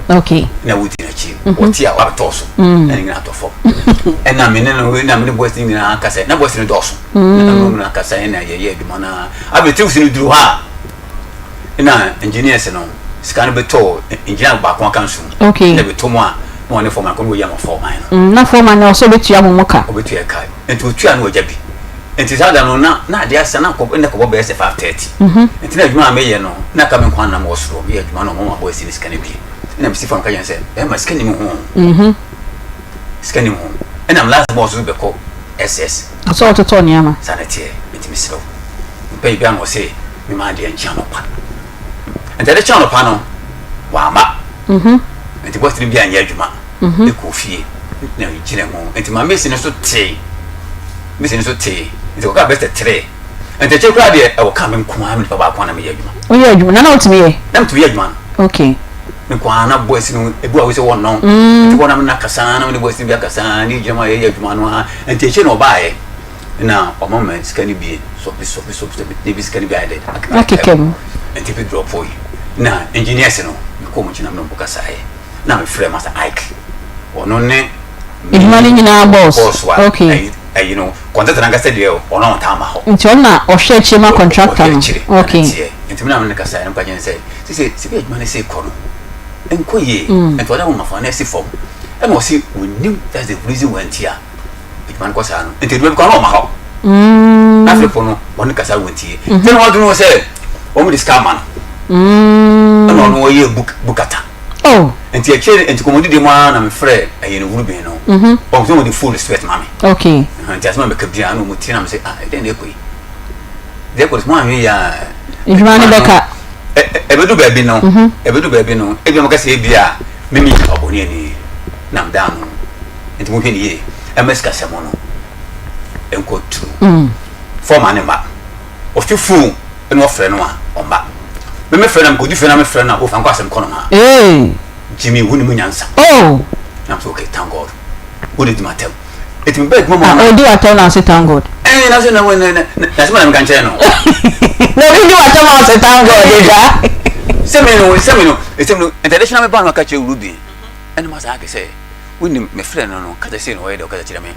Okay. Na wuti na chi. Oti a wa toso. Na ngina to fo. Na me na me boys ni na kasa. Na boys ni doso. Na kasa na ye adwuma na. Abetu si ni duru ha. Na engineers no. Scan beto engineer ba kon kan so. Okay. Na beto mo a mo ne foreman ko ya mo foreman no. Na foreman na so betu amomoka. Obetu e kai. Enti otu anu ojabi. Enti sada no na de asa na ko be se 5:30. Enti na adwuma me ye no na ka me kwan na mo soro. Ye adwuma no mo boys ni scan bi. Na me si fam ka yan se e ma scan ni mo ho. Scan ni mo. And I'm last boss be ko SS. So to ni ama. Sanate enti me sero. Pe bi an wo se me ma de encha no pa. Enti de cha no pa no wa ma. Enti boss ni bi an ya adwuma. E ko fie. Na gire mo. Enti ma me si no so te. Me si no so te. Enti ko ka best 3. Enti che kra de e wo ka me nko me pa ba kwa na me ya adwuma. O ya adwuma na otimi ye. Na mtu ya adwuma. Okay. Me kwa na boys no ebu a we se won no. Enti ko na me na kasa na me boys ni bi akasa ni jema ya adwuma no ha. Enti che no ba ye. Na o moment scan bi so bi scan bi ade. Akekem. Enti bi drop for you. Na engineers no me ko mo china me no kasa ye. Na me frame master Ike. Ono ne Edwuma ni na boss. Okay. You know, contract na ngasa de ono tama ho. Nti ona o hwe chima contractor no. Okay. Enti me na me kasa no pa jen say si be edwuma ne say ko no. Enko ye. Enti oda mo mafa na si form. E mo si we knew that's the reason we went here. Edwuma ko sa no. Enti edwuma ko no ma ho. Na flip no, won kasa went here. Then what do you say? O mo discount man. No no ye bukata. Oh. Enti akere enti komodi de mo na me frɛ aye no wuru ben no. O so mo de full respect mami. Okay. Enti asema me kabia no mo tina me say den e koi. De ko mo anwe ya. Edwuma ne beka. Ebedu ba bi no. Ebedu ba bi no. Ebi mo ka say bia mimi oboni ani nam da no. Enti mo hwe ni ye. MS ka semo no. Enko tu. Forma ne ba. O fi fu eno frɛ no a o ba. Me frɛ na me ko di frɛ na me frɛ na o fa nko asem kono ma. Jimmy wuni mu nyansa. Oh. I'm so okay, thank God. What did you tell? It me beg mama. Oh, do I tell now say thank God? Na say na when na say na me kan che no. No, we do I tell now say thank God, deja. Say me no. International me ban ka che Ruby. And must I say, wuni me friend no, ka say no we do ka che me.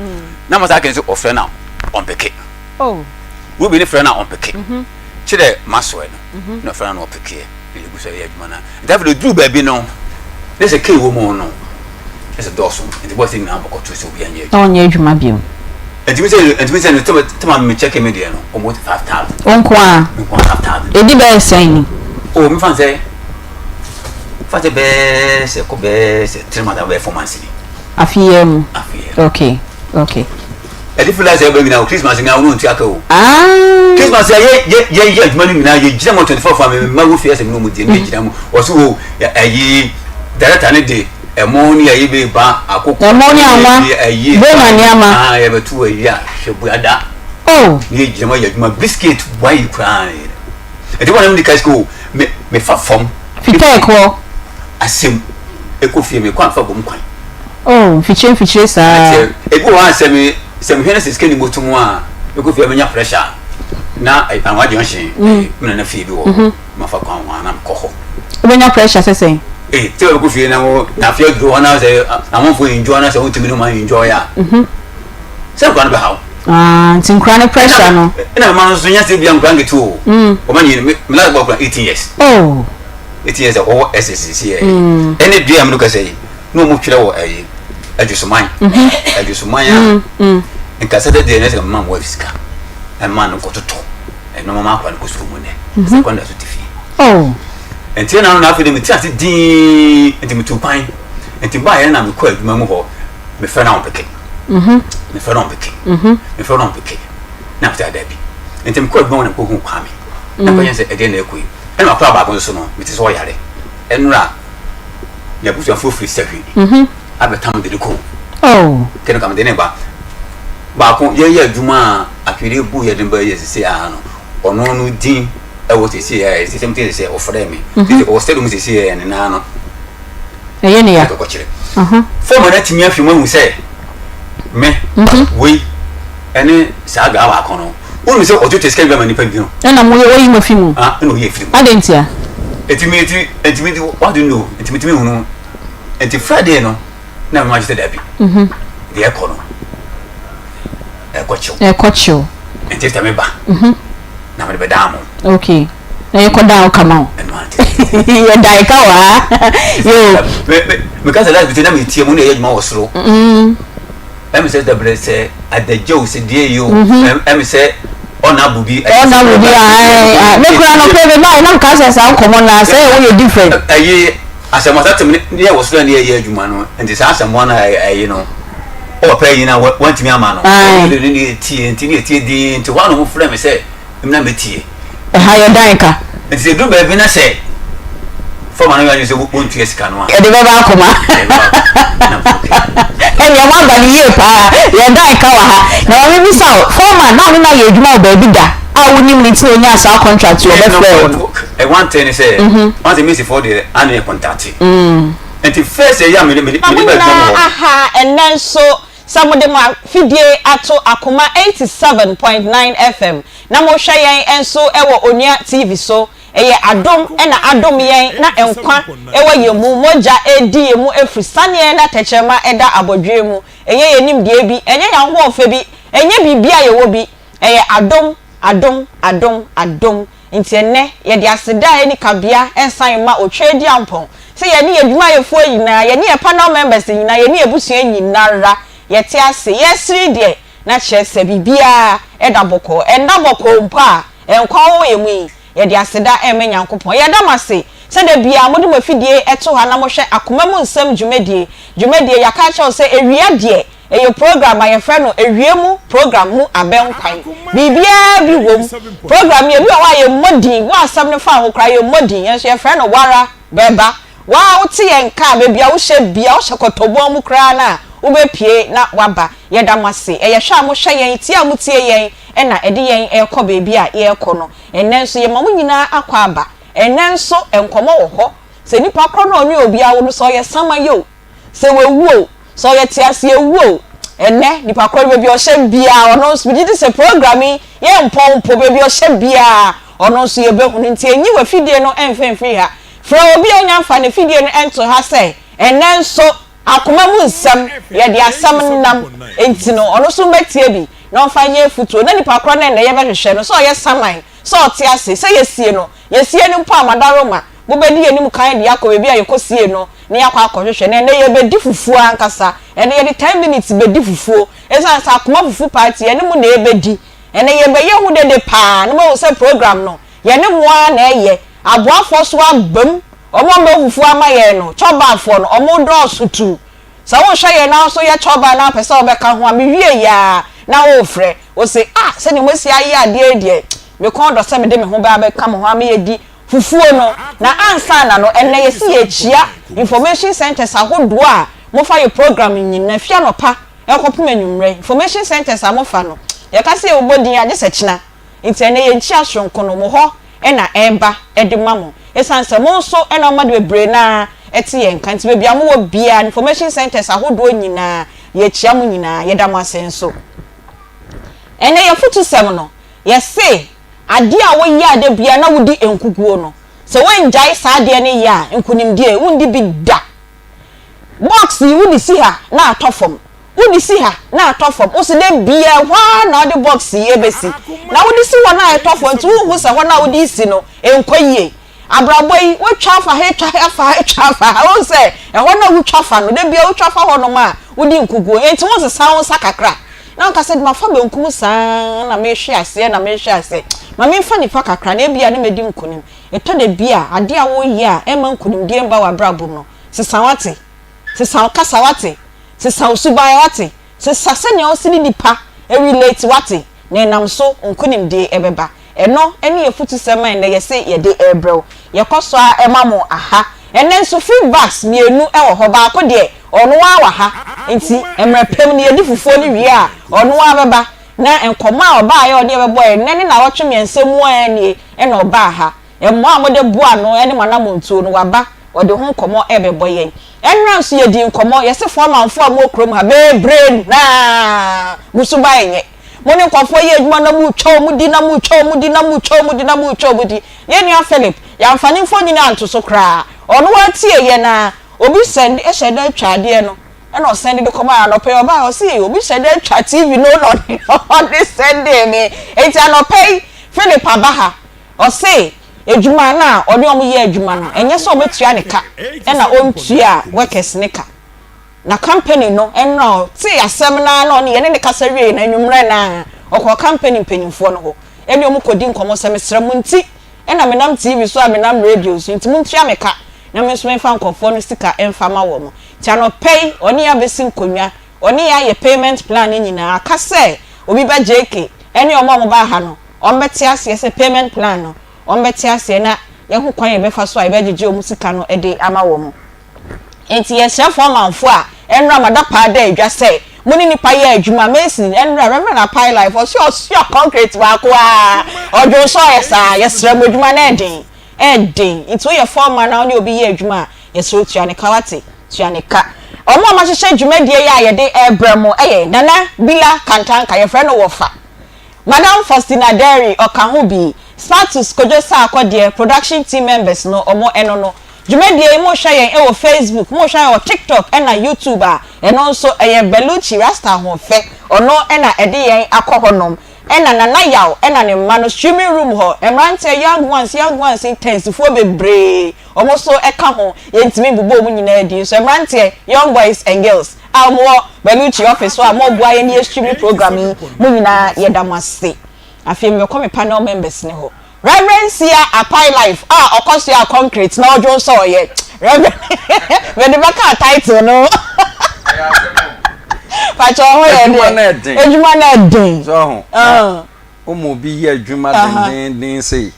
Na must I say o friend na on peke. Oh. Ruby ni friend na on peke. Chire maso no. No friend na on peke. Ele gusa ye adwuma na. David do baby no. There's a key woman no. There's a dorsum. And the boy thing now got to so be anye. On ye adwuma bio. And we say to me check me there no. Almost 5,000. Onko a. 5,000. Edi be sen. Oh, me fan say. Fate be se ko be se 3 months away for months ni. Afiem. Okay. Edi feel say be na Christmas nga wonu ntia ka o. Christmas ye adwuma ni na ye gina mo 24 for me ma wo fie se no mu die me gina mo. O so ayi director ne de emoni ayi be ba akoko emoni ama be mani ama ye betu ayi a hwebuada ye gina ya dwuma biscuit why cry e de wona me kai school me fa form fita ekwo asem eko fie me kwa fa bom kwan fiche sa e go wa asem hwene se skeni motum a eko fie me nya pressure na anwa de hye me na fie bi wo ma fa kwan wa na mkọ ubenya pressure sese te ko fie na wo na fie dro na say amon fo enjoy na say wo timi no ma enjoy ya say ko na be how tin chronic pressure no na ma so nya say bia nkran getu o ma ni me la gbo 18 years 18 years o SSC e ene dua am no ka say no mo twere wo adwusuman ya nka say de na say ma mo fiska e ma no ko toto e no ma kwa no ko so mu ne say ko na so tifi enti na no na afide me ti ase din enti me tu kwan enti ba ye na me kwa adwuma mu ho me fa na on peke me fa na on peke na after that bi enti me kwa adwuma na ko hu kwa me na kwa yense ede na ekui e na kwa ba ko so no me ti so yare enura ya busu afo free sekwi abetam de ko kene kam de ne ba ko ye adwuma akwire bu ye de ba ye sisi a no ono no din e wo sisi e sisi mte sisi o frɛ me o stedo mu sisi e na no ye ne ya ko kire fo mo na timi afwe mu sɛ me we ene sa ga wa kono wonu sɛ o tutu skɛn ga mani pa bi no na mo ye oyi mafi mu no ye fi mu adentia etimi what do you know etimi hunu enti Friday no na me magister da bi de ekọ no ekocho enti ta me ba na me be da mo okay na you come down come on you die ka wa yo me ka say that between na me tie mu na ye juma wo soro em say the bre say adajo say die yo em say ona bubi ai me kura no pe be na na ka say sa come na say we different ayi asemasa tem ne wo soro na ye adwuma no enti sa asemo na ayi no o pa yi na want me ama no ni tie enti ni tie di enti wa no mo frɛ me say em na me tie ha yo dan ka enti do be bi na say for man you say won tie sika no e de be ba Akoma e ye wa ba ni ye pa ye dan ka wa ha na we bi sa for man na na ye adwuma ba bi da a woni mi ti onya sa contract wo be frɛ no e want ten say want me say for the annual contract enti first ya me be aha and then so some of them are fidie ato Akoma 87.9 FM na mo hwe yen enso ewo Onua TV so eye adom na adom yen na enkwa ewo yemu moja edi yemu efrisane na techema eda abodwe mu eye yenim die bi enye ya ho ofe bi enye bibia ye wo bi eye adom nti enne ye de aseda eni kabia ensan ma otwedi ampon se ye ni adwuma ye fo yina ye ni panel members yina ye ni ebusua yina ra yete ase yesiri de na chese bibia edaboko endaboko mpa enkwa wo yemu ye de aseda eme nyankopon ye damase se de bia modi mafidie eto ha na mo hwe Akoma mu nsem dwumadie yaka cha se ewia de eyo program aye frɛ no ewiemu program mu abenkwan bibia bi wom program ye bi wa ye modin wa asam ne fa ho kra ye modin ye so ye frɛ no wara beba wa wote ye nka be bia wo hye bia wo hye kotobon mu kra na wo be pie na waba ye damase eye hwa mo hwe yen tie amutie yen na ede yen ekɔ bebi a ye ekɔ no enenso ye mamu nyina akɔ aba enenso enkomo wo ho se nipa kro no onye obi a wo so ye sama yo se wewu so ye tiase ewu enne nipa kro bebi o hye bia ono so bi se programming ye mpompo bebi o hye bia ono so ye behu nti enyi wa fidie no enfemfi ha fra obi onya mfa ne fidie no ento ha se enenso Akoma mu nsem ye de asam nam enti no ono so metie bi na mfa nye futuo na nipa kro na ye behwehwe no so ye saman so tiase se yesie no yesie ni mpo amadaroma bo bedi enim kan de akọ bebi ayekosie no ne yakọ akọhwehwe na ye bedi fufuo ankasa ene ye de 10 minutes bedi fufuo esa sa Akoma fufu party ene mu na ye bedi ene ye be ye hu de pa no mo se program no ye ne moa na eye aboafo so agbam omo mbe fufuo amaye no choba afo no omo do sutu sa wo hwe ye na so ye choba na pesa obeka ho am wie ya na wo frɛ wo se se ni mo si aye ade de me kon do se me de me ho ba beka mo ho am ye di fufuo no na ansa na no enne ye si ye chia information centers ahodo a mo fa ye program nyina fia no pa ekopem anwumre information centers amofa no ye ka se obodin age sekina nti enne ye nchi asronko no mo ho na eba ede mamo esanse mo so na ma de bebre na eti ye nka nti bebia mo wo bia information centers ahodo nyina ye chia mo nyina ye da mo asenso enne ye futu sem no ye se ade a wo yi ade bia na wodi enkuguo no se wenjai sa ade ne ya enkunimdie wundi bi da box yi wudi si ha na atofom wudi si ha na atofom o se de bia hwa na ode box yi ebesi na wudi si wo na atofom nti hu se ho na wudi si no enkoyie abraboy wo twafa he twafa o se e ho na wo twafa no de bia wo twafa ho no ma wudi enkuguo enti wo se sa won sakakra na nka se ma fa be nkum saa na me hwe ase ma me fa ni fa kakra na bia na medi nkunim eto de bia ade a wo yi a e ma nkunim de mba wa brabo no se sawate se saw kasawate se saw subai wate se sase ne o sini nipa e relate wate na nam so nkunim de ebeba eno ene ye futu seman na ye se ye de ebrew ye koso a e ma mo aha enen so feedbacks mienu e wo ho ba ko de ono wa ha nti emrepem ne ye di fufuo ni wie a ono wa beba na enkoma oba ya ode bebo ene na wotwe nsemu ane e na oba ha emo amode bua no ene manam ntuo no waba ode ho nkomo ebebo yen enran so ye di nkomo ye se fo manfo amokrom ha be brain na musuba enye moni nkofo ye adwuma na mu twa mu di ye nua Philip ya mfani mfo nyina anto so kra ono wa tie ye na obi send e she da twade no e no send de come anope oba o say obi she da twa TV no on this Sunday me enti anope Philip abaha o say ejuma na odi omo ye ejuma no enye so obetua ne ka e na ontua workers ne ka na company no enno ti asem na no ne ye ne kasa wie na nwumre na okọ company mpanyimfo no ho eni omo kodi nkomo semesra munti e na menam TV so a menam radio so nti muntua me ka na me so enfa nkofo no sika enfa ma wo mo ti anope oni ya besi nkonwa oni ya ye payment plan nyina aka se obi ba JK eni omo ba ha no ombeti ase se payment plan no ombeti ase na ye ho kwan ye befa so a be gege omu sika no e de ama wo mo enti ye hia manfo a enra madapa da edwa se muni ni pa ye adwuma mesin enra remember na pi life o so concrete ba ko a ojo so yesa yesra modwuma na edin enti ye foreman na oni obi ye adwuma yesra tua ne kawate tua ne ka omo ma hyehyɛ adwuma die ya ye de ebramo nana bila kantanka ye frɛ no wofa Madam Faustina Derry Okahubi status kojo sa akode production team members no omo eno no dwumadie mo hwa yen e wo Facebook mo hwa yen TikTok e na YouTube a eno nso eye Beluchi Rasta ho fe ono e na ede yen akọhonom e na nana yaw e na ne ma no streaming room ho emrante young ones intensifo bebre omo so e ka ho yentimi bubo mu nyina edi so emrante young boys and girls amo Beluchi office so amo bua ye ni streaming programming mu nyina ye damase afie me come panel members ne ho Reverend Sia Apai Life okosia concrete na ojo so ye Reverend when the back title no Pacho ho ye ejuma na den so omo bi ye ejuma den sei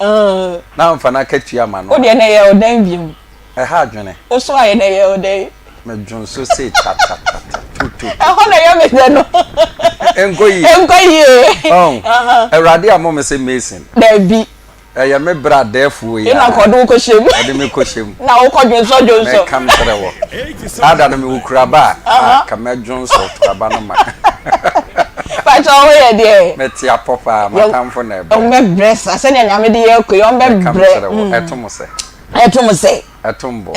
na mfa na katua ma no o de na ye odan bium e ha adwene o so aye na ye odan me dwon so sei cha tutu e ho na ye me de no enkoyi Erade amo me say Mason da bi ya me bra defu ya ina kodu ko shem ade me ko shem na wo ko dwonso me kam tere wo ada no me wukura ba ka me dwonso traba no ma pa cho wo ye de me ti apopa ma tamfo na ebe o me bless ase na nyame de ye ko yo me bre etum se etumbo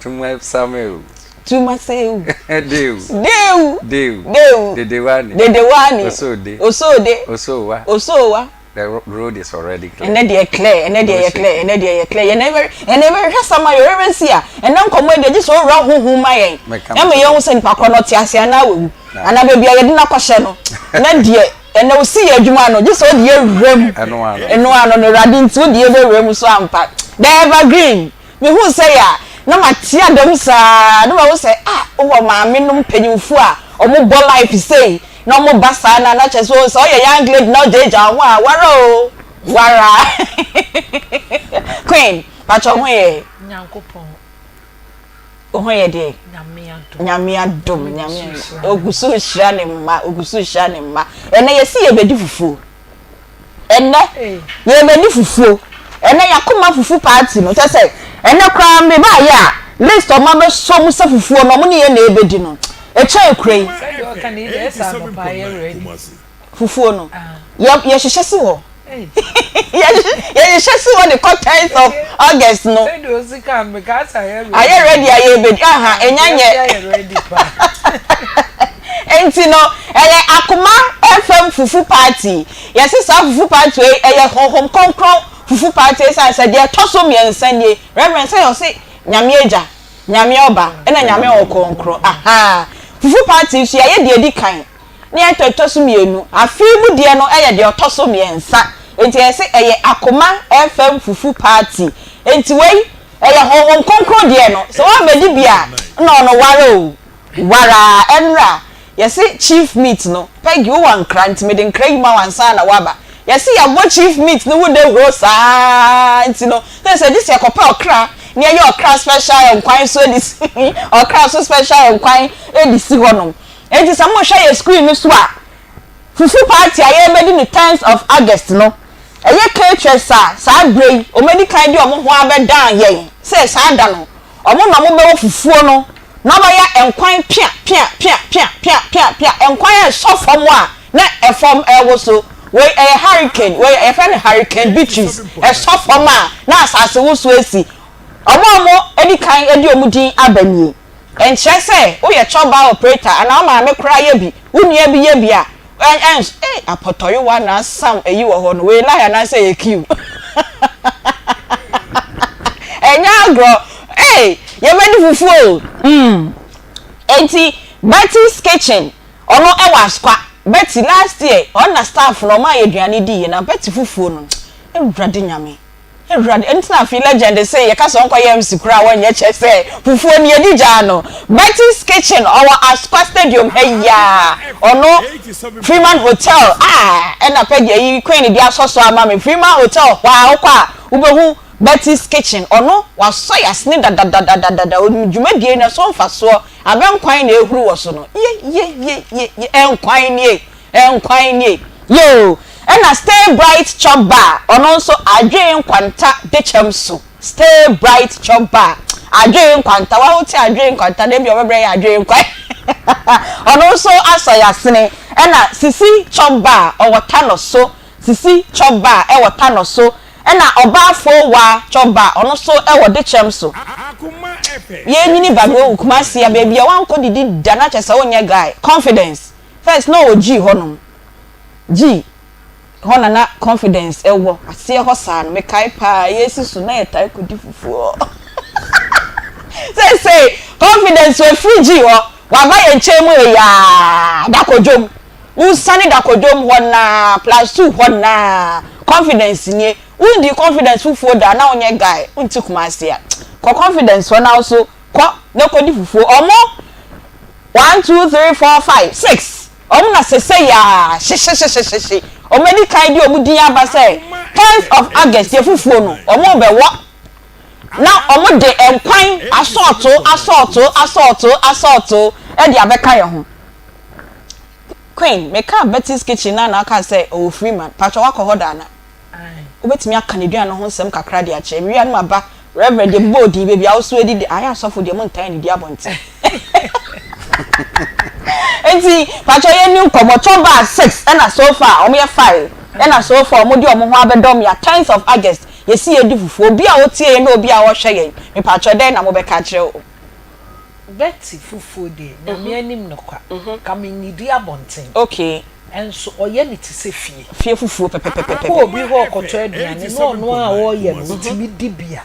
tumu sameu tuma seu deu dedewani osowa the road is already clear and they clear you never hear some your even see and then come when they just all run who my am a young sen pakro no tiase na we ana baby ye de na kwhye no na de and we see adwuma no just all the rem eno ano no radi nti o de be rem so ampa the evergreen me who say ya na matia dem sa no ma wo say o maame no mpanyimfu a o mo bo life say no mo basa na na cheso so ye young lady na jeja ho a wara queen pacho ho ye nyankopon ho ye de nyame adom ogusu hira ne mma ene ye si ye bedi fufu ene ye bedi fufu ene yakoma fufu party no say ene kra me ba ya list o ma be so mu se fufu no mo ne ye na ebedi no e che krei fufu no ye hyehyɛ si wo ye hyehyɛ si wo the content of August no aye ready aye ebedi enyanye ready pa enti no eye Akoma FM fufu party ye se sa fufu party eye honhom konkron fufu party say de toso miensa nie reverend say o say nyame eja nyame oba na nyame okonkro fufu party so ye de edi kan ne toso mienu afi mu de no eye de toso miensa enti ye say eye Akoma FM fufu party enti wei eye honhom konkro de no so wa bedi bia no wara enra ye say chief meat no pegi wo wan krant me de nkrai ma wansa na waba yes ya bo chief meat no wo de rosa enti no say this ya kopa okra ne ya okra special enkwan so this okra so special enkwan edisi honom enti samo hwa ya screen no so a fufu party aye bedi no 10th of August no eye ketresa sa brei o medical di omo ho abedan yen say sa da no omo no mo be wo fufuo no na ba ya enkwan pia enkwan e so fom a na e fom e wo so we a hurricane we a friend hurricane beaches e so fom a na asase wo so esi omo edi kan edi omudin abani enche say wo ye choba operator ana ma me kra ye bi unua bi ye bi a apotoyo wa na sam eyi wo ho no we la ya na say ye kiu enya agro ye bedi fufu enti Betty's kitchen ono e waskwa Betty last year on na staff no ma yeduane di ye na Betty fufu no ewrade nyame ewrade enti na fi legend say ye ka so nko ye MC kura won ye che say fufu ni edi ja no Betty's kitchen our Askwa stadium heya ono Freeman Hotel e na pege yi queen di asoso ama me Freeman Hotel wa okwa ubehu Betty's kitchen ono waso yasne da dwumadie na so mfaso abenkwan na ehuru wo so no ye enkwan ni yo na Stay Bright Chop Bar ono so adwen kwanta dechem so Stay Bright Chop Bar adwen kwanta wa hoti adwen kwanta dem bi obebre ya adwen kwan ono so asayasne na Sisi Chop Bar owota no so Sisi Chop Bar ewota no so na obafo wa choba ono so e wo de chem so ye nyini bagwe Kumasi ya baby wan ko didi dana chese onye guy confidence first no oji honom ji hona na confidence e wo ase ho sa no me kai pa yesi su na etai ko difufu say confidence we free ji ho wa ba ye chemu ya dakodwom usani dakodwom hona +2 hona confidence ni undi confidence fufu da na onye guy unti Kumasi ya ko confidence one also ko na ko di fufu omo 1 2 3 4 5 6 omo na sese ya she omedi kai di omudi aba say 10th of August ye fufu no omo be wo na omo de enkwan assault e di abeka ye ho queen me ka Betty's kitchen na aka say o Freeman patcho wakohoda na obetimi aka ne duan no ho nsem kakra de ache wi anu aba reverend de body baby also edi aya sofo de montan ne di abonte enti pacho ye new komo choba 6 na so far omo ye 5 na so far omo di omo ho abedom ya 10th of August ye si edi fufu obi a otie ye na obi a wo hwe ye me pacho den na mo be ka kire o Betty fufu de na me anim no kwa ka me ni di abonte okay enso oye ni ti se fie fufu pepepepe obi ho koto aduane no a wo ye no timi dibia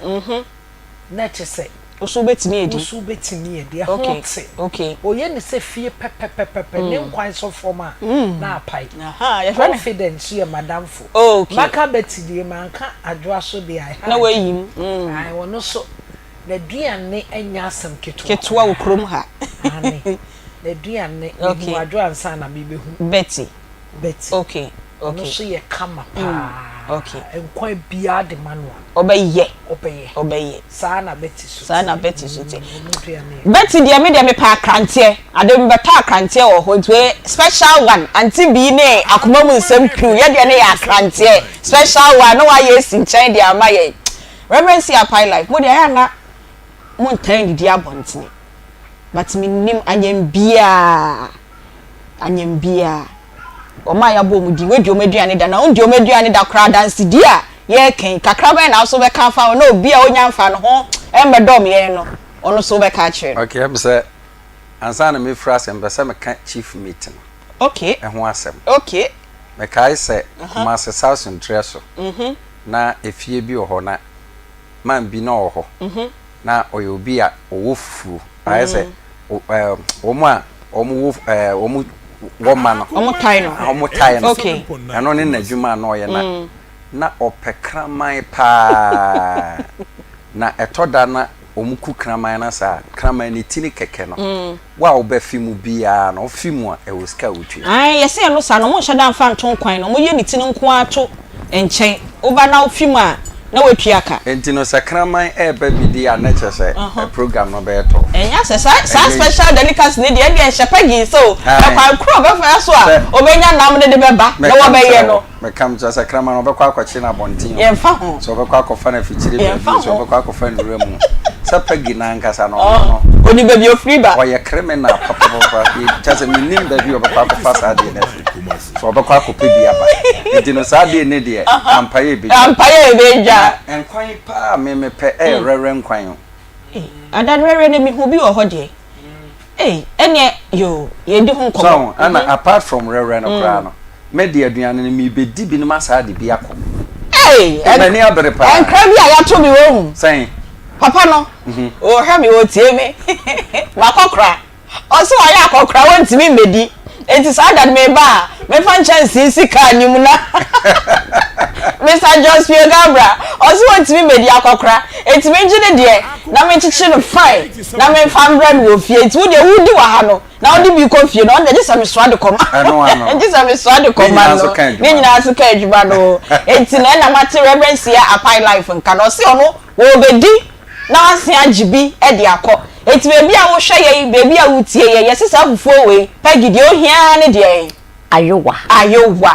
na chese oso betimi edi okay oye ni se fie pepepepe ne nkwan so forma na apai ye confidence ye madam fo okay maka Betty de manka adwa so de ai na wayim ai wono so na duane enya asem ketwa wo krom ha na duane ni adwa ansa na bibehu Betty okay no so ye kama pa okay enkwan bia de manual obeye sana Betty so te Betty de me pa krante ade me beta krante wo ho ntwe special one anti bi ne akoma mu nsem piu ye de ne ya krante special one no wa ye sinchen de amaye reverence ya pai life mo de ya na mo ntan di abonte but me nim anyem bia o ma ya bo mu di wedi o meduane da na o di o meduane da kra dance di a ye ken kakra ba na so be kan fa na obi a onya mfa no ho e medom ye no ono so be ka kire okay am say ansa na me frase am be say me ka chief meeting okay e ho asem okay me kai say ma se south interest na efie bi o ho na man bi na o ho na oyobi a owofu I say omo woman omo tie no okay ano ne nadwuma na oye na opekramai pa na etoda na omuku kramai na sa kramai ni tini keke no wa obefi mu bia na ofi mu a ewoska wotwe yese no sa no mo hye dan fa nton kwan no mo ye ni tini nko ato enchen oba na ofi mu a na wetwi aka entino sakraman eba bidi a na chese program no be to enya se special delicacy ne de e shepagi so e kwa kro be fa so a obenya nam ne de beba na wo be ye no me kam to sakraman no be kwa kwachi na bontin ye mfa ho so be kwa kofa na fichire be so be kwa kofa ndure mu sapagi na nkasa no Oni baby o free ba. Or your criminal papa. It doesn't mean that you have a papa fast at the so about Pibiaba. It didn't say any dear. Empire Beja. And quite pa me pay a reverend quine. And that reverend me who be or hody. Eh, and yet you do home. So, and apart from reverend Ocrano, Media Diana me be deep in the massa di Biaco. Hey, and many other pa. And Crabby, I told me wrong. Saying, Papa no. Oh, have you tell me? My cockra. Also, I have a crowd to me, Medi. It is hard that me bar. Me fan chance see can you muna. Mr. Just Pierre Gabra. Also want to be Medi akokra. It's mentioned there. Na me chicken fine. Na me fan brand will fear. It would you do a hano. Now the be confused. No, just a swad to come. I know. And just a swad to come. Me na so cage bano. It's in a matter reverence here a pie life and cannot see no. Wo be di. Na asia GB e de akọ. Eti baby a wo hwe ye baby a wutie ye ye sesa fufuo we pagi de ohia ne de ayowa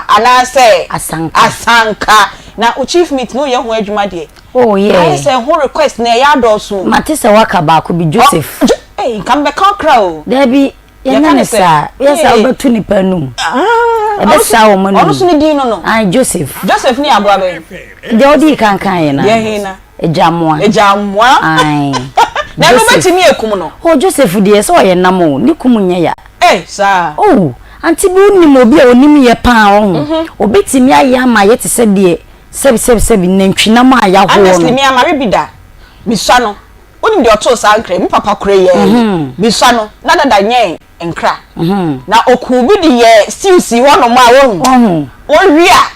ana say asanka na o chief meet no ye ho adwuma de oh yeah I say ho request na ya dosu matisa waka ba ko bi Joseph eh kan be kan kra o there be ye na sa yes I obetu ni panum e be sa o manu onu so ni din no ai Joseph ni aboa be de odi kan ye na ye he na ejamwa ai na no betimi ekum no oh Joseph de so ye nam o ni kum nya ya sa oh anti bi unim obi a onim ye pa ho obetimi aya ma ye te se de sebi nantwina ma aya ho no honestly me amare bida miswa no onim de oto sa nkra mi papa kure ye miswa no na dada nye nkra na oku bi de ye still ho no ma wo wi a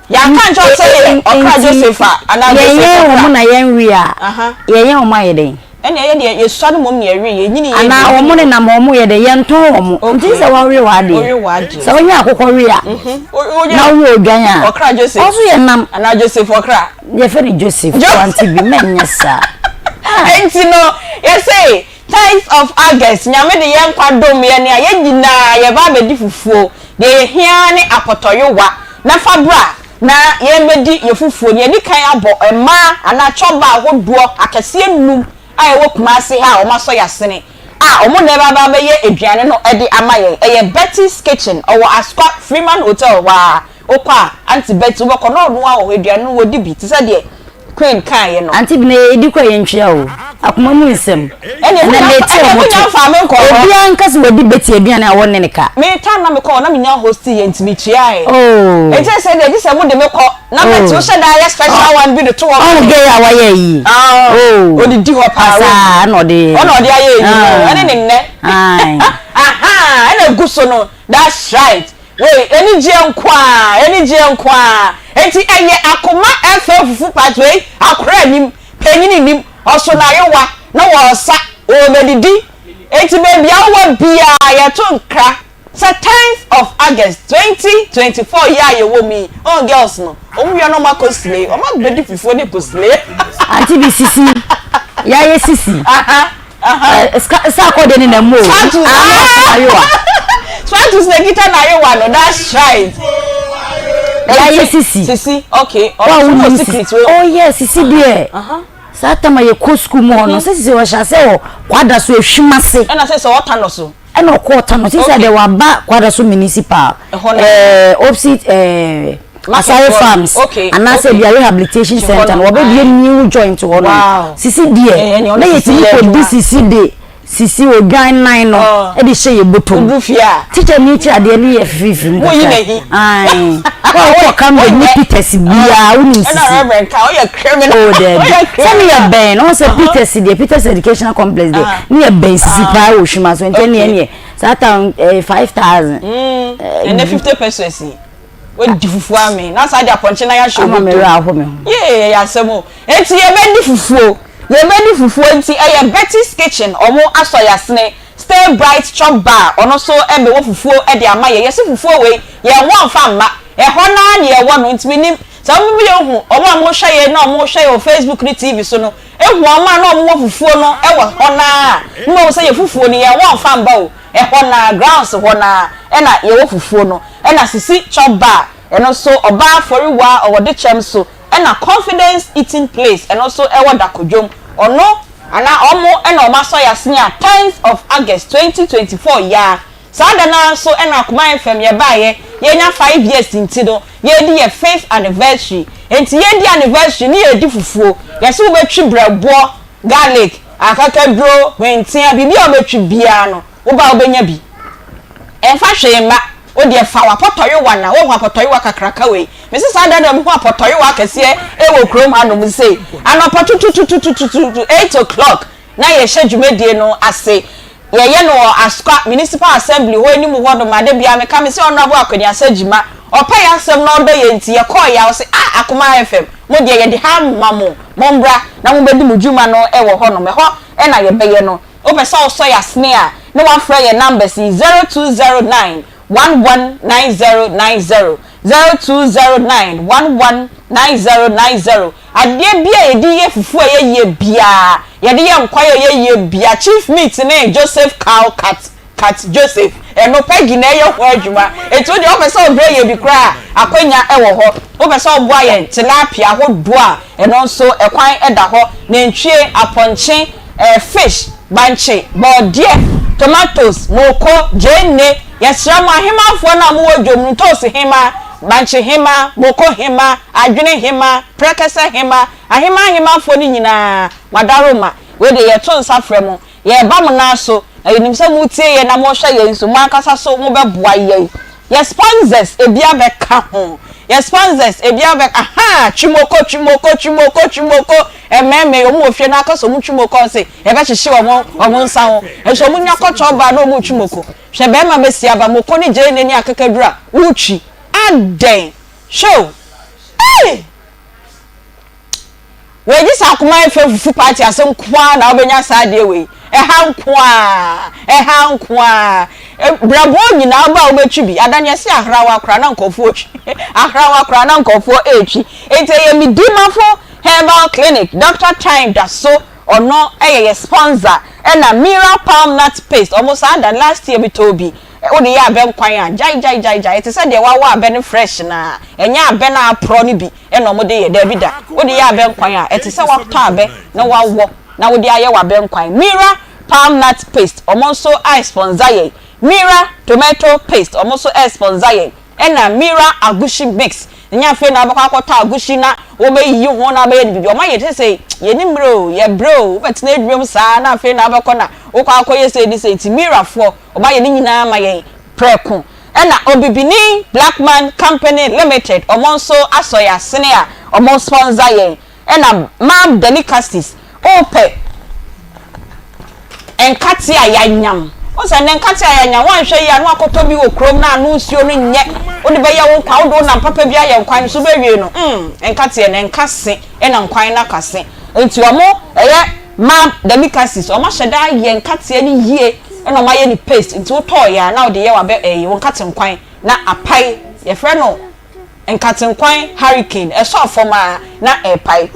ya kan jo say okra Joseph ana ye mo na ye wi a ye o ma ye den ene ye de ye swa no mom ne ye wi ye nyini ye ana o mo ne na mo ye de ye nton o mo nti se wa wi wa de se onya akokọ wi a na wo odwan a okra Joseph oso ye nam ana Joseph okra ye fe ni Joseph Aunty bi menya sa enti no ye say 10th of August nyame de ye nkwadom ye ne ye nyina ye ba be di fufuo de ye hia ne apotoyowa na fabra na ye medi ye fufuo ne ni kan abo ema ana choba ahoduo akese num ai wo kumase ha o maso yasene o mo ne baba be ye eduane no e de amaye e ye Betty's Kitchen o Ascot Freeman Hotel wa okwa Aunty Betty wo kono no wa o eduane wo di bi ti se de Queen kan ye no Aunty bi na edi kwa ye ntwea o akoma mu nsem ene na fa me ko obi ankase wo di Betty eduane a wonne ne ka me tan na me ko na me nya host ye ntimi twea e oh e je se de ji se mo de me ko na Betty wo she da ye special one bi de to wo ge ya wa ye yi oh odi di ho pa sa no de aye yi ene ne nne ai aha ene guso no that's right wait eni je nkwa enti eye Akoma fufu patwe akora nim penyini nim oso na yewa na wo sa o medidi enti baby awa bia ya to nkra sa 10th of August 2024 ya ye wo mi on girls no omwe no makosle o ma bedi fufu ne kosle Aunty bi sisi ya ye sisi sa ko de ni na mo ayowa Swantus na kita na yewa no that's right ya ye sisi okay oh secret oh yes sisi there sa tama ye ko school mo no sisi wa sha se o kwada so ehwimase na se o tano so na o ko tano sisi de wa ba kwada so municipal opposite Asari Farms and I said the rehabilitation center and we be new joint to one sisi there na ye ti ko di sisi dey sisi o gan 9 no e de shey botom teacher ni ti ade ni ye fifi wo yi na hi ai ko kam de ni Peters bia wo ni sisi na reverend ka o ye criminal o de some ye ben o say Peters Educational Complex de ni ye ben sisi pa o hwima so ente ni sata 5000 and 50 pesos we di fufu ame na sa dia ponche na ya show me ra ho me ye ya semo enti ye be di fufu ye be di fufu enti e Betty's Kitchen omo aso yasne Stay Bright Chop Bar ono so e be wo fufu e de amaye ye se fufu we ye won fa mma e ho na ne ye wo no enti minim sa mo bi ye hu omo amo hwe ye na omo hwe ye Facebook ni TV so no e hu omo na omo wo fufu no e wo ho na mo se ye fufu ni ye won fa mba o e ho na grounds ho na e na ye wo fufu no e na sisi Chop Bar and also oba foriwa or de chem so and a confidence eating place and also e wada kodwom ono ana omo ena o maso ya senia 10th of August 2024 ya sada na so ena Akoma FM ye baye ye nya 5 years nti do ye di ye 5th anniversary enti ye di anniversary ni ye di fufuo ye se wo betwi brabo garlic akakadro wentia bibi o betwi bia no wo ba obenya bi enfa hwema o de fa wa potoyewa na wo wa potoyewa kakraka we me se sada na me ho potoyewa kese e wo krom hanom se anopa tutututututu 8 o'clock na ye hye dwumedie no ase ye no askwa municipal assembly ho ni mu ho do ma de bia me ka me se ono abo akwani asagima opa ya asem na odo ye nti ye call ya o se Akoma FM mo de ye de ha mamo mombra na mo bedi mudwuma no e wo ho no me ho e na ye beye no o pesa o so ya snare no one free your numbers 0209 119090 0209 119090 adie bia ye di ye fufu ye bia ye de ye nkwaye ye bia chief meat ne Joseph cow cat Joseph no pegi na ye ho adwuma etu de o pesa obre ye bi kra akwanya e wo ho o pesa oboa ye tilapia ho do a eno nso ekwan eda ho na ntwie aponche fish banche bodie tomatoes moko jenne yesramu ahemafo na mo wodwom ntos hema banche hema moko hema adwene hema prekese hema ahemafo ni nyina madaroma we de yeto nsafremu ye bam na so enim se mutie ye na mo hwa ye nso mo akasa so mo beboa ye sponsors ebia be ka ho sponsors ebia be aha chimoko ememe omo ofie na akaso mu chimoko se e be hyehye omo nsa ho enso mu nyakocho ba na omo chimoko hwe be ma mesia ba moko ni je neni akakadura uchi aden show hey we ji sa Akoma FM fufu party asem kwa na obenya sa de we e ha nkwa brabo nyina ba obetwi bi adanya se ahrawa kra na nkofo otwi ahrawa kra na nkofo etwi ente ye midimafo herbal clinic Dr. Time da so ono eye sponsor na Mira Palm Nut Paste almost and last year bitobi o de ya ben kwan a jai it said de wa ben fresh na enya ben na pro ni bi na omo de ye Davida o de ya ben kwan a it say wa ta be na wa wo na wo de aye wa ben kwan Mira Palm Nut Paste omo so I sponsor ye Mira Tomato Paste omo so I sponsor ye na Mira Agushi Mix nya fe na akwakota agushi na wo be yi ho na be bibi o ma ye say ye ni bro ye bro but na edwem sa na fe na abakona wo kwakoye say this say Mira fo o ba ye ni nyina ma ye preko na Obibini Blackman Company Limited omonso asoya sene a omon sponsor ye na Mam Delicacies ope enkati ayanyam o se nenkati ayanyam wan hwe ya no akoto bi wo krom na anu nsuo no nye o de be ya wo kwa wo na papa bi aye nkwan so be wie no enkati e nenkase na nkwan na kase enti omo eye Mam Delicacies o ma hyeda ye nkati ni yie na ma ye ni paste enti wo to ya na o de ye wa be wo nkati nkwan na apai ye fre no nkati nkwan hurricane e so afoma na epai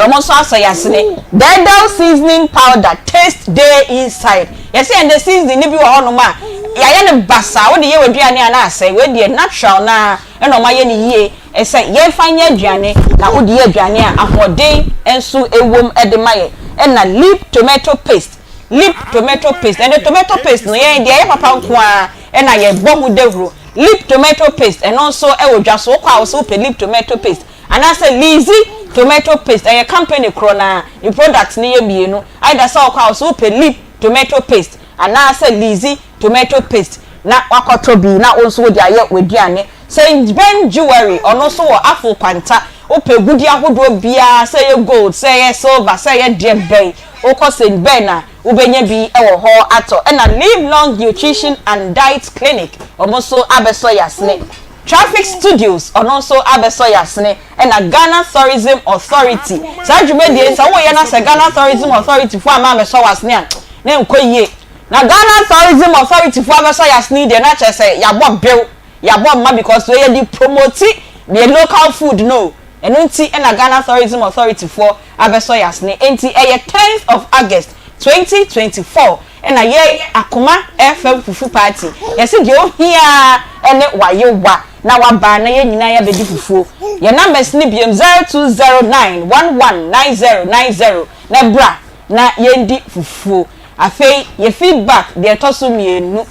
almost also yasne Dedel seasoning powder taste day inside yes and the seasoning ni bi wo hono ma ya ne basa wo de ye waduane ana asai we de natural na e no ma ye ni yie e say ye fanya aduane na wo de ye aduane a ahoden enso ewom e de maye e na lip tomato paste and the tomato paste no ye de ye papa nko a e na ye bomu devro lip tomato paste and also e wo dwaso kwa wo so pe lip tomato paste and I say lazy tomato paste a company krona the product ni yebienu either so kwa so pe lip tomato paste and I say lazy tomato paste na wakoto bi na onso di aye weduane say Ben jewelry ono so wo afo kwanta ope gudi ahodo bia say ye gold say ye silver say ye dear bay okose ben na ubenye bi ewo ho ato na live long nutrition and diet clinic omoso abeso yasne Traffic Studios and also abeso yasne and a Ghana Tourism Authority. Sa djumedie sa wo ye na se Ghana Tourism Authority fu ama abeso wasne na enkoyie. Na Ghana Tourism Authority fu abeso yasne de na che ya bo bill ya bo ma because we dey promote the local food no. Enu nti na Ghana Tourism Authority fu abeso yasne enti 10th of August 2024 and a ye Akoma FM fufu party. Yesi de o hia ene wayewa na waba na ye nyina ya bedi fufu. Ye numbers ni biem 0209119090 na bra na yendi fufu afei ye feedback de toso mienu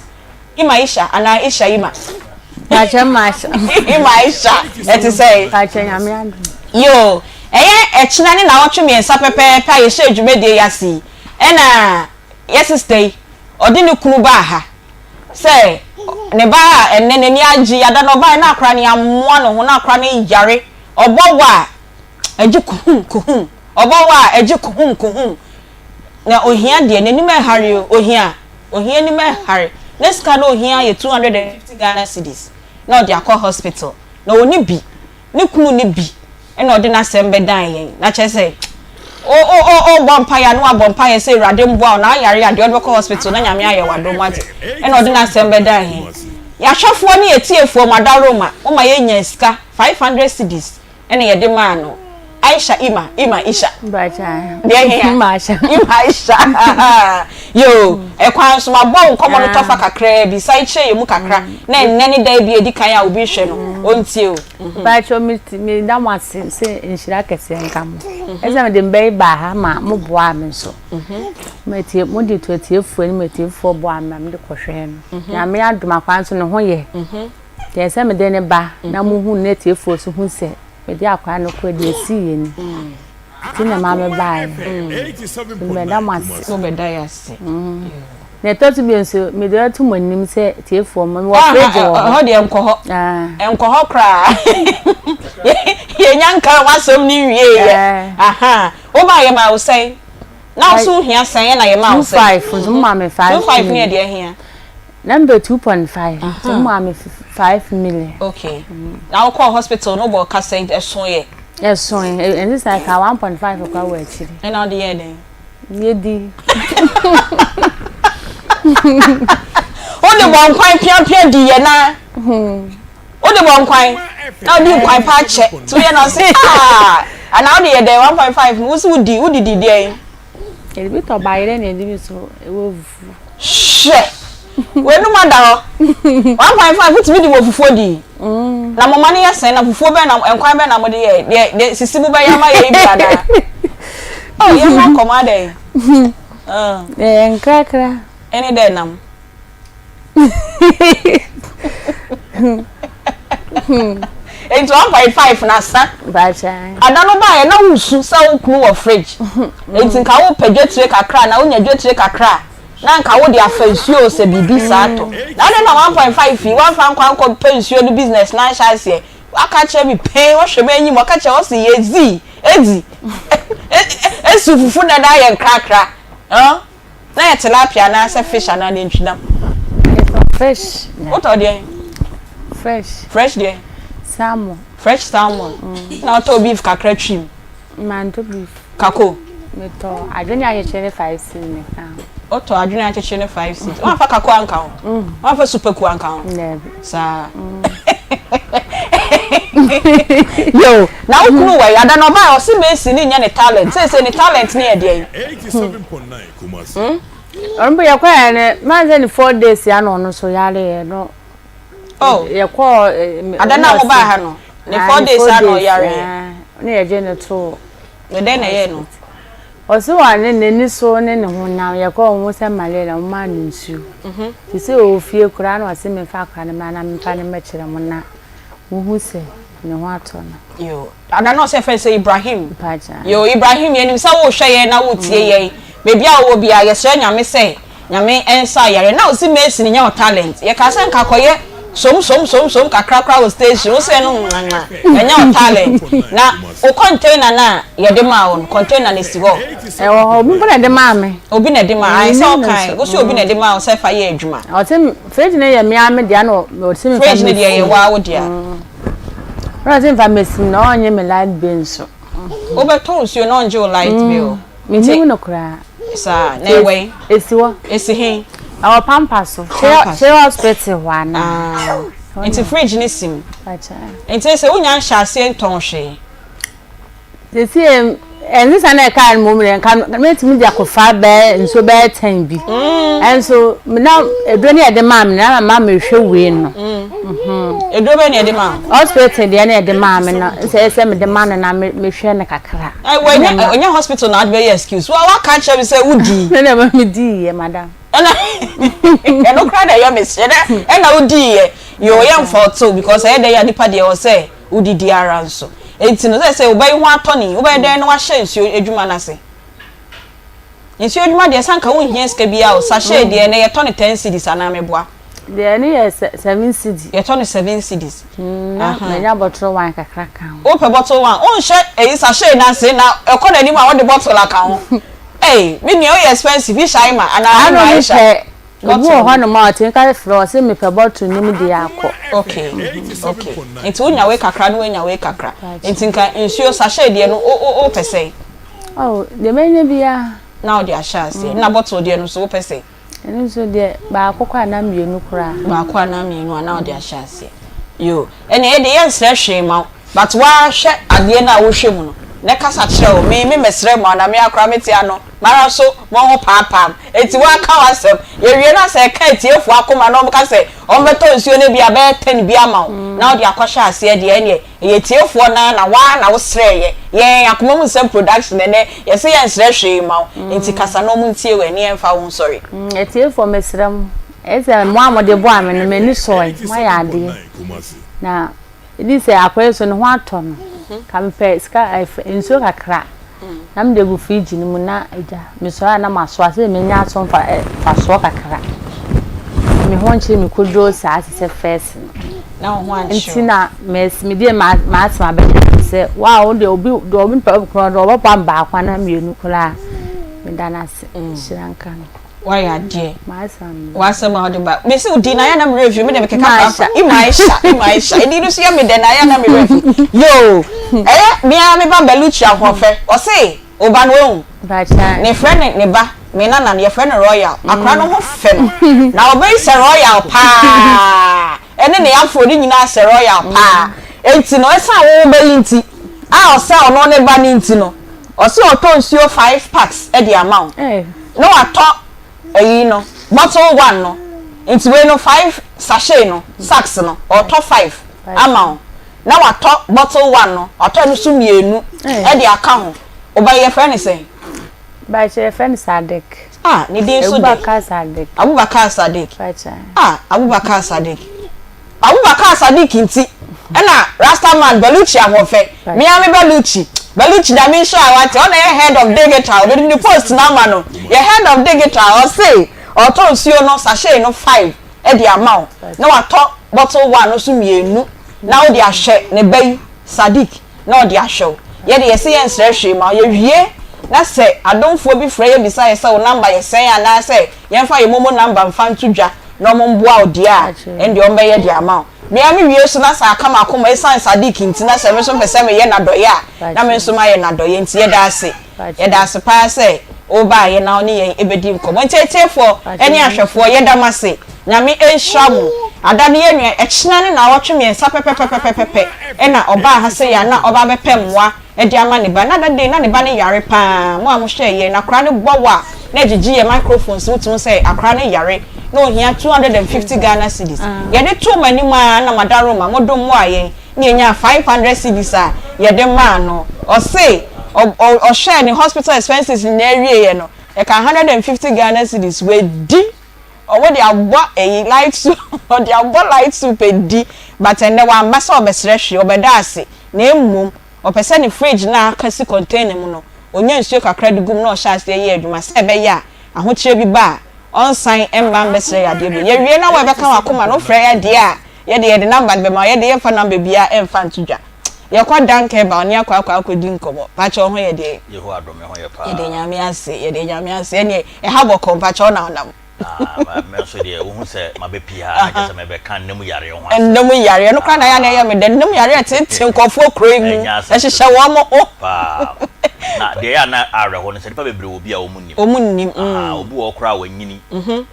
ima Aisha ana Aisha ima Acha masha ima Aisha eti say acha nyame adu yo echina ni na wotwe miensa pepepe ye hye adwumede yasi ena yesistay odi ne kunu ba ha say ne ba enne ne ni agi ada no ba na akra ne amoa no ho na akra ne yare obowa agi kuhum obowa agi kuhum na ohia de ne ni me hare ohia ni me hare neska no ohia ye 250 Ghana cedis na odi akọ hospital na oni bi ne kunu ne bi ena odi na sembe dan yen na che say o bompaya no abompaya say rade mboa na yare ade odi akọ hospital na nyame aye wado mate ena odi na sembe dan yen ya hwefo ne etiefuo madaroma o ma ye nya sika 500 cedis ena ye de ma no Aisha ima Aisha bacha ima Aisha yo ekwan so mabon komo no tofa kakra bi sai che ye mu kakra na nnani dai bi edikan ya obi hwe no ontie o bacha mi da mwase se nshira kese nkam eze me de mbei ba ha ma mo boa me so metie mo di tuatiefuo ni metiefuo boa me me de kohwe no ya me aduma kwan so no ho ye te se me de ne ba na mo hu ne tiefuo so hu se me di akwa no ko de si ye ni ti na ma me ba me da mwase so be da ya se ne totu bi nso me de atu monim se tiefuo mo wo freje wo ho de enko ho kra ye nyanka wasom ni wie aha o ba ye ma wo sei na so hia sen na ye ma wo sei 25 so ma me 5 25 ne de hia number 2.5 so ma me 5 million okay now call hospital no bo ka say eson ye and this like 1.5 kwa we chiri and now the year then ye di only one kwan pia di ye na only one kwan now di kwan pa che to ye na say and now the year then 1.5 who di there e bi to bayre na di so e wo shit we no manda 1.5 put me di wo fufuo di na mo mane yesen na fufuo be na enkwan be na mo de sisi bu be yama ye ibiada oh ye mo komade enkrakra any day nam into 1.5 na sa bacha adano ba ye na wusu sa wo kunu wo fridge enti nka wo pedwetire kakra na wo nya dwetire kakra na nka wo de afansuo se bibi saato na de na 1.5 fi wan fan kwan ko pensuo no business na sha se aka che bi pe wo hwe be anyim aka che wo se yezi edi esu fufu na da ye nkrakra na ye tilapia na se fish na de ntwinam fresh what are they fresh there fresh salmon na to beef kakra trim man to beef kako meto adwene ayechene 5 cents na oto adwene ayechene 5 cents wa fa kako anka ho wa fa super ku anka ho sa yo na ukunu we ada no ba o si mesi ni nya ne talent say ni talent ni e dey 87.9 Kumasi orumbu yakwa ne manze ni 4 days ya no so yare no oh yakwa ada na mo ba ha no ni 4 days ya no yare ne ye ne to we dey na ye no oso wa ne ni so ne ho na yakwa o se malela o ma nsu ti se o fie kura na o se me fa kra ne ma na me pa ne me kire mo na wo se ne ho ato na yo ada no se fe say Ibrahim pacha yo Ibrahim ye ni sa wo hwe ye na wo tie ye bebi a wo bia ye hye nyame se nyame ensa yare na o si mesi ni nya talent ye ka se nka koye som kakra wo station wo se no nya talent na o container na ye de ma on container ne si ho e wo obi na de ma me obi na de ma ai so kan wo se obi na de ma o se fa ye adwuma o tem fridge ne ye me ame dia no o se me fa fridge ne de ye wa wo dia Razin fa mesi na onye me light bill so o be to nsuo na onje o light bill me ni no kura sa na we esiwo esi hin our pampas so she hospital wa na into fridge ni sim acha enti se unya nhase nton hwe esi enisa na ka mo me kan metimi dia ko fa be nso be 10 bi enso na edro ne de ma me na ma me hwe we no Edro be ne de ma. Hospital de na de ma me na se me de ma na me hwe ne kakra. Onya hospital na be excuse. Wa ka che be say udi. Na ma me di ye madam. E no cry dey me se e na udi ye. Yo yam for too because e dey ya nipa de o say udi di ara nso. Enti no say obai ho atoni, obai dey no wa hye nsuo edwuma na se. Nsuo edwuma de sanka wo hia ska bia o sachet de na ye toni 10 cedis ana meboa. De ni ye 7 cedis. Ye toni 7 cedis. Na nya bottle wine kakra kan. O pe bottle wine. O hye sachet na se na e ko na ni ma wo de bottle aka ho. Hey, me ni o expensive fi shine ma ana I shine. Obu ho no ma tin ka fro se me pe bottle ni me de akọ. Okay. Okay. Enti onya we kakra no onya we kakra. Enti nka nsuo sachet de no o pese. Oh, de menye bia. Now they are shasi. Na bottle de no so pese. Eni so de ba akọkọ na mienu kura. Ba akọ na mienu na they are shasi. Yo, eni e de yensre hwe ma, but wa hwe ade na wo hwe mu no. Ne kasa kire o me mesre ma na me akra metia no. Mara so mo ho paapam. Eti wa ka wasem. Ye wie na se ka etiefu akoma no ka se on beto nsuo ne bia be 10 bia ma. Now they akwahwe ase de ene ye etiefu na wa na wo sre ye akoma mu sem production ne ye se ye nsre hwe ma. Enti kasa no mu ntie we ne emfa wo sorry. Etiefu mesrem. Eze mo amode bo amene mani soy. Ma ya ade. Na ini se akweso ne ho ato no. Kampe ska nsuo kakra. Na mde gu fridge ni mu na eja me so na maso ase me nya so fa so kakra me ho nche me kodro sa ase first na ho anche ntina me die ma asema be se wow de obi pa kro do obo pa ba kwa na mienu kula me dana se shiranka no why adie ma asem wasema odi ba me se udi na ya na me review me de me keka pa imaisha idi no so ya me de na ya na me review yo me a me ba beluchi ahofe o se oba no ehun ne friend ne ba me na ne friend royal akra no ho fe no na oba is royal pa ene ne afro ni nyina se royal pa enti no esa wo be nti a o se ono ne ba ni nti no o se o to nsuo 5 packs e the amount no ato eyi no bottle 1 no enti we no 5 sachet no sacks no o to 5 amount na wato bottle 1 no ato no so mienu e de aka ho oba ye friend say ba che friend Sadek ni dey so dey Abubakar Sadek bacha Abubakar Sadek nti na Rastaman Beluchi ahofe me am Beluchi da me show awate on head of digital the post na ma no ye head of digital o say oto nsuo no sachet no 5 e de amount na wato bottle 1 no so mienu na o de ahye ne bai Sadik na o de ahye ye de yesi ye nsre hwe ma ye wie na se adonfo bi frɛ ye bisa ye se o number ye sen ya na se ye mfa ye momo number mfa ntudwa na mo mboa o de a ende o mbe ye de amount me am wie so na sa akama akoma ye san Sadik nti na se me so pese me ye na do ya na me so ma ye na do ye nti ye da ase pa se o ba ye na oni ye ebedi nkomo ntetefo eni ahwefo ye da mase nyame ehramu adane ye nua ekina ne na wotwe me nsa pepepepepepe ena oba ha se ya na oba bepemwa e di ama ne ba na dade na ne ba ne yare pa mo amhwe ye na kra ne gbowa na gigi ye microphones wutum se akra ne yare no hia 250 Ghana cedis ye de to mani ma na madaro ma modom mo aye ne nya 500 cedis a ye de ma no o se o share ne hospital expenses in area ye no e ka 150 Ghana cedis we di owo de agbo light soup o de agbo light soup edi but ene wa ambasa obesre hwe obeda ase na emmum opese ne fridge na kasi container mu no onye nsuo kakra de gum na o sha ase ye adwuma se be ya ahochire bi ba on sign emba mbesre ya de bi ye wie na we be kan akoma no frɛ ya de a ye de number be ma ye de ye fa number bia emfa ntudwa ye kwa danke ba oni akwa akodi nkomo pa che ho ye de ye ho adome ho ye pa ye de nyame ase ene e habo kompa che ona onam me so de wo hu se mabepia na je me be kan nemu yare ho nemu yare no kwa na ya na ye me de nemu yare tete nkofo kro mu e hyehyɛ wo mo pa na de ya na are ho no se pa bebre obi a omunnim obi wo kra wanyini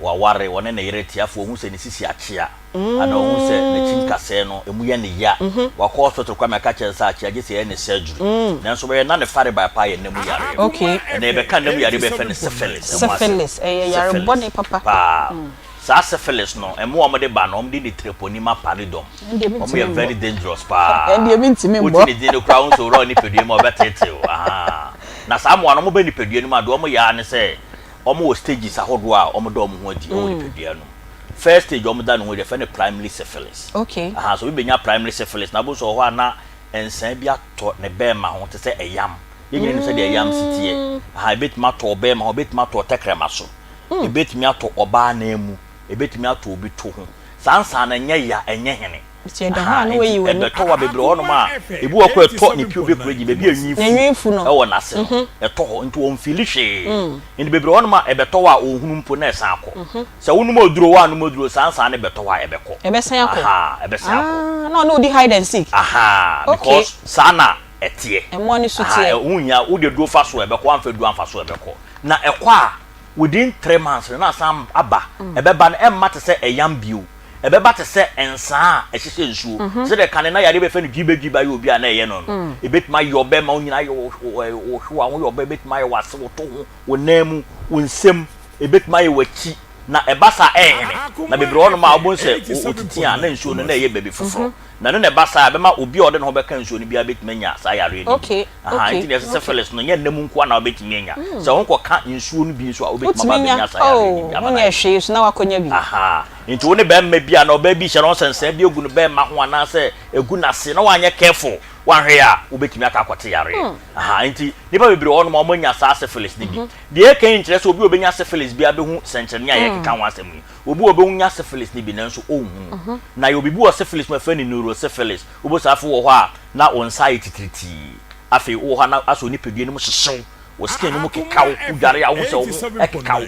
wa ware wone na yere tiafo hu se ne sisi akea ana hu se na chinkase no emu ye ne ya wa ko hospital kwa me ka chensa akea je se ye ne surgery nanso be na ne fare by pa ye nemu yare okay na be kan nemu yare be fe ne syphilis yare body papa sa syphilis no emo o mo de ba no mo de treponema pallidum o mo very dangerous pa e mi ntimi mbo o ti de kra un so ro ni pedue mo betete aha na sa mo no mo be ni pedue ni ma do mo ya ne se o mo stages ahodo a o mo do mo ho adi o ni pedue no first stage o mo da no ho de fe ne primary syphilis okay aha so we be nya primary syphilis na bo so ho ana ensan bi ato ne be ma ho te se eyam yegire ni se de eyam sitie aha betima to be ma ho betima to tekrema so ebetimi ato oba na emu ebetimi ato obi to ho sansa na nya ya enye hene tie da ha no we yi wani ebeto wa bebre ho no ma ebu akọ eto ni pi obi kureji bebi anyifu no e wo na se eto ho nti won fili hwe ndi bebre ho no ma ebeto wa ohunu mpo na esan akọ se wonu ma oduro wa no ma oduro sansa na beto wa ebekọ ebesan akọ aha ebesan akọ no di hide and seek aha because sana etie emo ni so tie unya wo de do fa so ebekọ amfa do amfa so ebekọ na ekọ a within 3 months na sam aba ebeba na emma te se eyam bio ebeba te se ensa ehihye nsuo se de kan na yare be fe no giba yo obi a na eye no ebetima yo be ma onyina yo hwa wo yo be betima yo wase wo to ho wo namu wo nsem ebetima yo wachi na ebasa ehene na bebre ono ma obon se otiti a na nsuo no na eye baby foforo na no ne basa be ma obi ode no be kan nsuo no bia betima nya sa yare ni okay aha nti ne se feles no nya nemu nko na obetimi nya se won ko ka nsuo no bi nso a obetima ba nya sa yare ni ya na hwe so na wakonya bi aha nti woni be ma bia na oba bi hye no sensen bi egu no be ma ho ana se egu na se na wanye careful wanhwe a obetimi aka akote yare aha nti nipa bebre ono ma nya sa syphilis ni bi de kan nkyere se obi obenya syphilis bia be hu senkyerene a yekeka ho asem ni obi obehunya syphilis ni bi nanso ohun na yo bibi wo syphilis ma fa ni neurosyphilis obo sa fo wo ho a na anxiety titriti afi wo ho na aso ni pedue ni mo hyehyw wo skin ni mo kekaw udare a wo se wo ekekaw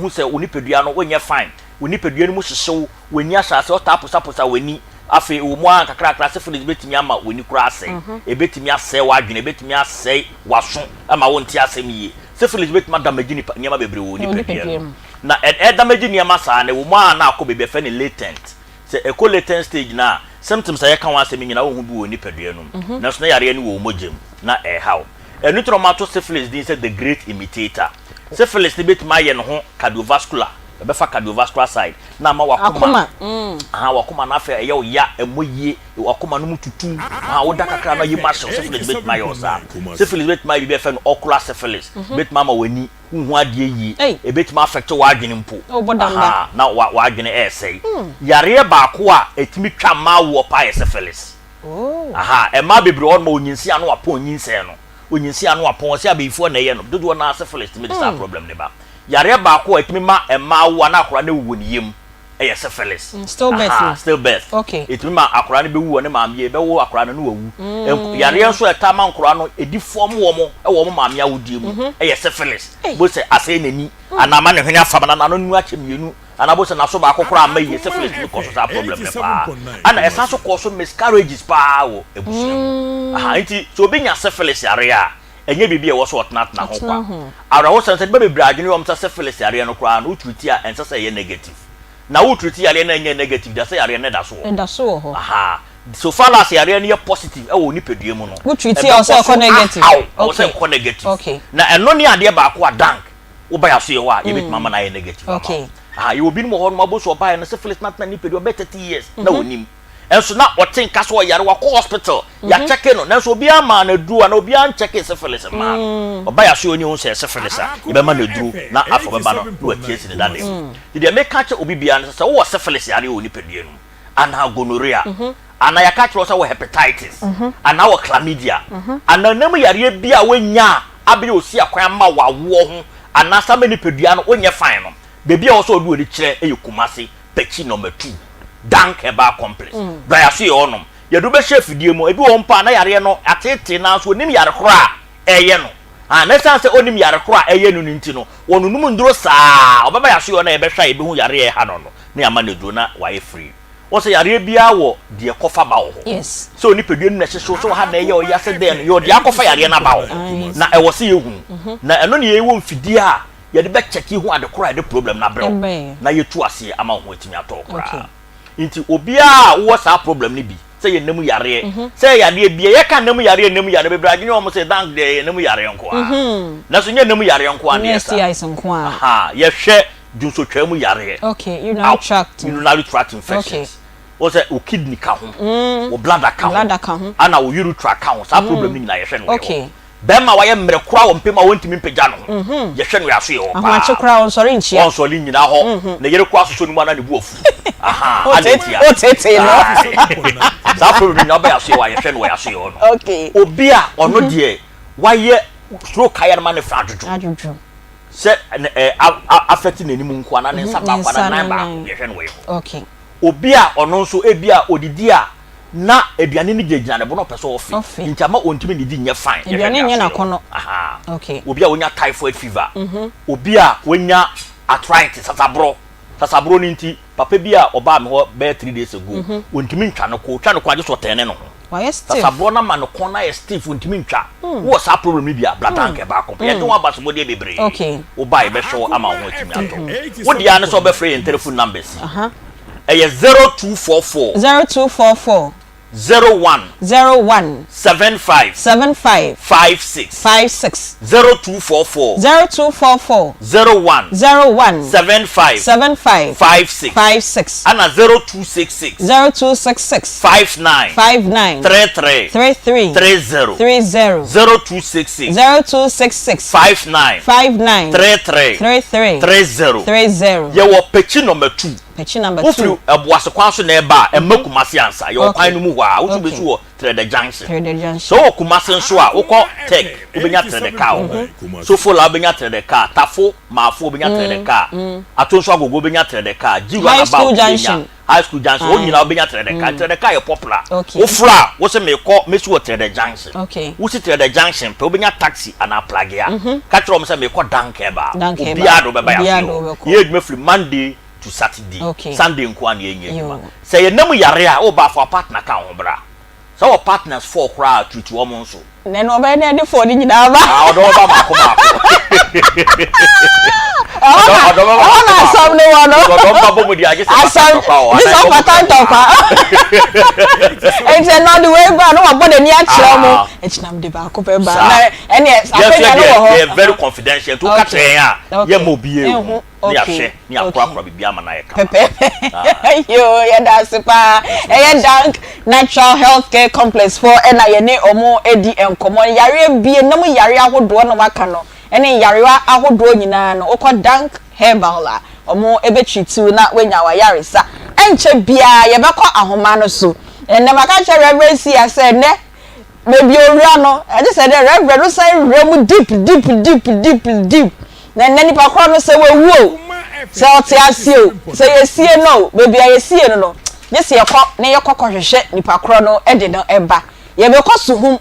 wo se oni pedua no wonye fine oni pedua ni mo hyehyw woni asase o taposa woni afi wo mo an kakra syphilis betimi ama woni kura ase ebetimi ase wadwene ebetimi ase waso ama wonti asem yi syphilis betimi damage ni nyama bebre wo ni pedua na damage ni ama sa ne wo mo an na akọ bebe fe ni latent se eco latent stage na symptoms aye kan wa asem nyina wo hu bi wo ni pedua no na so na yare ni wo mogem na how enu traumato syphilis din se the great imitator syphilis ni betimi aye no ho cardiovascular befa cardiovascular side na ma wakoma wakoma na afa eya oya emoyie wakoma no mututu wo da kakra na yima syphilis bet ma yosa syphilis bet ma bi fa no ocular syphilis bet ma wani hu ade yi ebet ma affect wadwene mpo na wadwene esei yare ba ko a etimi twa ma wo pa syphilis e ma bebre on ma onyinsi anu apon onyinse no onyinsi anu apon se abefo na ye no dodo na syphilis timi dis problem ne ba yare ba ko etimi ma ema wo na akora na wuwo niyem eye syphilis still birth okay etimi ma akora na be wuwo ne maamie be wo akora na wu yare nso eta ma akora no edi form wo mo mo maamie awudie mu eye syphilis bo se ase nani anama ne hwenya fama na no nu achemienu anabo se na so ba akokora ma eye syphilis ni cause that problem ne pa ana esa so cause miscarriages pa wo ebusu aha nti so obinya syphilis yare a enye bibi e wo so otnatna ho kwa ara wo sense be bebrage ni wo mta syphilis yare no kra no treat a ense se ye negative na wo treat yare na enye negative da se yare na da so ho aha so far as yare na ye positive e wo ni pedue mu no wo treat ya so ko negative okay so ko negative okay na eno ni ade ba ko dank wo ba ya so ye wa ye bit mama na ye negative okay aha ye obi no ho no maboso ba ye na syphilis na ni pedue be 30 years na wonim enso na otin kaso o yare wa ko hospital ya check no nanso obi ama na duru na obi an check syphilis ma oba ya so oni hu se syphilis a e be ma na duru na afọ be ba no no akiesi ne dade de me ka che obi bia no se wo syphilis yare oni pedue no ana gonorrhea ana ya ka che wo hepatitis ana wo chlamydia ana nam yare bia wanya abere osi akwan ma wawo ho ana sa mani pedue no onye fine no bebi a wo so odu odi kire eyikumase pechi number 2 dank eba complex da ya so ye onom ye do be chef die mu ebi wo mpa na yare no atete na so onim yare kora eye no na sanse onim yare kora eye no nti no wonunum nduro saa obaba ya so ye na ye be hwa ye be hu yare ye ha no na ama na duro na wa ye free wo se yare bia wo de kofa ba wo yes so oni pedue na hyeso so ha na ye o ya se de no yo de akofa yare na ba wo na e wo se ye hu na eno ne ye wo mfidi a ye de be check hu ade kora de problem na bre na ye tu ase ama ho atimi atokora inti obia wo sa problem ni bi se ye nemu yare se yare bia ye ka nemu yare bebra gini o mo se dank de nemu yare nko a na so nye nemu yare nko a ne sa yes nko a aha ye hwe do so twemu yare okay urinary tract infections was a kidney ka ho o bladder ka ho ana o urine tract ka ho sa problem ni na ye hwe no okay bema wa ye mre kura wo mpema wontimi mpagya no ye hwe no ya so ye o pa ahwache kura on sori nchia on sori nyina ho na yere kwa so ni mu ana ne bu ofu aha adetia o tete no sa problem ni oba ya so ye wa ye hwe no ya so ye no okay obi a ono de wa ye stroke kaya man fa ajuju se affecting enimu nko ana ne nsa ba kwa na nan ba ye hwe no ye okay obi a ono nso ebi a odidi a na aduane ni gyegina ne bo no pese ofi nchama ontimi ni di nye fine aduane nye na kono aha okay obi a wonya typhoid fever obi a wonya arthritis sasabro ni nti papa bi a oba me ho be 3 days ago ontimi ntwa no ko age so tene no why stiff sasabro na ma no ko na ye stiff ontimi ntwa wo sa problem ni bi a blatanke ba ko ye don aba so body bebre okay oba e be show ama ho atimi ato wo dia ne so be free telephone numbers 0244 01 75 56 0244 01 75 56 ana 0266 59 33 30 0266 59 30 ye wo pechi number 2 pechi number 2 ofru abuase kwanso na eba emakumasi ansa ye okwan no mu hwa wo besu wo trade junction so okumasi nso a wokọ tech obenya trade car so fola obenya trade car tafo maafo obenya trade car atonso agogo obenya trade car jiwa about high school junction onyina obenya trade car ye popular ofra wo se mesu wo trade junction wo si trade junction pe obenya taxi ana plug ya ka tro mo se mekọ dankeba obi ado beba ya ye edme free Monday to Saturday Sunday nko an ye nyema say ye nam yare a wo ba for partner ka ho bra so our partners for crowd to woman so ne no be ne de for ni nyina ba odo ba mako ona sam no wono odo ba bo mu di age asam this of pattern talk it's not the way ba no wa ni a kire mo echinam de ba ko pe ba na ene afenya no wo ho very confidential to ka tren a ye mo bie ni ahwe ni akwa bibia ma na ye ka yo ya da sepa e dank natural healthcare complex for ena ye ne omo edi enkomo yare bie nam yare ahodo no maka no ene yarewa ahodo nyina no okọ dank herbal la omo ebetritu na wenya wa yare sa enche bia ye bekọ ahoma no so ene maka che reverence ya se ne maybe owura no e just say the reverend no say remu deep na nani pa kro no se wewu se oti asio se yesie no maybe yesie no yes ye kọ na ye kokọhwehwe nipa kro no e de no eba ye bekọ suhum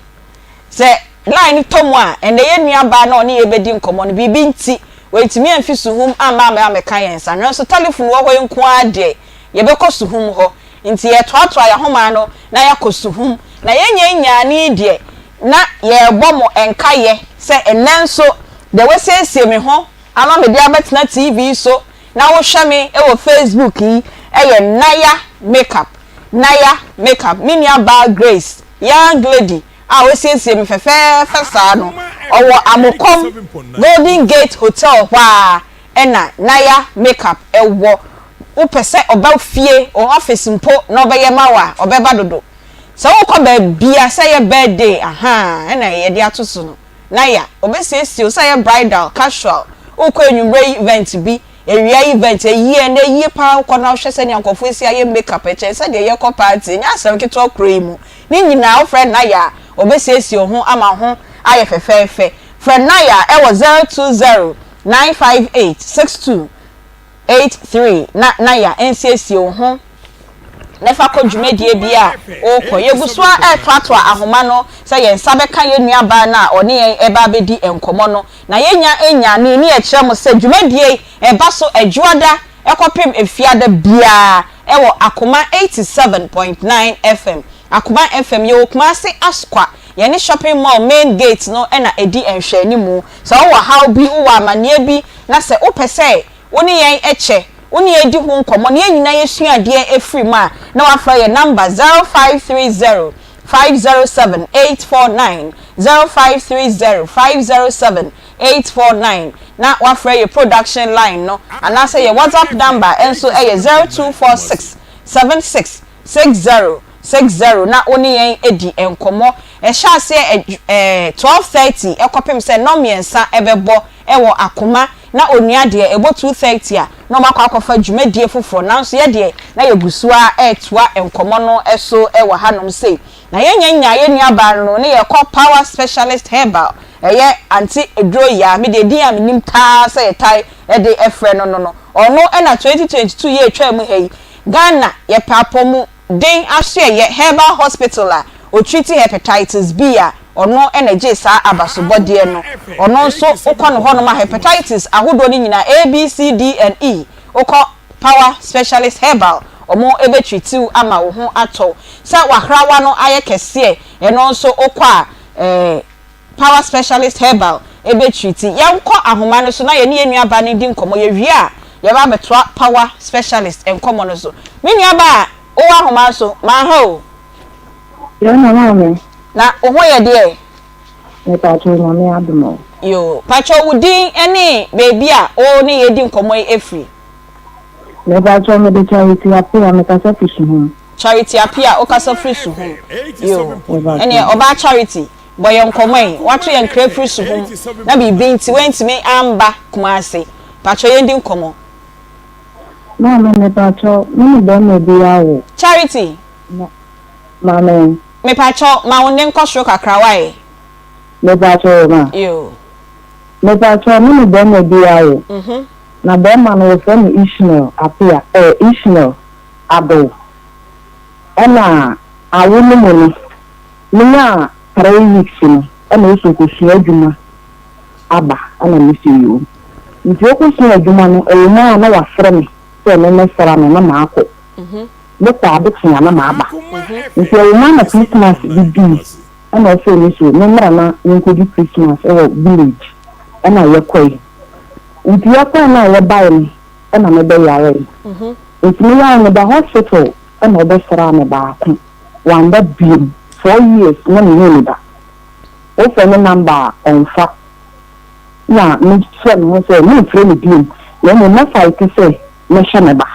se line tomu a ene ye nuaba na oni ye bedi nkomo no bibi nti wetimi amfi suhum ama ameka yensa no so telephone wo ho nko ade ye bekọ suhum ho nti ye toatoa ya homa no na ya kosuhum na ye nya ni de na ye bomo enka ye se enenso de wesesie me ho ama me dia betina TV so na wo hwe me e wo Facebook yi eye Naya makeup mini aba Grace young lady wesesie me fefe sa no owo Amokom Golden Gate Hotel kwa ena Naya makeup ewo upese oba fie o office mpo no obeye mawa obeba dodo so wokọ ba bia say your birthday ena ye de atoso no Naya obesiesie o say bridal casual wokọ enwumre event bi ewia event eyi na eyi pa wokọ na hwe se ne ankofo esi aye makeup eche se de ye kọ party nya asem keto kro mu ni nyina wo friend Naya obesiesie ho ama ho aye fefefe friend Naya e wo 020 958 6283 Naya nsiesie ho nefa ko dwumedie bia okọ yegusua etwatwa ahoma no se ye nsabeka ye nuaba na oni eba bedi enkomo no na yenya ni ekire mo se dwumedie eba so adwuada ekopem efiada bia ewo Akoma 87.9 FM Akoma FM ye okuma se askwa ye ne shopping mall main gate no na edi enhwe ni mu so wo how bi wo amane bi na se opese woni yen eche Uni edi hu nkomo ne nyina yesua de efri ma na wafa ye number 0530 507 849 0530 507 849 na wafrɛ your production line no anase your WhatsApp number enso 0246 766060 na oni yen edi enkomo ehya ase 12:30 ekopem se no miensa ebebo ewo Akoma na onua de ebo 2:30 a no makwa akofa dwumadie foforo nanso ye de na yegusua etua enkomo no eso ewo hanom sei na yenya ye nuaba no ne ye call power specialist herbal eye Aunty edro ya me de dia menim ta se ye tai e de efre no ono na 2022 ye atwa mu hei Ghana ye papomu den ahye ye herbal hospital a o treat hepatitis B a ono energy sa abasobode no ono nso okọ no hono ma hepatitis ahodo ni nyina A B C D and E okọ power specialist herbal omo ebe treatiu ama wo ho ato sa wahrawa no aye kese e no nso okọ a power specialist herbal ebe treati yanko ahoma no so na ye ne enuaba ne di nkomo ye wie a ye ba betwa power specialist enkomo no so me nuaba o ahoma so ma ha o yo na mama na oho ye de e pa cho na me adumo yo pacho wudin ene baby a o ne ye di nkomo efri me pa cho me de charity apia me ka sa fishi ho charity apia o ka sa free su ho yo ene oba charity boy nkomo watu ye nkra free su ho na bibi nti wenti me amba kumase pacho ye di nkomo mama me pa cho me do me bia wo charity mama me pacho ma wonde nkosho kakra wae me pa cho ma yo me pa cho me do me bia wo na be ma no so me Ishmael apia Ishmael ado ana awunu mo ni nya 3 weeks ni ana so ko shi adwuma aba ana mi si yo nti o ko shi adwuma no na na wa frɛ me so me me sara me na ma akọ le ta de tia na ma aba nti o na Christmas bibi ana so ni so me mra na nko di Christmas village ana ye koi nti ya kwa na ye bai ni ana me be yare nti me ya na da hospital ana be sara me ba ko wanda bi 4 years na me ni da o fe me number on fa na me so no so me frɛ me bi na me na fa ite se me hye me ba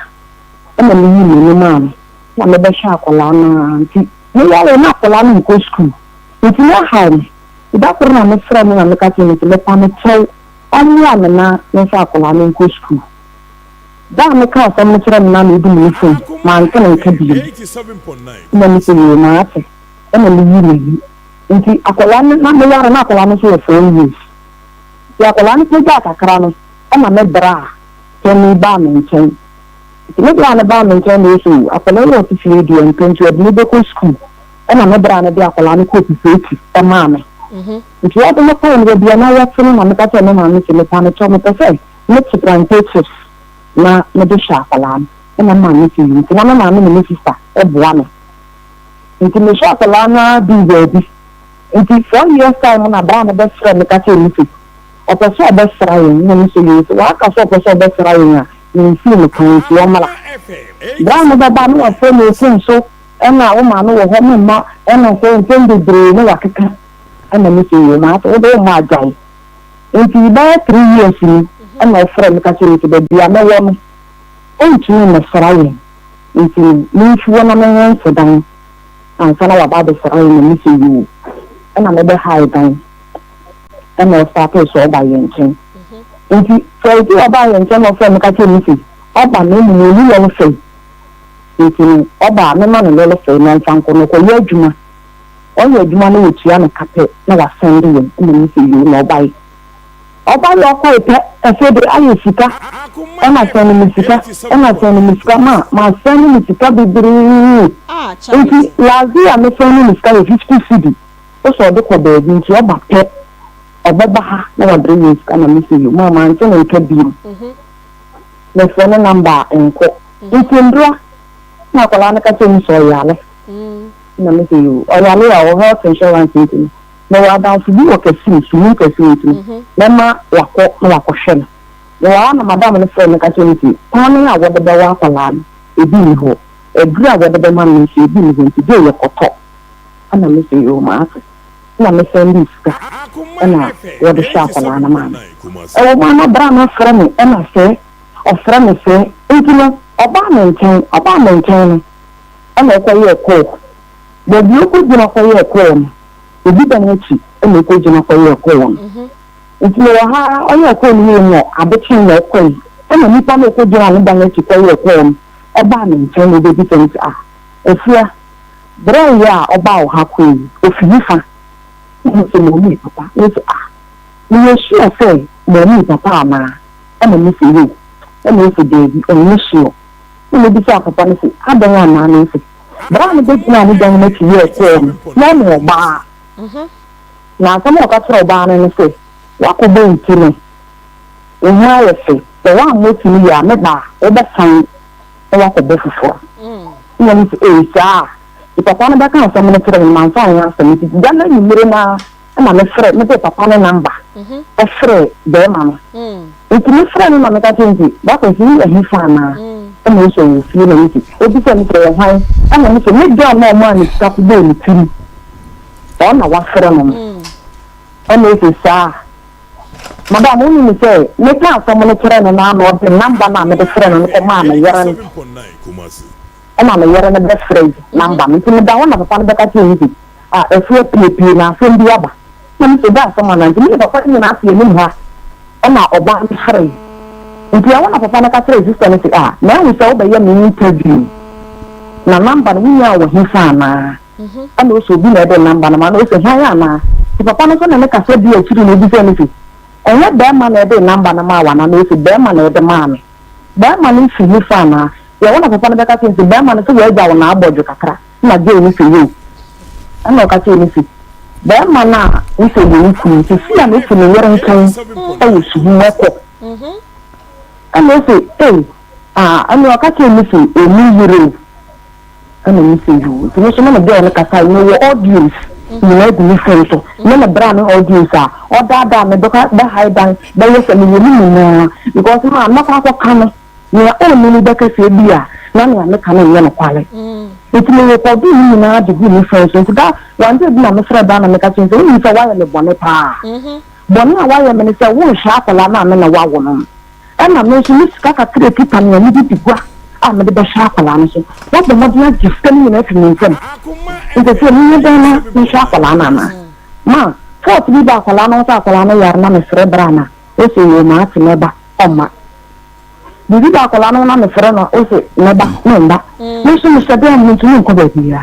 ana me yi me mam na me be hye akola na nti me ya na akola no ko school nti na ha ni da ko na me frɛ me na me ka ti me pa me tell amwa me na me fa akola no ko school da me ka so me frɛ me na me bi me phone ma nka na nka bi na me se yo na ate ana me yi me nti akola na me yara na akola no so 4 years ya akola no ko ja kakra no ana me bra me ba me nchen me bra na ba me nchen no so akola no ti fi di nkentu e be ko school ana me bra na bi akola no ko ti feti e ma me nti ya de ko no bi na ya tunu na me ka tell me se me pa me cho me pese me ti plantations na me de sha akola na ma me ti nti na ma me me sister e boa me nti me sha akola na bi baby nti 4 years time na bra na be frɛ me ka tell me opeso obesra yin na mi so yi wa ka so opeso obesra yin a ni fi mi kan ti o mala bra mo baba no fo mi sin so e na wo ma no wo ho mi ma e na so nten de bre no wa keka e na mi so yi ma to do ma jai nti ba 3 years ni e na ofra mi ka so ni be bia me wo mi o nti na sra yin nti mi fi wona me yan so dan an sana wa ba de sra yin mi so yi e na me be high dan ana start so ba yenchen nti so ti oba yenchen no fe me ka che mi si oba no mu ni lo fe nti oba me ma no lo fe na nfanko no ko ye adwuma o ye adwuma no wetua no kape na wa send yen na mi si yi no oba yo ko pe e de ayi sika ana send mi sika ma send mi sika bibiri nti lazia me send mi sika 50 cedi o so de ko be nti oba pe obaba ha na wa bring you kana mi see you mama nti na nke bi na phone number enko ntindra na kola na ka temi so yale na mi see you o yale ya o health insurance nti na wa da fu bi o ka si su ka si nti na ma wa ko hwe na wa na madam ne phone ka temi ti tani a wo de ba wa kola ebi ni ho ebra wo de ba ma mi see ebi ni nti de ye koto ana mi see you ma ase na me send this na wo de sha kwala na ma e wo ma bra na fra me e na se o fra me se intino oba maintain e na ko ye ko de bi ko jina ko ye ko obi ba na chi e na ko jina ko ye ko intino ha o ye ko ni mo abechin ye ko e na nipa na ko jina ni ba na chi ko ye ko oba maintain o bi tell efia bra ya oba o ha ko ofifa so mo papa ni sure say mo papa ama e na mi se you e na se baby e ni sure ni bi sa papa ni se adan na na se bra ni be na ni dan na ti ye ko na mo ba na ka mo ka tro ba na ni se wa ko be ntini e ha ye se e wa mo ti ni ya me ba e be san e wa ko be fufo ni se sa papa na baka so mo tire man fa ya so mi da na ni mere na na me frɛ me papa na number e frɛ be mama nti me frɛ no na me ka tinti ba ko si e hifa na e mo so yi fi na nti e bi se me frɛ han e na me so me da na ma ni ka ku be ni tiri o na wa frɛ no e me se sa madam mo ni se me ka so mo tire no na no de number na me de frɛ no ko ma me yara ni ama me yere na best friend number me tin da wona papa na beka ti efu pie na afem bi aba na me da so ma na ndi papa ni na afie ni ha ona oba mi free ndi wona papa na ka tre sister ni na we say oba ye me interview na number ni ya wo hifa na ana so bi na de number na ma na o se ha ya na papa na so na me ka so bi a chiri no bi se ni fi onye be ma na de number na ma wa na o se be ma na de ma me be ma ni fi hifa na ya wona papa na beka tinti ba ma no so we gya wona abojo kakra na gye ni se yo ana ka che ni se ba ma na ni se ni ku ti fi na fi ni yere nkan e wo su mu ko ana se ana ka che ni se e ni yere ana ni se yo ti so na gya na ka sa ni wo audience ni na ni fe so na bra na audience o da me doka ba high down ba yesa ni ni na because ma na kwa kan ni o ni beka se bia na me ka na ye no kwale etime ko bi ni na de bi ni friends so da wan de bi na me fra ba na me ka chin so ni fa wa le bone pa bone a wa ye me se wo sha kwala na me na wa wo no e na me so ni ska ka kre ti pa ni bi ti gwa a me de ba sha kwala no so wa de mo dia gift ni na fi ni nsem nti se ni de na ni sha kwala na ma fort bi ba kwala no sa kwala no yar na me fra bra na o se yo ma ti me ba o ma bibi ba kola no na me frɛ no o se neba nda no so me sabe am ntumi nko ba bia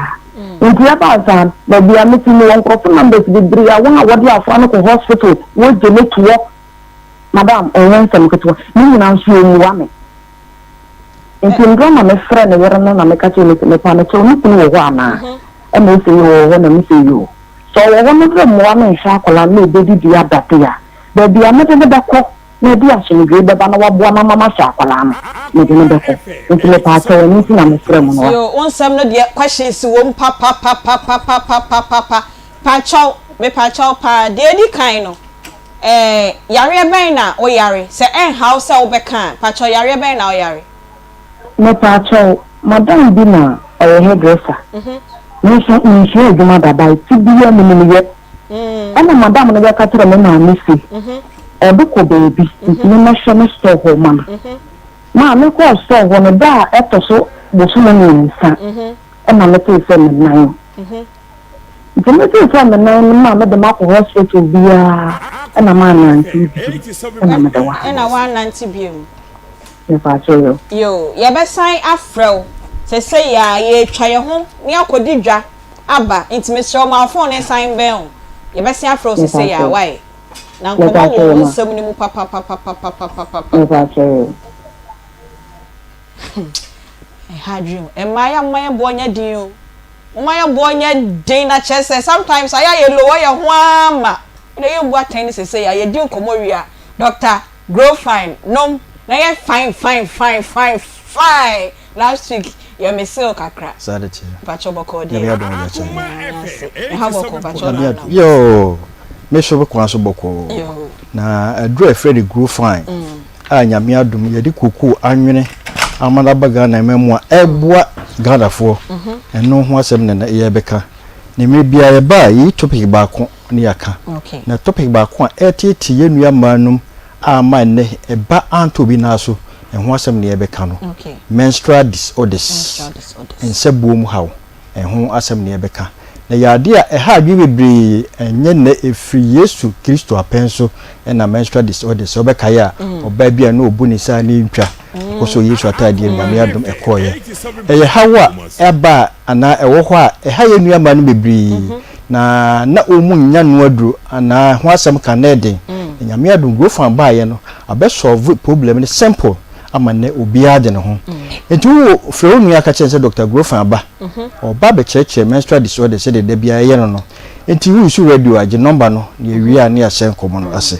nti ya ba san ba bia me timi won krofo numbers bi bria won a wodi afa no ko hospital wo je me tuwo madam o won sam ko tuwo ni na nso mu wa me nti ndo na me frɛ no yere no na me ka che me pa no so no ku wo ana e mo se yo wo na me se yo so wo no frɛ mo wa me sha kola no be di dia datia ba bia me de ba ko na bi asomdwe beba na wabo na mama sha akwala no me de ne beko nti le pa to ni ti na me frɛ mo no yo onsam no de questions wo pa chaw pa de di kan no yare ben na o yare se en house o beka pa chaw yare ben na o yare me pa chaw madam bi na o hairdresser ni so eduma baba ti bi ya me ye ana madam no be ka tere me na me si Oduko baby, ni national store ho mama. Ma me ko store ho no da eto so bosu mo ni nsa. E ma me te se me nan. Nti me te se me nan ma me de ma ko hospital bia. E na ma na nti. E na me de wa. E na wa na nti biem. E fa cho yo, ye be sign afrew. Se ya ye twa ye ho, ni akodi dwa aba. Nti me show my phone and sign bell. Ye be sign afrew se ya why. Na nkoma wo nsem ni mu papa ha dream maya bonya din o maya bonya din na chese sometimes aya ye lower ye ho ama na ye bu aten se ya ye din komo ria doctor grow fine no na ye fine last week ye me se o kakra sadete pacho boko de ya don ya ha boko pacho yo me shobe kwa so boko na adru afredi grow fine nyame adum ye di koku anwene amada baga na memua eboa gadafo eno ho asem na ye beka ne me bia ye ba yi topic ba ko ne yaka okay na topic ba ko a etete yenua manum ama ne eba Aunty bi na so ehho asem ne yebeka no okay menstrual disorders ensebuom hawo ehho asem ne yebeka na yade a eha adwi bebre enye na efri Yesu Kristo apenso na menstrual disorders obeka ya oba bia na obu ni sa ni ntwa koso Yesu atade nyame adom ekoye eye hawa eba ana ewo ho a eha yenua ma no bebre na omu nya no aduro ana ho asem ka na eden nyame adom go fan ba ye no abe solve problem ni simple ama ne obia de ne ho enti wo frɛ onu aka kyerɛ sɛ Dr. Grofan aba oba be kyerɛkyerɛ menstrual disorder sɛ de bia ye no enti wo su radio age number no ne wi a ne ahyɛ nkomo no ase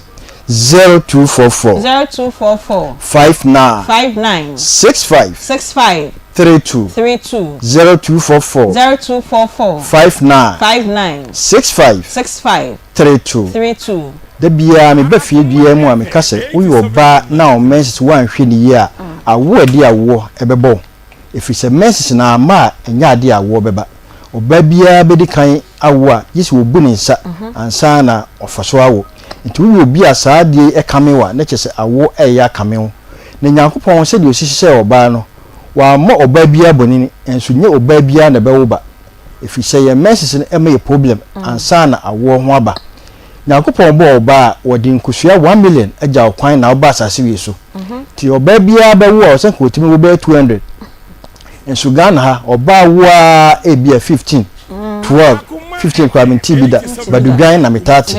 0244 59 65 32 0244 59 65 32 da bia me ba fie bia mu a me kase wo yo ba na o menses wan hwe ni ye a awo ade awo ebebo efise menses na ama enya ade awo beba oba bia bedi kan awo a yesi wo bu ni nsa ansa na ofaso awo nti wo obi a saa de e kamewa na kyese awo eya kamewo na Nyankopɔn se de osisi oba no wa ma oba bia bonini enso nye oba bia na bewo ba efise ye menses no ema ye problem ansa na awo ho aba Nyankopɔn bo oba wodi nkusua 1 million agya okwan na oba asase wi so ti oba bia bewo o se ko timi wo be 200 enso Ghana ha oba wo a ebia 15 12 15 kwa minti bi da badugan na metati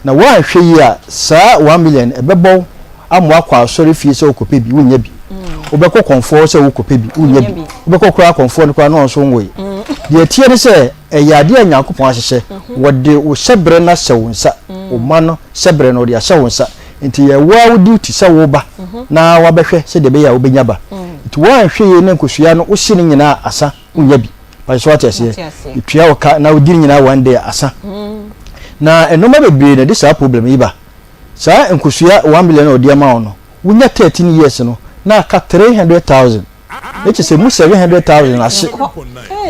na wa hwe yi a saa 1 million ebebo amu akwa asori fie se okope bi wonya bi obekọ konfo se wokope bi wonya bi obekọ kura konfo ne kwa no so nwoyi de tie ne se eyade Nyankopɔn ahyehye wode wo sebre na sewunsa o ma no sebre no de ahyewunsa nti ye wa wo duty se wo ba na wa behwe se de be ya wo benya ba nti wa hwe ye ne nkosua no wo si ne nyina asa wonya bi ba so atese itua wo ka na wo di nyina one day asa na enoma bebre na this problem yi ba sa nkosua 1 million o de ma no wonya 13 years no na ka 300,000 eche se mu 700,000 ase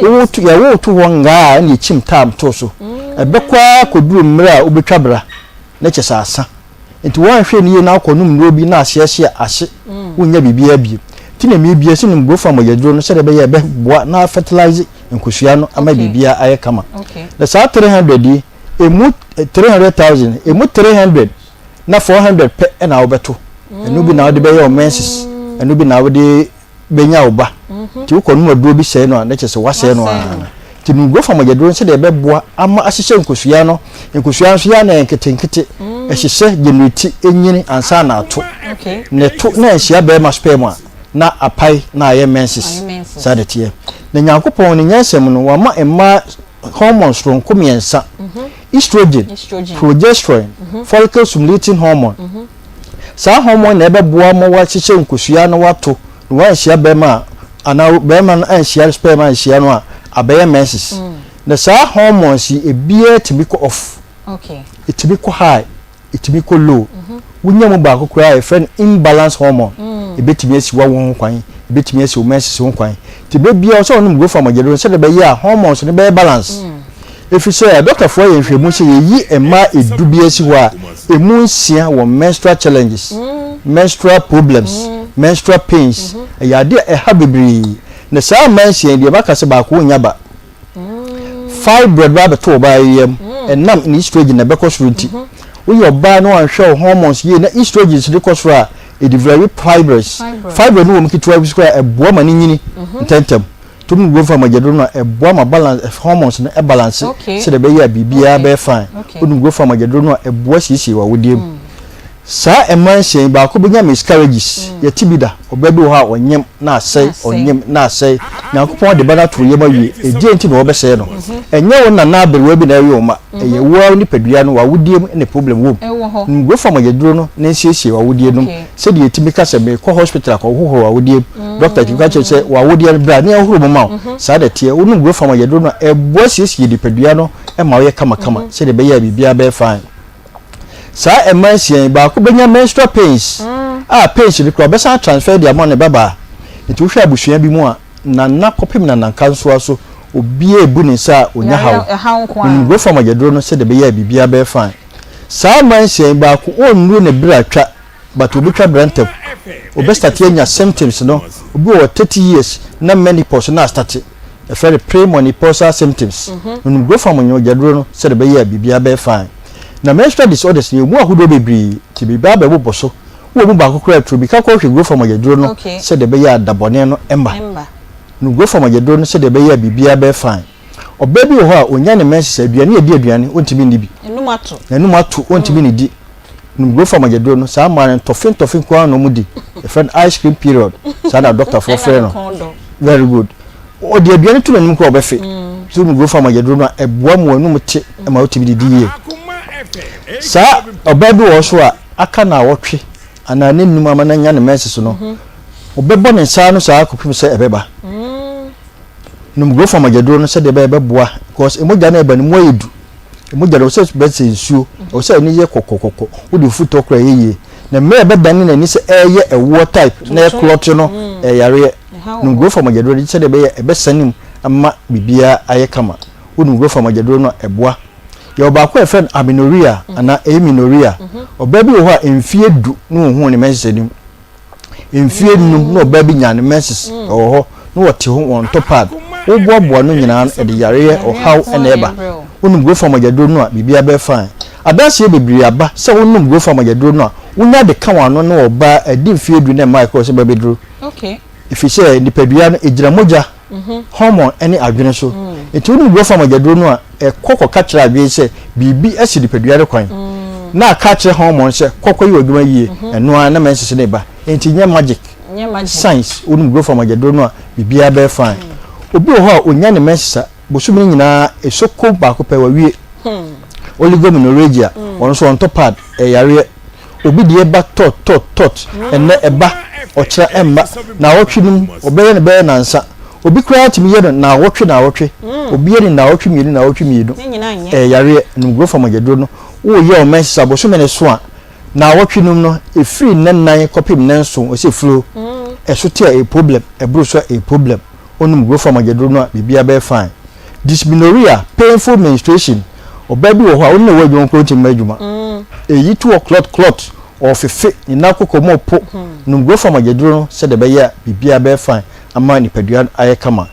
wo tu ya wo tu wonga na chim tam to so ebekwa koduru mra obetwa bra na eche sa asa enti won hwe ni na akonum no bi na ase ase wonya bibia bi ti na me bia sinu mbo fam yaduro no se de be ye be boa na fertilize nkosua no ama bibia aye kama na sa 300 di emu 300,000 emu 300 na 400 pe na obeto enu bi na ode be ye o menses enu bi na ode benya oba ti uko no aduro bi sey no na kyese wase no ti nugo fam yaduro se de be boa ama ahyehye nkosua no so ya na enketenkete ehyehye generate enyini ansa na ato ne to na ehia be ma sperm a na apai na aye menses sadetie na Nyankopɔn ne nyansem no wa ma emma hormones ron komiensa estrogen progesterone follicle stimulating hormone sa hormone na ebe boa mo wa hyehye nkosua no wato wa ehia be ma ana be ma na ehia sperm a ehia no a abaye menses na sa hormones ebia tibiko off itibiko high itibiko low wunya mo ba kokora e friend imbalance hormone ebetimi asi wa won kwan ebetimi asi o menses won kwan tibe bia so no go fam agedro se de be ya hormones ne be balance if you say doctor for ye hwemu se ye yi ema edubia si ho a emu nsia wo menstrual challenges menstrual problems menstrual pains ya de e ha bebri na sa mensia de ba kase ba ko nya ba fibroid ba beto ba yem enam ni estrogen na be ko surunti wo yo ba no anhwe hormones ye na estrogen se de ko sura e very fibroid no wo mki 12 square e boa ma ni nyini ntentem tum go fa magedro no e boa ma balance hormones no e balance se de be ya bibia be fine odum go fa magedro no e boa sisi wa wodiem sa emansion ba ko benya miscarriages ya tibida obedo ha onyem na asai onyem na asai Nyankopɔn de bana to yema wie eje enti no obese no enye wo na na berewa bi na wi oma eye wo ni padua no wa wodiem ne problem wo ngo fa magedro no na nsiesie wa wodiem no se de etimi ka se me ko hospital ko hohoro wa wodiem doctor ti ka che se wa wodiem bra ne hohoro mama sa de tie wo ngo fa magedro no e bo siesie de padua no e ma wo ye kama se de be ya bibia be fine sa emansion ba ko benya menstrual pains pains ni ko be sa transfer dia mo ne baba nti wo hwa abusua bi mu a na kopim na nanka nso aso obi ebu ne sa onya hawo go from agedro no se de be ya bibia be fine sa man hyen ba ko onnu ne bra twa but obi twa brantem obi start anya symptoms no obi o 30 years na menopause na start e very premenopausal symptoms go from agedro no se de be ya bibia be fine na menstrual disorders ni mu ahodo bebri ti bibia be boboso wo mu ba kokora tro bi ka ko hwe go from agedro no se de be ya dabone no emba no go from agedro no se de be ya bibia be fine obabi ho a onya ne menses aduane edi aduane ontimi ni bi enumatu ontimi ni di no go from agedro no sa man tofin kwa no mudi a friend ice cream period sa na doctor for free no very good o di aduane to nanim ko obefe so no go from agedro no eboa mu anum te ma otimi di ye sa obabi wo so a aka na wotwe ana ne num amana nya ne menses no obebo ne sa no sa akopim se ebeba no go from agedro no se de be boa because emoja na eba ni mo yedu emoja no se be se nsuo o se ni ye kokokoko wo de futo kra yeye na me be dan na ni se eye ewo type na clot no yare no go from agedro se de be ebe sanim amma bibia aye kama wo no go from agedro no eboa ye oba ko friend aminoria ana eminoria oba bi wo ha emfie du no hu ne message nim emfie num no oba bi nya ne message ho no wote ho on topad wo boaboa no nyina e de yare o how eneba wonum go from agedro no a bibia be fine adanse bebiri aba se wonum go from agedro no a wonya de kan wano no oba adi mfie du na micro se bebedro okay if you say nipadua no ejira moja hormone any adwene so enti wonum go from agedro no a kokko ka kira adwe se bibi asi nipadua re kwan na ka kira hormone se kokko yi odwuma yie eno a na mensese ne ba enti nya magic science wonum go from agedro no a bibia be fine obi ho onya ne mensesa bosumi nyina esoko ba ko pe wawie oligomenorrhea on so on top pad yare obi de eba tot enne eba okira emma na wotwinum obeye ne be na nsa obi kura timi ye na wotwe obi ye na wotwe mienu yare numgo from agedro no wo ye o mensesa bosumi ne so a na wotwinum no efiri nan kopim nanso o se flo esote a problem ebro so a problem onum go from agedro no bibia be fine dysmenorrhea painful menstruation obabi wo ho a onne wadwon ko tim adwuma eyi to clot or fefe ina kokomo po num go from agedro no se de be ya bibia be fine ama ni padua aye kama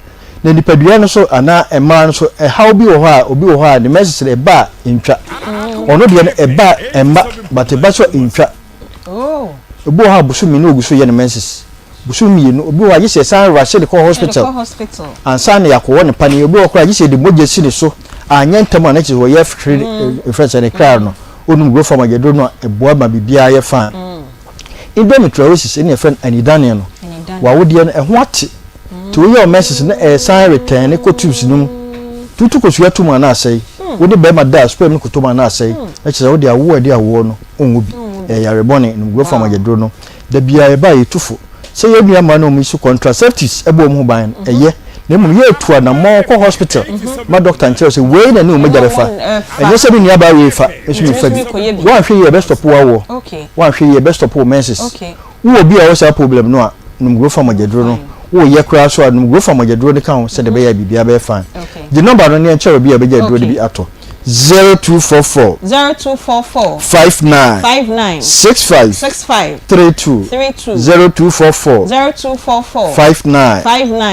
na ni padua no so ana ema no so how bi wo ho a obi wo ho a the message e ba intwa ono de no e ba emma but e ba so intwa obi wo ha busumi no oguso ye ne message busumi no obi wa yise san rush the hospital ansan ya ko woni pani obi okura yise de moje sini so anya ntama na chizo ye free friends and crowd no onum go from agedro no eboa ma bibia ye fan endometriosis in your friend anidane no wa wodi no ho ate to your message na san return ko tubes num tutu ko suya tuma na asai wodi be ma da sperm ko tuma na asai na chizo wodi awo ade awo no onwo bi yare bone num go from agedro no da bia ye ba ye tufo se ye bia ma no mi su contraceptives ebo mu ban eye na mu ye tu na mo ko hospital ma doctor nche se we na ni o meja befa enye se bi ni aba we fa esu mi fa bi wa hwe ye best stop wa wo wa hwe ye best stop wo menses wo bi a wo sa problem no a num go from agedro no wo ye kra so a num go from agedro de kan se de be ya bibia be fine the number no ni nche bi a be ja dro de bi ato 0244 59 65 32 0244 59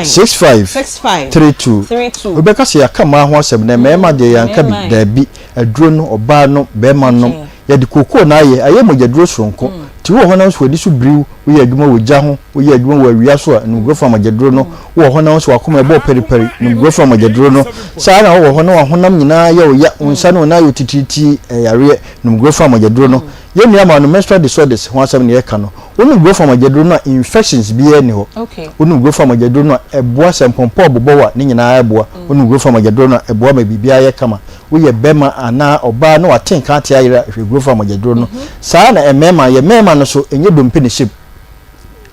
65 32 obeka se yakama ho asem na mema de yanka bi da bi aduro no oba no be ma no ya de kokoo na aye mogeduro sonko ti wo hona so edi so briw wo ye adwuma wo gya ho wo ye adwuma wo awia so no go from mageduro no wo hona so akoma ebo periperi no go from mageduro no saa na wo hona wo honam nyina ye wo ya unsa no na yo tititi yare no go from mageduro no ye nua ma no menstrual disorders ho asem ne ye ka no wo go from mageduro no infections bi ye ni ho wo go from mageduro no eboa sempompo obobowa ne nyina eboa wo go from mageduro no eboa ma bibia ye kama wo ye bema ana oba no atenka atia yira go from mageduro no saa na mema no so enye dompe ne ship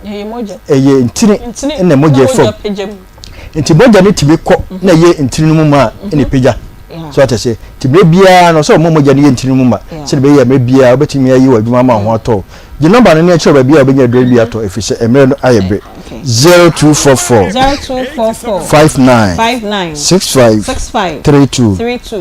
ye moja eye ntini na moja fo nti moja ne tibi ko na ye ntini mu ma ene peja so atese tibi bia no so moja ne ye ntini mu ma se be ye me bia obetimi ayi wadwuma ma ho ato je number no ne e chere bia obenya dre bia to efise emre no ayebre 0244 59 65 32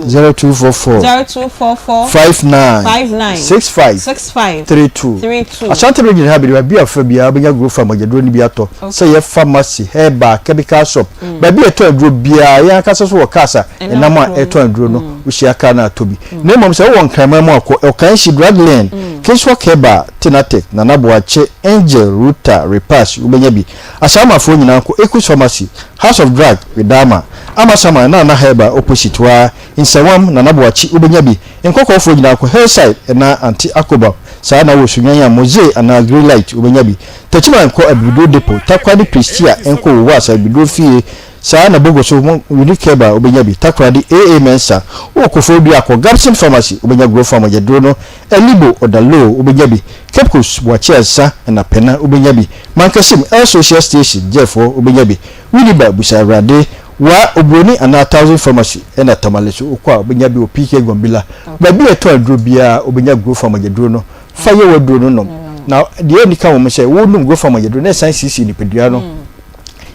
0244 59 65 32 Asante region ha bi bia fa bia obenya grow farm agedro ni bi ato say ye pharmacy herba chemical shop ba bi eto adro bia ya kasa so wo kasa enam a eto adro no wo hia ka na atobi na mom say wo nkan mamu akọ okan shi drugland keswa keba tenatek na naboache angel router repass ubenya bi asama fo nyina ko equus pharmacy house of drug widama amasama na herba opposite wa Nsem na naboache ubenya bi enkoko fo nyina ko hillside na Aunty Akoma saa na wo sunyan moze ana green light ubenya bi tachima enko abido depot takwadi prestia enko wo asa abido fie saa na bogo so unique ba ubenya bi takwadi AA mensa wo kofo bi akọ Gapson pharmacy ubenya grow farm agedro no elibo odalo ubenya bi kepkos wachiasa na pena ubenya bi mankasim el social station jeffo ubenya bi winiba busarade wa obroni ana 1000 pharmacy na tamaleso okwa ubenya bi opk gombila ba bi eto adro bia ubenya grow farm agedro no faye wadro no na de ni ka wo mse wo num grow farm agedro na san cc ni pedua no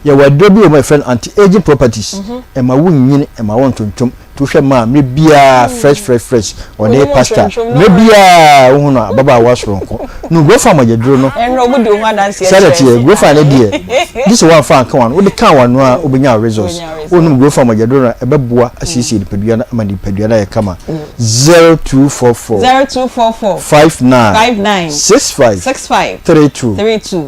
ya wadro bi o my friend anti aging properties e ma wunyin e ma won tontom to hwe ma me bia fresh o dey pastor me bia wo no baba wasronko no grow farm agedro no enro obudu ho adanse salati grow farm na die this one fan kan wan wo de kan wan no a obenya resource wo no grow farm agedro na ebeboa asisi ni pedua na ma ni pedua na ye kama 0244 59 65 32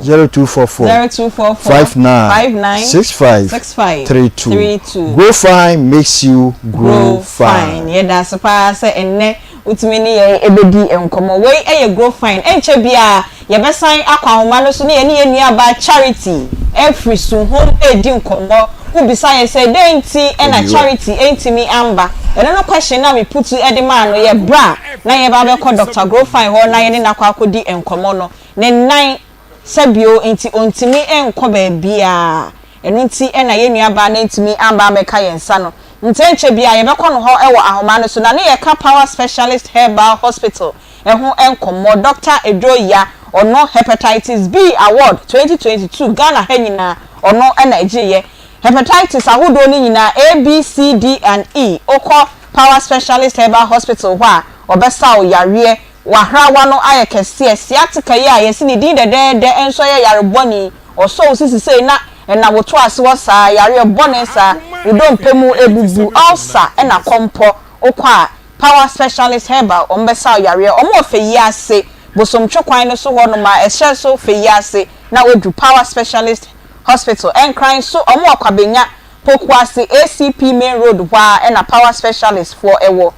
0244 59 65 32 grow fine makes you grow fine. Yeah, that's pa say enne utimi ni ye ebedi enkomo we eye grow fine enche bia ye besan akwa homa no so ne ye ni aba charity every so home edi nkomo ubisa ye say denti ena charity entimi amba eno no question na me put edi man no ye bra na ye ba be call Dr. Grow Fine ho na ye ni nakwa akodi enkomo no ne nan sabio enti ontimi enko ba bia eno nti ena ye nuaba na ntimi amba meka ye nsa no ntenche bia ye beko no ho ewo ahoma no so na ne ye ka Power Specialist Herbal Hospital eho enkomo Dr. Edroya ono Hepatitis B Award 2022 Ghana hanyina ono ena ejiye hepatitis ahodo ni nyina A B C D and E okọ Power Specialist Herbal Hospital wa obesa o yare wahrawa no ayekese siatika ye ayesi ni din de enso ye yareboni oso osisi sei na woto ase wo saa yare bone saa udompemu ebubu ulcer na kompo okwa Power Specialist Herbal ombesa yare omo feyi ase bosomtwekwan no so ho no ma ehye so feyi ase na odu Power Specialist Hospital and crying so omo akwabenya pokwase ACP Main Road wa na Power Specialist for ewo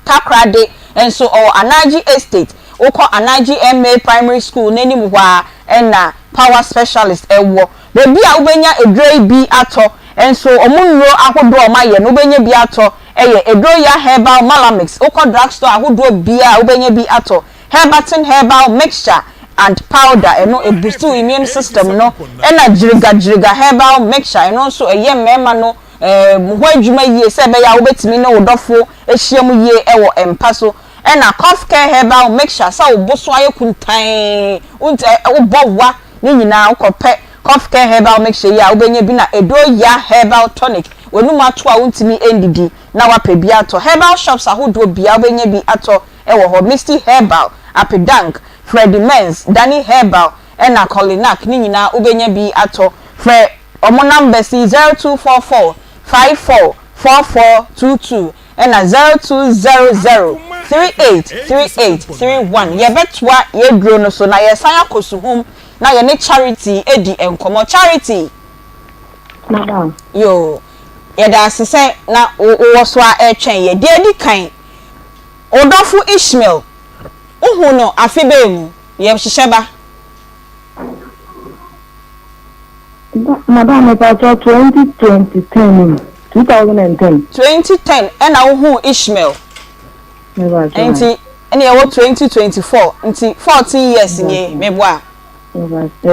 Takrade and so or Anaji Estate oko Anaji MA Primary School nenim wa na Power Specialist ewo the bia ubenya edrei bi ato and so omunro ahodo omaye no ubenya bi ato eye Edroya Herbal Malamix oko drugstore ahodo bia ubenya bi ato Herbatin Herbal Mixture and powder eno e boost immune system no ena jiriga herbal mixture eno so eye mema no ho adwuma yie se be ya obetimi no wodofo ehyiam yie ewo empaso ena cough care herbal mixture sa oboso ayekuntan unte obowa ni nyina ukope cough care herbal mixture ya obenye bi na Edroya Herbal Tonic onum ato a untimi endidi na wape bi ato herbal shops ahodo bia obenye bi ato ewo ho Misty Herbal Apidank Freddy Men's Danny Herbal ena Colinac ni nyina ubenya bi ato fre omo number si 0244 544422 ena 0200383831 ye betwa ye dro no so na ye san akosuhum na ye ne charity edi enkomo charity madam yo ye da sese na wo so a etwen ye de edi kan odofu Ishmael uhu no afebe mu ye hiheba madam about 2010 ena uhu Ishmael enti ene ye wo 2024 enti 14 years nye meboa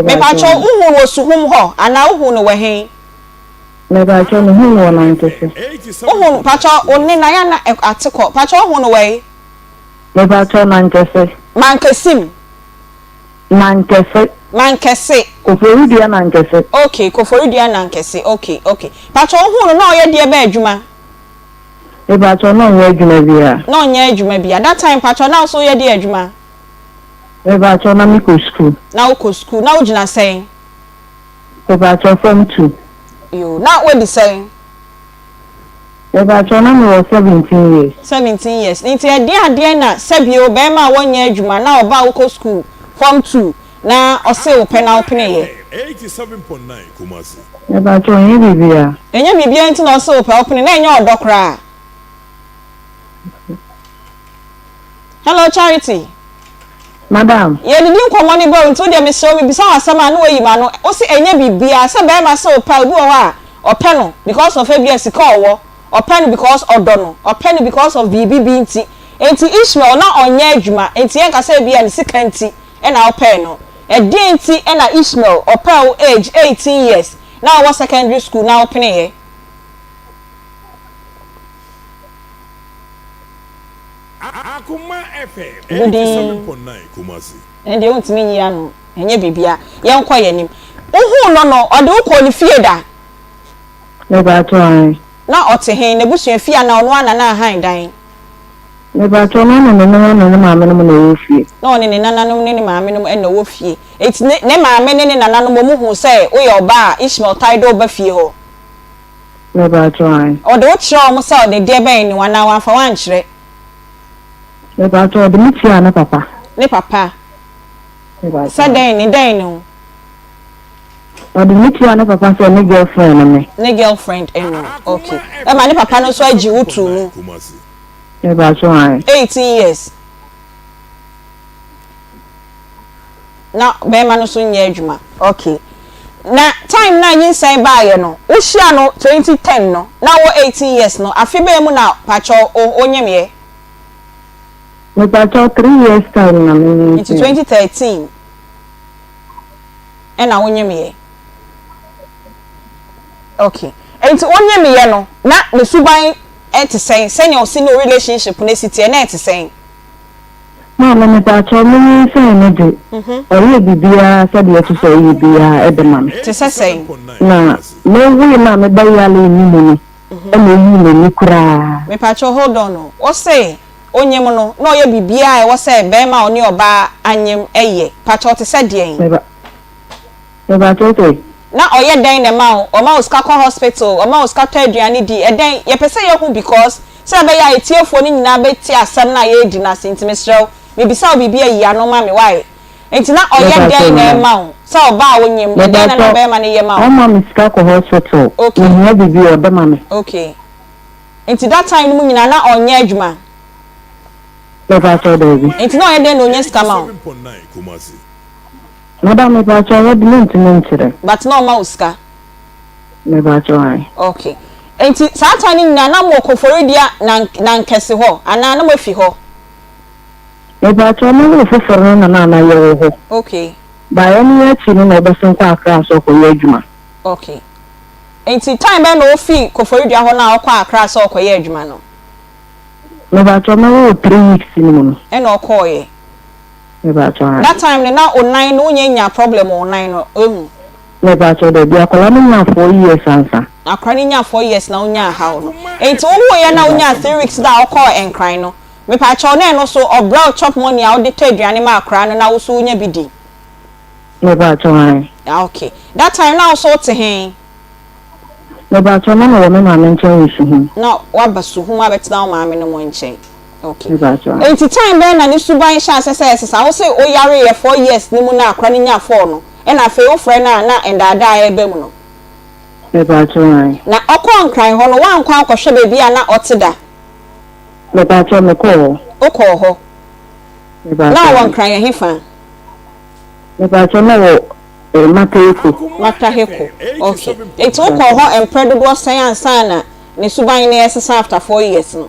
me pacho uhu wo suhum ho ana uhu no wehe me pacho no hu no nankese uhu pacho onni na ya na atiko pacho uhu no wehe me pacho nankese mankesim Mankese. Koforidia nankese. Okay, Koforidia nankese. Okay. Pacho hu no ye de be adwuma. E pacho no ye adwuma bia. No nye adwuma bia. That time pacho na so ye de adwuma. E pacho na mi ko school. Na uko school. Na ujina saying. E pacho form 2. You. Na what the saying? E pacho na me was 17 years. 17 years. Nti e de na sebio be ma wonye adwuma na oba uko school form 2. Na ose open na open ye 87.9 Kumasi. E pacho yin bibia. Enye bibia nti na ose open na enye odokra. Hello Charity. Madam. Ye didi nkomo ni bo nti de me show me bisa asama na oyi ma no o se enye bibia se be ma se opa obi o wa open no because of abs call wo open because odono open because of bibi nti enti Ishmael na onye adwuma enti en ka se bia ni sika nti e na open no e di nti e na Ishmael open age 18 years now was secondary school now open here. Akoma FM 87.9 Kumasi. Ende won timi yi ano enye bibia ye nkwa yanim ohu no ode ukọ ni fie da Ne ba to an na ote hen na busua fie na ono ana na han dan ne ba to no no maame no na wo fie na one ne nananom ne maame no na wo fie eti ne maame ne nananom mu hu se wo ye oba Ishmael title ba fie ho ne ba to an ode wo kire o mo sa ode de ben ni wana wa fa wan kire ne ba to de mitia na papa ne papa ne ba sa den no ode mitia na papa so ne girlfriend me ne girlfriend eno okay e ma ne papa no so agi wutu mu ne ba to an 18 years na be ma no so nya adwuma okay na time na yin sai ba ye no wo hia no 2010 no na wo 18 years no afi be mu na pacho onyemye ne ba to 3 years time na me into 2013 na onyemye okay enti onyemye no na ne suban etisen senya o si no relationship na sitie na etisen Mama me ba to me say ne de oye bibia se de to say bibia e de man te say na me wi na me ba ya le ni mu e me yi me kura me pa cho hold on no o say onyem no na oye bibia e wo say be ma oni oba anyem eye pa cho te say de me ba to te na oye den na ma o ma uska hospital o ma uska aduane di e den ye pese ye hu because say be ya etiefo ni nyina be ti asem na ye di na sentimesrew me bisa o bibia yi ano ma me why enti na oye den na ma o say oba onyem e den na be ma ne ye ma o ma me uska hospital okay ni bibia o be ma me okay enti that time mu nyina na onye adwuma me ba to de bi enti na oye den na onye scam Madam me ba to what ntire but no ma uska me ba to ai okay enti saa ni nyina na mo koforidia na nkese ho ana na mo fi ho me ba to mo foforo na ye ho okay ba ye ni achi ni na obeso kwa akra so ko ye adwuma okay enti time be no fi koforidia ho na okwa akra so ko ye adwuma no me ba to mo 3 weeks ni mo e na okọ ye me ba to that time ni na online no nya problem online no ehu me ba to de bia kola ni na 4 years ansa akra ni nya 4 years na onya how no enti wo ye na onya 3 weeks da okọ enkran no me pa cho na no so obra chop money a odi to aduane ma akra no na wo so onya bidi me ba to ai okay that time na so te hen me ba to na wo me ma me nchen su hu na wa basu hu ma betina o ma me no mo nchen okay me ba to enti time be na ni suban sha sesa wo say o yare ye 4 years ni mu na akra ni nya 4 no e na fe wo frɛ na endada e be mu no me ba to ai na okọ nkran ho no wa nkwa akɔhwɛ bebi a na otida me ba to me ko okọ ho me ba na wa nkran ye hefa me ba to na wo mata heko okay enti okọ ho empredodo science na ne suban na yesesa after 4 years no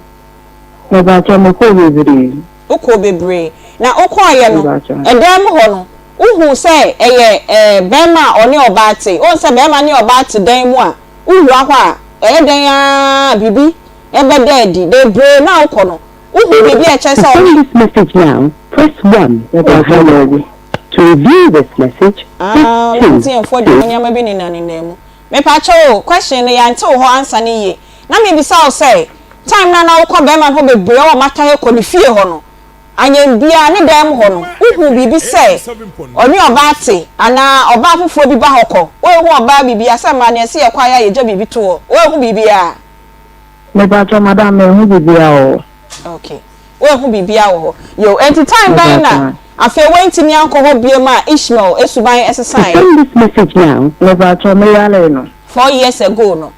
me ba to me ko bebre okọ bebre na okọ aye no edem ho no uhu se eye bema oni obate o se bema ni obate dan mu a uhu ahwa eye dan ya bibi ebe dedi de bre na okọ no uhu bibi e che se this message now press 1 hello To review this message, for the nyama bi ni na ni nemu. Me pa cho question na ya nte ho answer ni ye. Na me bisa o say time na na wo ko be man ho bebre o mata he ko ni fie ho no. Anyem bia ne dem ho no. Uhu bibi say oni oba ate ana oba fufuo bi ba hokọ. Wo hu oba bibi asema na ese ye kwa ya ye ja bibi to. Wo hu bibi a. Me pa cho madam me hu bibi a o. Okay. Wo hu bibi a wo. Yo time by na. Afi went in alcohol bioma Ishmael esuban exercise. Send this message now. Never to me no. 4 years ago no.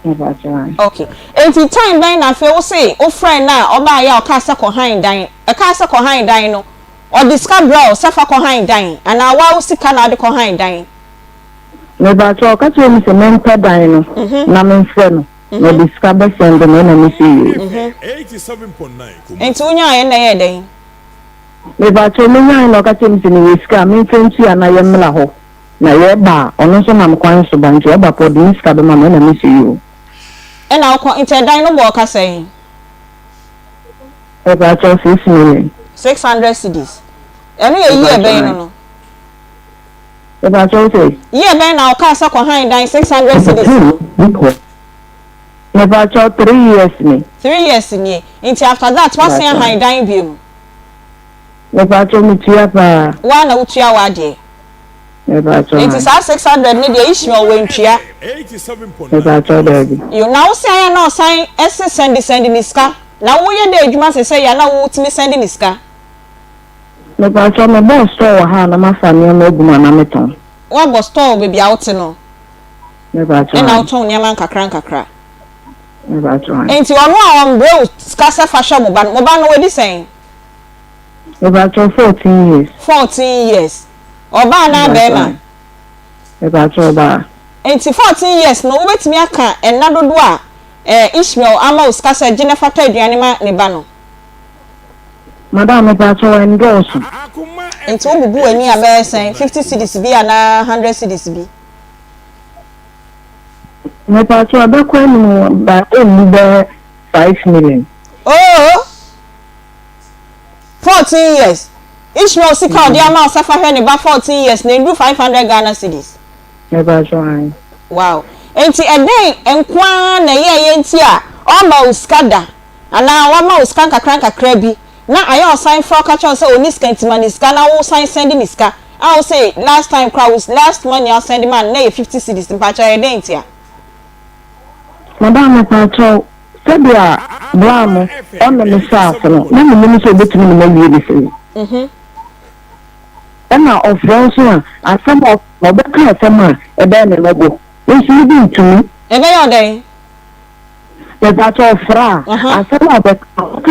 Never to. Okay. Enti time by na afi wo say o friend na oba ya o ka se ko han dan. E ka se ko han dan no. O discover bro sefa ko han dan. Ana wa wo sika na de ko han dan. Never to ka to me se mentor dan no. Na me frɛ no. No discover send no na me see. 87.9. Enti unya ye na ye dan. Me ba to me nyan no ka tem sini wiska me fentu ana ye mla ho na ye ba ono so na mkwan so banjo e ba po di wiska be ma na me see you e na ko interdan no bo ka say e ba to 6 million 600 cedis eno ye ye be no e ba to say ye be na o ka sa ko han dan 600 cedis me ba to 3 years ni 3 years ni into after that what say han dan bi me ba to mi tia pa wa na utua wa de me ba to it is 600 ni de Ishmael we ntua 87.9. me ba to de you now say na sign send niska na wo ye de adwuma say ya na wo timi send niska me ba to me bo store ha na ma fa ne ma eguma na meton wa bo store be bia wote no me ba to na woton ne man kakra me ba to enti ono a on bro skasa fashion mo ba no we di sen about 14 years. 14 years. Oba na bema. About oba. Enti 14 years no wobetimi aka enna dodo a Ishmael ama uskasa gine fato aduane ma ne ba no. Madam about endorse. Enti obubu ani abesen 50 cedis bi ana 100 cedis bi. Me about abekwa ni ba enu 5 million. Oh! 14 years. Ishmael sika odi ama osafa hwe ne ba 14 years na ndu 500 Ghana cedis. Never join. Wow. Enti eden enkwa na ye enti a o ma uskada. Ana wa ma uskan kakra bi. Na aye osan for ka cho say oni skantima ni ska na wo sign send ni ska. I will say last time crowd last money I send man na 50 cedis mpacha eden enti a. Madam Pacho Sebia Blamo on the south no na me ni so betumi na mawie ni se na of Francois asem of obeka asem a e be na lego nsi bi ntumi e be yo den e ba to fra asem obeka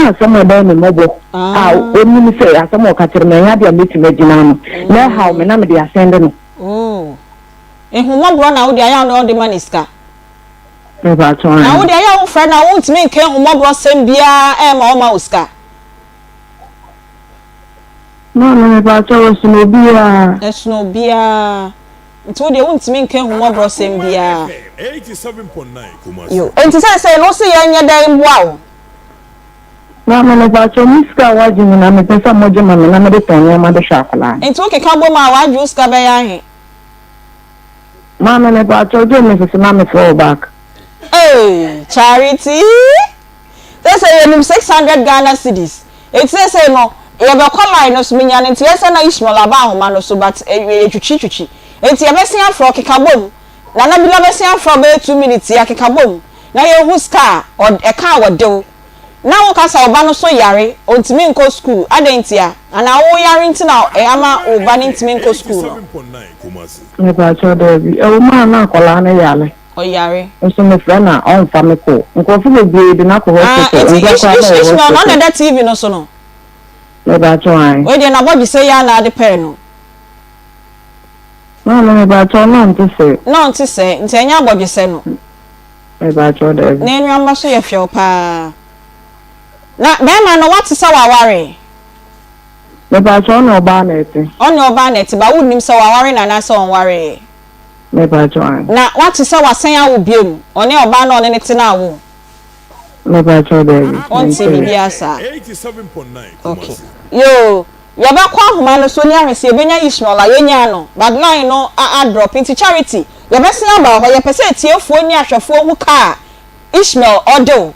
asem e be na lego oni ni se asem o ka tere na ya dia betumi gina no na how me na me dia send no oh ehuma bro na wo dia ya no de maniska na wo de ya wo fra na wo ntime nke humobro sem bia e ma o ma uska no ba to snobia snobia nti wo de wo ntime nke humobro sem bia 87.9 Kumasi yo enti say no se ya nya dan bua wo no ba to miska waji na me pesa moje ma na me de tonya ma de shakala enti wo ke ka bo ma waji uska be ya he mama ba to do me se na me fall back. Hey, charity. They say you 600 Ghana cedis. It says no. You be call line no so me nyan nti yesa na Ishmael aba homa no so but twitwi. Enti ye besia afro kekabom. Na na bila besia afro be 2 minutes ya kekabom. Na ye hu scar or e ka wodew. Na wo kasa oba no so yare ontimi nko school adentia. Ana wo yare nti na e ama oba ni ntimi nko school no. 87.9 Kumasi Me ba cho David. E o ma na akola na yale. Oyare. Nso me fra na on fa me ko. Nko fu be bi na ko hospital. Ishmael no na TV no so no. Me ba cho an. We dey na bobi say ya na ade pe no. No me ba cho no nti se. No nti se, nti enya bobi se no. Me ba cho David. Na enu amba so ye fio pa. Na be ma no what say wa ware. Me ba cho no ba na eti. Onye oba na eti ba wunnim say wa ware na na say on ware. Me ba cho an. Na what say wa san ya wo biem. One oba na one ne ti na wo. Me ba cho David. On ti bibia sa. 87.9 Okay. Yo, ya ba kwa homa no so ni ahwese e benya Ishmael la yenya no but line no a drop into charity ya be se aba ho ya pese tiefuo ni ahwefo hu ka Ishmael odo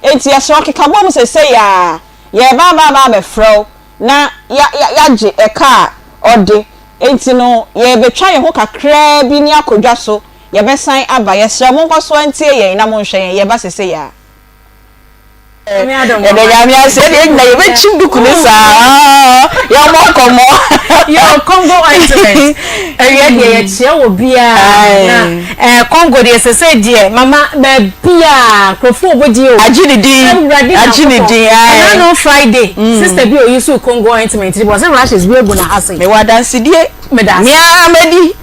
enti ya so kekabo mu se ya ba be fro na ya je e ka ode enti no ye betwa ye ho kakra bi ni akodwa so ye be san aba ye sra mo nkoso antie ye na mo nhwe ye ba sese ya me adam ye de ya mi ase de na ye be chimduku ni sa ya mo komo yo Congo intimate ye de ye chia wo bia na Congo de sese de mama be bia krofo obodi o ajinidi na no Friday sister bi o yisu Congo intimate bo say rashes bi ebo na hase me wadanse die Medas.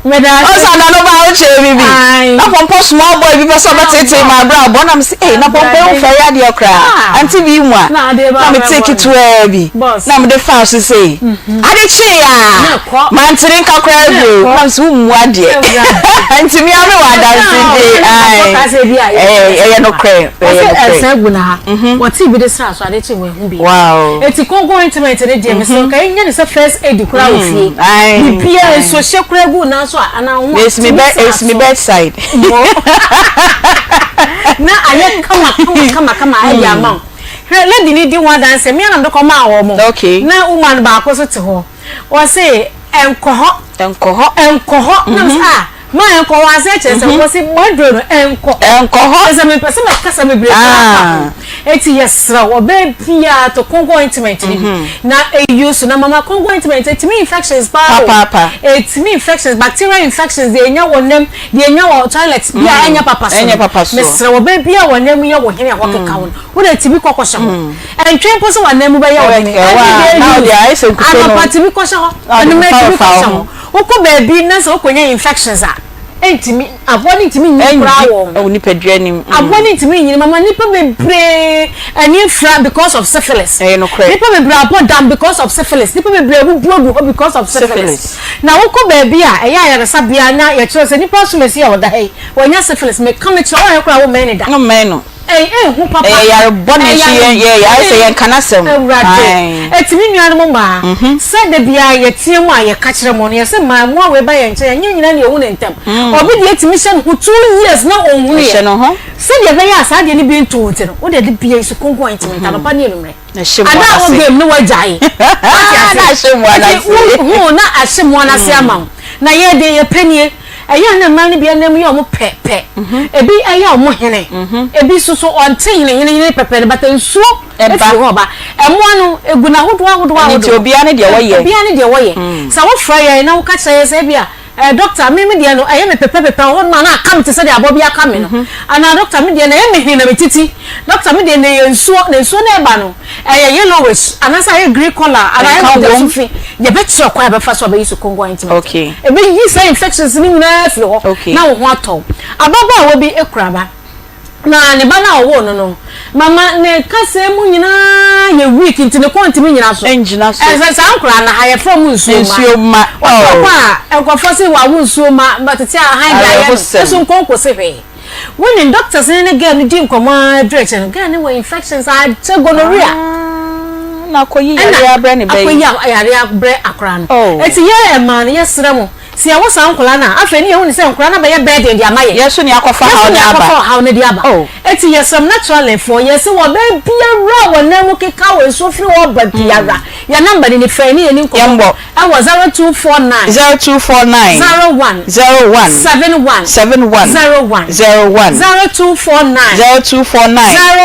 Osa na no ba o che bibi. Na pompo small boy bi so betete ma bra bo na me say na pompo o fa ya de okra. Aunty bi mu a. Na me take it to bi. Na me de fa so say. Ade che ya. Man tirin ka kra bi. Na so mu ade. Aunty mi ame wa dance dey. Eh no kra. Egu na ha. What bi de sra so ade che we hu bi. Wow. Eti Congo intimate de dey me so ka nya ne say first aid kra o fie. Yeah, so she kuregu na so ana ho. It's me bedside. Na aye kama aye amount. Lady ni di one dance me na ndoko ma wo mo. Okay. Na woman ba ko so te ho. O say enkoho. Na ma enko wa se che se wo si modro no enkoho. Ese me pese me kasa me bre. Eti yesra wo be pia to Congo intimate ni. Na use na mama Congo intimate eti me infections papa. Eti me infections bacterial infections de enya wonem de enya wo toilet bia enya papa so. Mesra wo be bia wonem ye wo hene ho keka wo. Wo de ti bi kokoshe ho. Entwe po so wonem be ye wo hene. Now they are saying kuso no. Ana pati bi kokoshe ho. Enu me ti bi kokoshe ho. Wo ko baby na so konya infections a entimi aboni ntimi nyi pra wo oni pedua nim aboni ntimi nyi mama nipa bebre ani fra because of syphilis no credit nipa bebre abodam because of syphilis nipa bebre bubu because of syphilis na woko baby a eya yaresa bia na ye kire se nipa so mesi ya woda hey wonya syphilis me come kire wo yakura wo men da no men no hu papa ya boni shi ya say yan kanasem etimi nua no ma se de bia ye tie mu a ye ka kire mo no ye se ma mu a we ba ye nche nyina ne ehu ne ntem obi de etimi hye no 2 years na onhu ye no ho se de be ya sa de ni bi ntu wote no wo de bia isu konko intimate na pa ne enumre na shemu ada wo game no wajai na shemu ana na ashemu ana se ama na ye de ye panie eya na man bia na mu ye omo pepe ebi eya omo hene ebi susu onte hene pepe ne bata nsuo efi ho ba emo no eguna hodo nti obia ne de wo ye sa wo fra ye na wo ka kire se bia doctor me de no eye me pepe ho ma na aka me te se de abo bia ka me no ana doctor me de na ye me hene na me titi doctor me de na ye nsuo na eba no yellowish ana sa ye grey color ana ye de sufi ye be tro kwa be fa so be yisu Congo intimate okay e be yi say infections ni na fi ho na wo ho ato ababa wo bi ekuraba na ne ba na wo no mama ne kase mu nyina ye week ntine kwantimi nyina so engina so sa ankura na haye from nsuo ma papa enkwafo se wa nsuo ma batete a han da ye so nkonko se hwe when doctors ne girl ni di nkoma direction girl ni we infections are gonorrhea na koyi yare abre ne be akoyi yare abre akra no eti ye ma ne yesra mo si ya wosa nkola na afa ni ye hu ni se nkola na be ye birthday di amaye yeso ni akofa ha ne di aba eti yesam natural for yes wo be bia ra wo na mu keka wo so firi wo ba bia ya number ni fa ni ni nko I was 0249 01 71 01 0249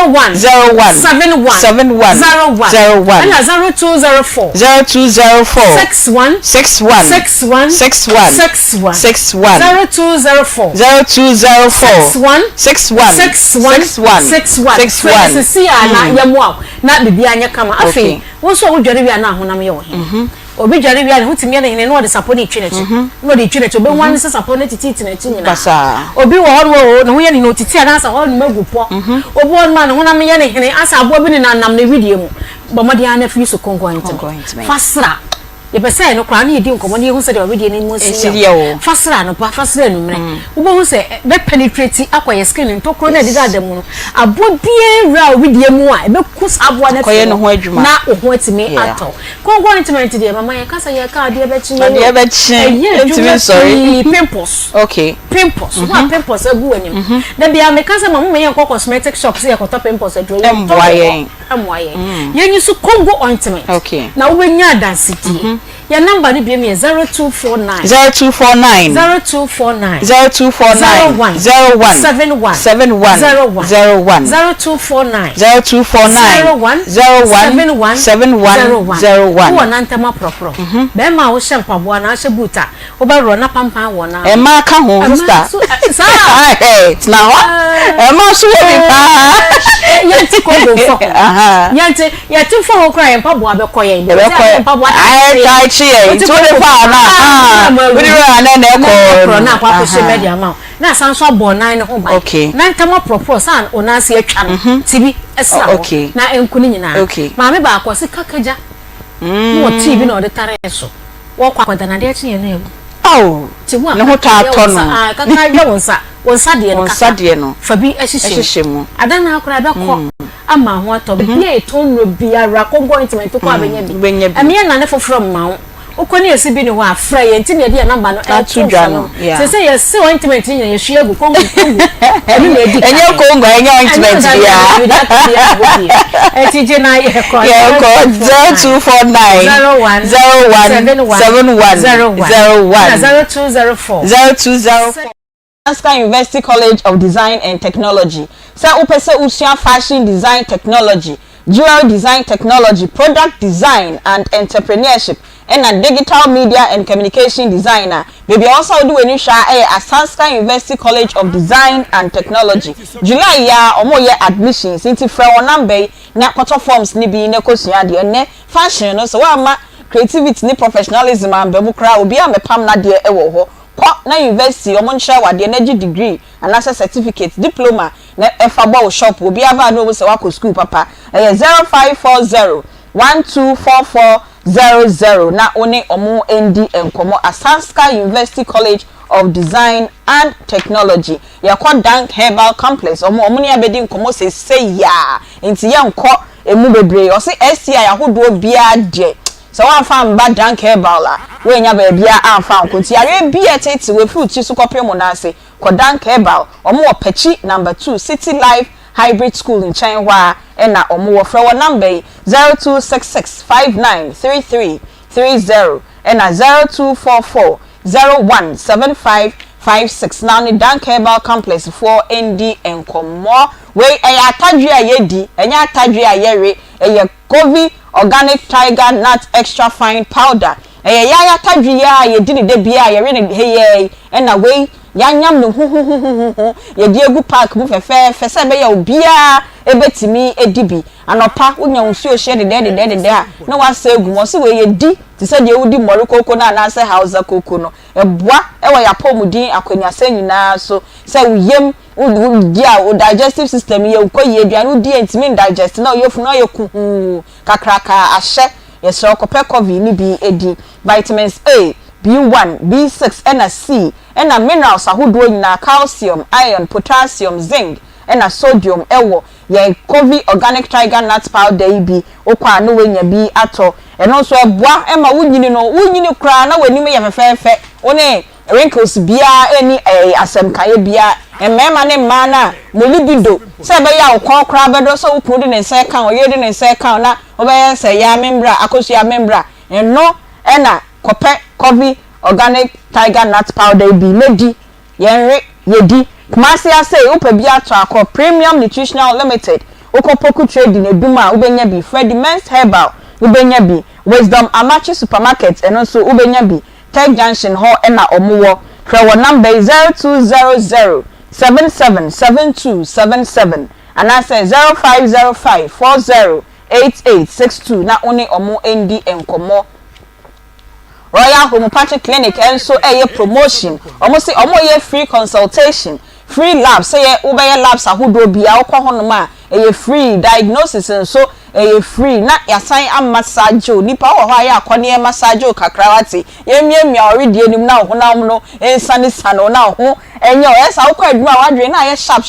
01 71 and 0204 61 0204 61 see ana yamwa na bibia anya kama afi wo so wo dware wi ana honam ye wo he obi dware wi ana hutimi na hene no de support ni twinechi no de twinechi obi wan se support na titi na chi nyina obi wo ho no ho ye ni no titi ana sa ho no magupo obi won ma no honam ye ne hene asa abo bi ni na nam na video mu bomodi ana fi so konko intimate fasra ye pese no kwa na yedi nkomo ne hu se de obedi ni mu si fasra no pa fasra no mre wo bo hu se be penetrate akwa skin ntokro na de da mu no abo biara obedi mu a be kus abo na koye no ho adwuma na oho atime ato kongo intimate de mama ye kasa ye ka de be chi intime sorry pimples okay pimples wa pimples agu anim da bia me kasa mama ye ko cosmetic shops ye ko top pimples adro ye amwaye ye nyi su kongo ointment okay na wo nya density your number ni bi me 0249 0249 0249 0249 01 0249 wo nantama propro be ma wo hye mpaboa na hye buta wo ba ro na pampa wo na e ma ka ho sister na ho e ma so wo bi pa yanti ko go fo yanti fo ho kra mpaboa be koye be mpaboa ai chi e to le fa na we ra na ko na pa ko hye media ma na sanso bo nan ne ho ba nantama propro san onase atwa no tibi esra na enkuni nyina ma me ba akwose kakaja wo tibi na odetare so wo kwa kwadana de chi na ewu ne ho ta to no kakaja wonsa de no fabi ahihye mu adana akora be ko ama ho ato bi e tonro biara kongo intimate ko abenya bi ame na ne foforo ma wo okoni esi bi ne ho afra ye nti ne de number no atudwa no se ye se intimate nya ye hwe egu kongo emi na edi enye kongo enye intimate ya etije na ye ko 0249 0204 Alaska University College of Design and Technology. Sa upese usua fashion design technology, jewelry design technology, product design and entrepreneurship, and a digital media and communication designer. Baby also do a new Alaska University College of Design and Technology. July ya omo ye admissions into frewa number na quarter forms ni bi ne kosua de ne fashion no so wa ma creativity ni professionalism and bemukra obi a mepam na de ewo ho. Na university omo nhyira wade na gi degree and as certificate diploma na efabo shop obi ava no wo se wa ko school papa 0540 124400 na oni omo ndi enkomo Asanska University College of Design and Technology ya kwa Dank Herbal Complex omo ni abedi enkomo se ya enti ya nko emu bebre o se SCI ahodo bia de so one fan bad Dank Herbal la we nya ba bia amfa nkonti are bia tete we fruit su kopre mo na ase ko Dank Herbal omo opachi number 2 City Life Hybrid School in Chenwa na omo wo frewa number 0266593330 na 0244017556 now ni Dank Herbal Complex for ND enkomo we atadwe ayedi enya atadwe ayere COVID organic tiger nut extra fine powder ya tadwi ya ye di ne de bia ye re ne heye na we ya nyam no hu ye di egu park mu fefe se be ya obia ebetimi edibi anopa unya nsuo hye de a na wasa egu mo se we ye di ti se de udi mori koko na se house koko no eboa wa ya pomudin akwanya se nyina so se uyem dia o digestive system ye ko ye aduane udi entimi digest na ye funu ye ku kakraka ahye ye so kopɛ covid ni bi edi vitamins A B1 B6 and C and minerals ahodo nyina calcium iron potassium zinc and sodium ewo ye COVID organic tiger nut powder bi okwa no wenya bi ato eno so eboa ema wunyini kra na wani me ye fefefe one wrinkles bia eni asem kaye bia emema ne ma na mo libido se be ya okon kra bedo so ukun de ne se kan oye de ne se kan na obe se ya membra akosu ya membra eno ena kope COVID organic tiger nut powder bi lady yenre yedi kumasi ase upe bi ato akọ premium nutritional limited okopoku trading eduma ubenya bi Freddy Men's Herbal ubenya bi Wisdom Amachi supermarket eno so ubenya bi Tech Junction ho ena omuwo frewo number 0200777277 and I say 0505408862 na oni omu ND enkomo Royal Homeopathic Clinic enso promotion almost say omo ye free consultation free labs say ubeye labs ahodo bia okọ honoma eye free diagnosis nso eye free na yasan am massage nipa wo ho aye akone massage kakrawati yemiemia already enim na ho na no ensane sane na ho enye o esa wo kwa adwuma wadwe na ye sharp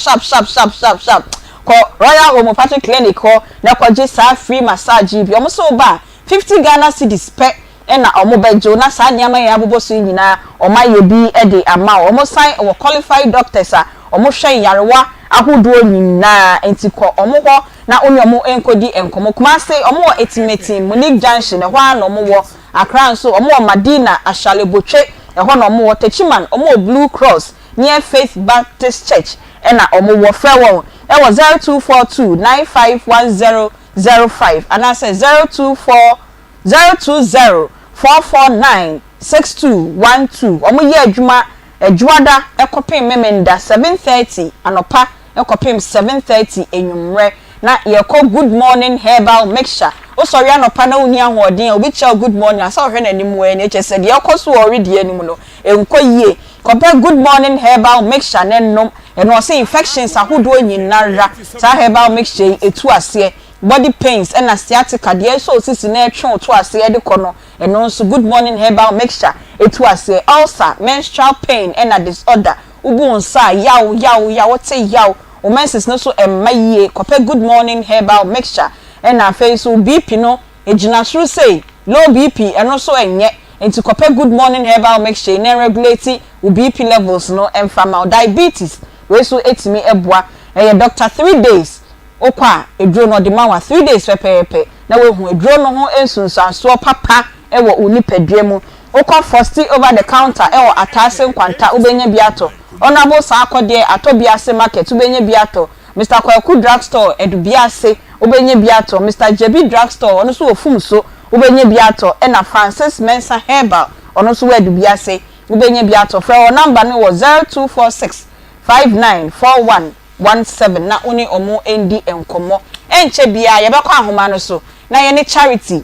ko Royal Homeopathic Clinic ho na kwaje sa free massage bi omo so ba 50 Ghana cedis pe na omo bejo na sa nyama ya aboboso nyina omaye bi e de ama omo sign o qualified doctors a omo hwen yarewa ahodo nyina entiko omo ho na onyomo enkodi enkomo kuma say omo etimeti Munich Junction e ho na omo wo Accra nso omo Madina Ashalebotwe e ho na omo wo Techiman omo Blue Cross near Faith Baptist Church na omo wo frɛ won e wo 0242951005 and I say 0204496212 omo ye adwuma adwada ekopem memenda 7:30 anopa ekopem 7:30 enwumre na yeko good morning herbal mixture o sorry anopa na uni ahoden obi che good morning asa ohwe nanim we na eche se de yekoso already anim no enko yie compare good morning herbal mixture nennom eno say infections ahodo nyinara sa herbal mixture etu ase body pains and sciatica de so sisi na etwe to ase de kono eno so good morning herbal mixture etu ase ulcer menstrual pain and a disorder ubu nsa yaw te yaw o menses no so emaye kope good morning herbal mixture and na face so BP no ejina suru say low BP eno so enye enti kope good morning herbal mixture na regulate u BP levels no emphama diabetes we so etimi eboa Dr. 3 days okwa edro no de mawa 3 days pepepe na we hu edro no ho ensunsanso papa ewo onipadua mu okwa first over the counter ewo atase nkwanta ubenya biato onabo sa akode atobiase market ubenya biato Mr. Kwaku drugstore edubiase ubenya biato Mr. JB drugstore ono so ofumso ubenya biato na Francis Mensa Herbal ono so edubiase ubenya biato fra number no was 0246594117 na oni omo endi enkomo enche bia ye bekọ ahoma no so na ye ne charity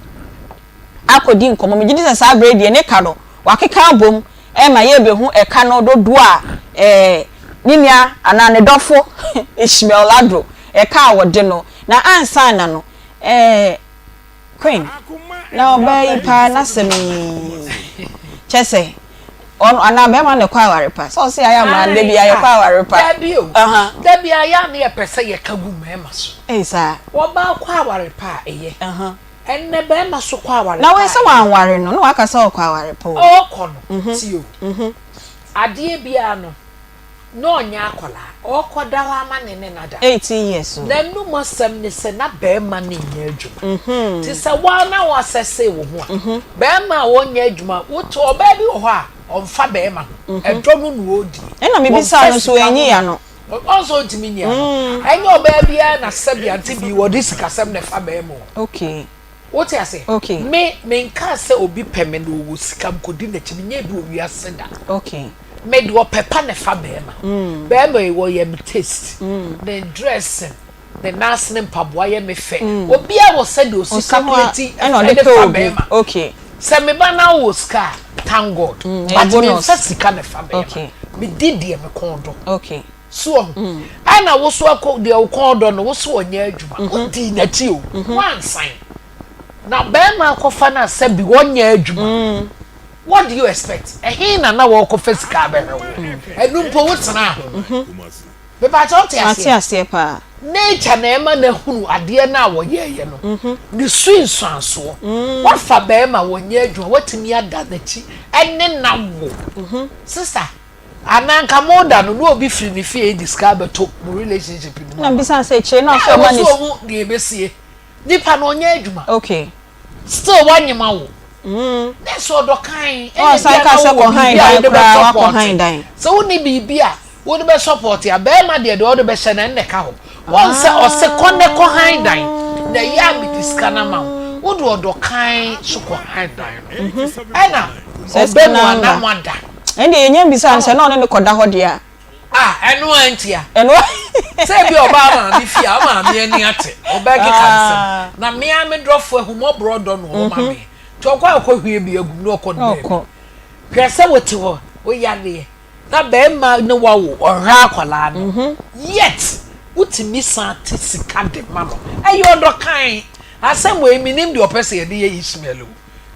akodi enkomo me gidi sa bread ye ne ka no wakeka bom ma ye behu eka no dodo a ninia ana ne dofo Ishmael Ladro eka awode no na ansa na no queen na obai pa na semi chese on ana be ma le kwa aware pa so say aya ma de bia ye kwa aware pa da bia ya na ye pese ye kagu mema so sa wo ba kwa aware pa eye enne be ma so kwa aware na we se wa aware no no aka se kwa aware pa o ko no ti o ade bia no no nya akola o ko da wa ma ne nada 18 years so na nu mo sem ne se na be ma ne nya adwuma ti se wa na wa sese wo ho a be ma wo nya adwuma wo to oba bi wo ho a onfa be ma edwo no no odi na me bisa no so enyi ya no also timinia enyi oba bia na sabi anti bi wo di sikasem ne fa be mo okay what you say okay me nka se obi peme no wo sikam kodi na chiminye bi owi aseda okay me do pepa ne fa be ma be ma wo ye me taste the dressing the nice name pabwa ye me fe obi a wo said o sikam and on the fa be ma okay se me ba na wo ska thank God but me se sika ne fa be ma okay me didie me kondo okay so ana wo so akọ de wo kondo no wo so onya adwuma o di na ti o one sign na bema akofa na sabi wonya adwuma what do you expect na wo akofa sika be no enumpo wotena be ba chote ase pa nature na ema na hunu ade na wo yeye no ni swinsanso what fa bema wonya adwuma watimi ada na chi enne na wo sister ananka moda no obi firi ni fie discover to relationship ni na bisa say che na so mani so de besie nipa no nya adwuma okay still wanyema wo that's all do kind oh sai ka se ko hind dan pra wa ko hind dan so woni bibia wo de be support ya be ma de do be hye na ne ka ho won se o se konne ko hind dan na ya bi diskana ma wo do kind so ko hind dan ena se be no na mada ende yenye bisa nse na ne ko da ho de a enu antia enu say bi oba ma bi fia ma me ani ate oba ki kanse na me a me drofo ahumo brodo no o ma me to kwa hwie bi agum no ko ne hwese wote ho o ya ne na be ma ne wa wo ohwa akwala no yet utimi sante sika de ma no eyo do kan asem we minim de opese ye de Ishmael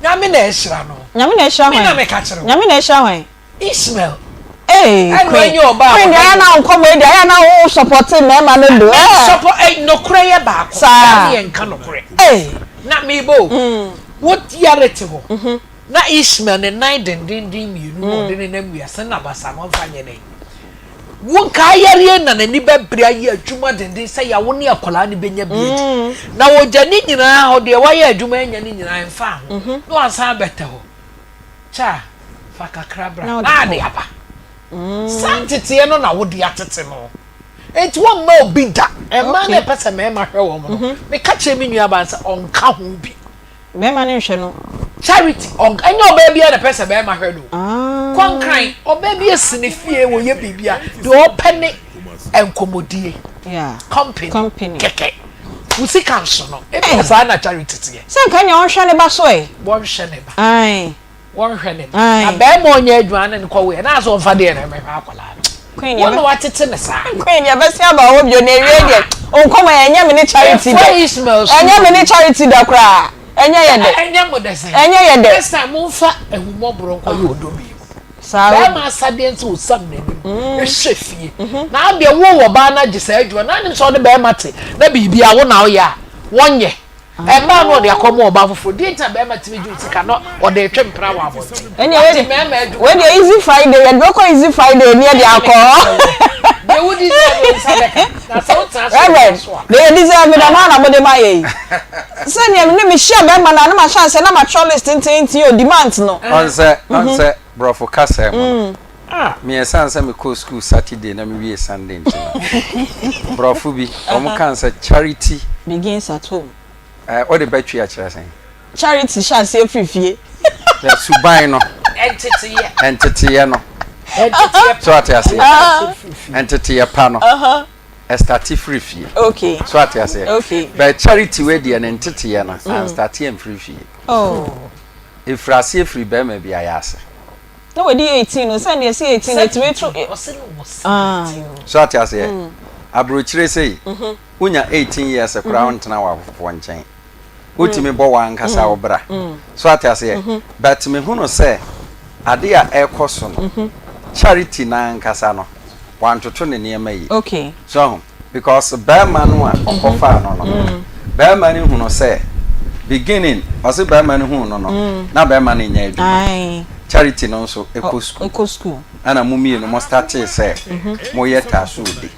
nyame na ehira no nyame na ehira hwan me ka kire nyame na ehira hwan Ishmael queen ya na nkomo e ya na wo support me ma no do support no kure ye ba ko ye nka no kure na me bo what reality ho na Ishmael ne nine din mienu mo de ne na wiase na basa mo fa nye ne won ka yare na nani bebra ye adwuma denden se ya wo ne akola ne benya biedi na wo jani nyina ho de wa ye adwuma nya ne nyina enfa ho no ansan bete ho cha fa kakra bra na de aba santete no na wo de atete no enti wo ma obi da e ma na pese me ma hwe wo mo me ka che me nua ba nsa onka ho bi me ma ne hwe no charity on enyo oba bia na pese be ma hwe do kwankran oba bia sine fie wo ye bibia de opene enkomodie company keke musika nso no e be sa na charity tie se kan ya onhwe ne ba so won hwe ne ba won hwe ne na be mo nya adwan ne ko we na so mfa de na me akwala queen ya won watete ne sa queen ya be se aba wo bio na ewie de onko ma enya me ne charity de enya me ne charity da kra enya ye de enya mo de se enya ye de esa mo mfa ehumobro nko ye odobi sawa ma asade nso osam na nim e hwefie na ade wo ba na gisa adwo na ne so de be mate na bibia wo na wo ya wonye e ma no de akomo oba fofo di nta be mate bi ju tika no o de twempra wa abo enya we de easy friday we do ko easy friday ni de akọ de wo di sadaka na so tra so de deserve na na bo de ma ye se ni me me share be ma na ma chance na ma chorlist tintin o demand no onse brofo kasa mo me esanse me ko school Saturday na me wie Sunday ntina brofo bi omo kansa charity begins at home o de betwi a kire sen charity chance efifie ya suban no entity no so atiase entity pa no start free fee okay so atiase okay but charity we dey na entity na and start free fee ifrase free be ma bia yase no we dey 18 no say dey say 18 it we true so atiase abrochire say unya 18 years kura ontena wa fofo nchen utimi bo wa nkasa obra so atiase but me hu no say ade a ekoso no charity na nkasa no wantoto ne niema yi okay so because bear no a okofa no bear hu no say beginning ose bear hu no na bear man nya edu charity no so eco school ana mumie no mo start say mo yeta so odi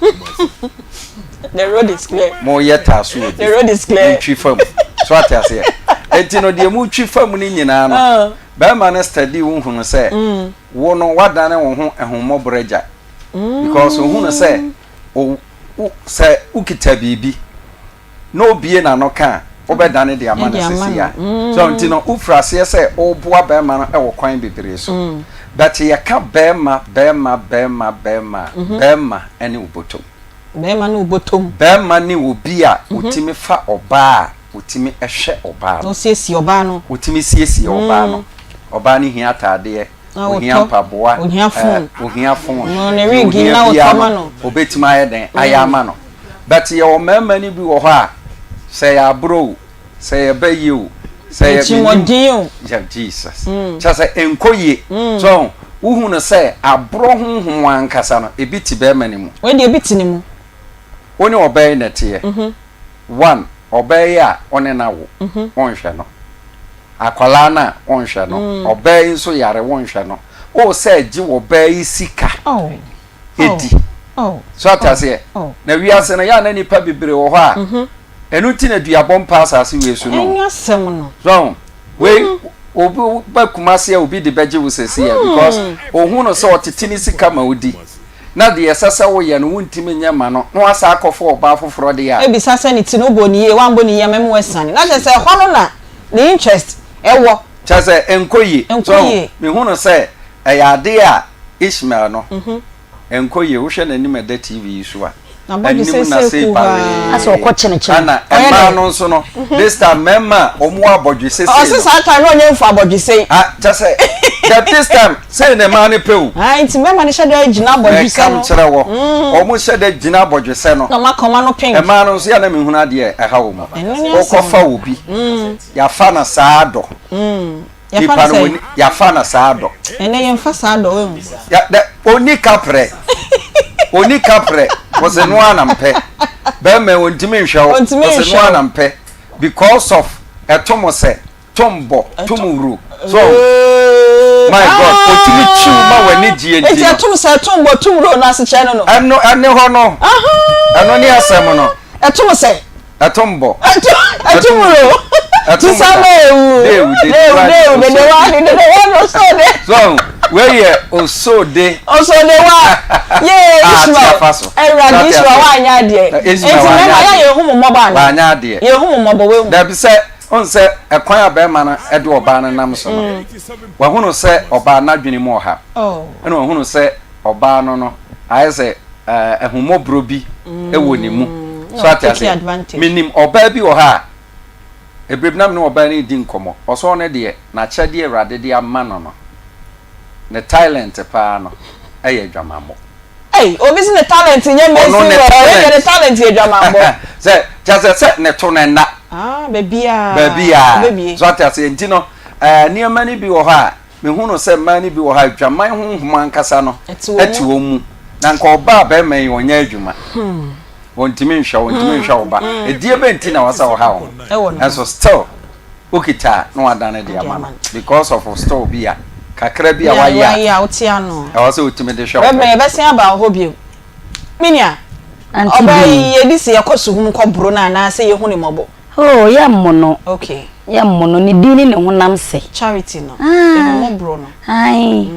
the road is clear mo yeta so odi the road is clear twi fam so atase enti no de mu twi fam ni nyina no bear man study wo hu no say wo no wadane wo ho ehommo breja because wo hu no say o say ukita bibi no bie na no kan obedane de amana sesi ya so nti no ufrase say oboa bema no e wo kwan bebere so but ye ka bema ene ubotom bema no ubotom bema ni obi a utimi fa oba utimi ehwe oba no siesi oba no utimi siesi oba no oba ni hia atade ohia mpaboa ohia fon no ne rigi na otoma no obetima ayeden ayama no but ye o mema ni bi wo ho a say ya bro say ya bayu say ya chimodin ya Jesus cha say enkoye so uhu no say abro honhom ankasa no ebiti be mani mu we de ebiti ni mu oni obey na tie one obey a one na wo onhwe no akwala na onhwe no obey nso yare wonhwe no o say gi obey sika edi so atase na wiase na ya na nipa bibire wo ho a enu ti na duabon pass ase we su no enya sem no so we obi ba kumase ya obi de beje wo sese ya because ohun no so otetini sika ma odi na de esasa wo ye no wuntimi nyama no no asa akofo oba foforo de ya ebi sasa ni ti no boni ye wan boni ye mem wesane na se ho no na the interest ewo cha se enkoyi so me hu no se ya de a Ishmael no enkoyi wo hwe na ni meda TV so a na body say aso okochene ana ema no nso no this time mema omo abodwe sese o se sa time no onye mfa abodwe sei just say That this time say the man pay. Ah, it's me man share dey gina bodwe se no. Come kire wo. Omo share dey gina bodwe se no. Na makoma no pink. E man no so ya na me hunu ade e ha wo mo. Okofa obi. Ya fa na saado. Ya fa na saado. Ene ye fa saado we mu. Ya oni kapre. Oni kapre was no anampe. Be me wontimi hwa wo. Was no anampe because of etomose tombo tumuru. So my God, otimi chu ma wani gie nti. Eti atum se tombo tumuru na se che no no. Ane ho no. Ano ni asem no. Etum se etombo. Etumuru. So where ye osode wa ye isma era isma wa anya de enti me ma ya ye hu mo ba na anya de ye hu mo bo we da bi se on se ekwan abema na e de oba na nam so no wa hunu se oba na dwene mu oha ene wa hunu se oba no aye se ehumobro bi e woni mu so atase minim oba bi oha Ebrebnam no oba ni di nkomo oso ne de na kyade awrade de ama no ne talent pa no eye adwamambo obi se ne talent nye mesi we ne talent ye adwamambo se ne to ne na bebia so atase enti no niema ni bi wo ha me hunu se ma ni bi wo ha adwaman honhom ankasa no eti wo mu na nka oba ba me yi wonya adwuma wontimi nhwa oba edie benti na wasa wo ha wo and so still okita no wadane de ama because of store bia kakra bia wa ya otia no e wasa otimi de hwa we be se aba ho bio minia oba ye di se yakoso hum ko bro na se ye hu ni mobo ya mmono okay ya mmono ni dini ne honam se charity no e mo bro no ai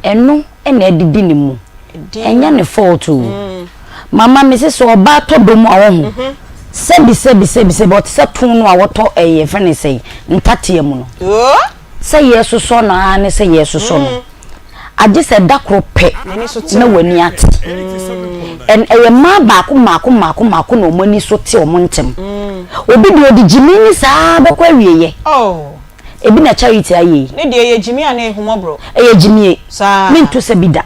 enu ena edidi ni mu enya ne fault mama me se so oba to do mu awo ho sebi but se tun no awoto eye fe ne sei ntatie mu no se yeso so na ne se yeso so no age se dakro pe na wani ate en eye ma baako no mani so te o montem obi de odi jimini saa be kwa wieye ebi na charity aye ne de eye jimi ana ehumobro eye jimi saa minto se bida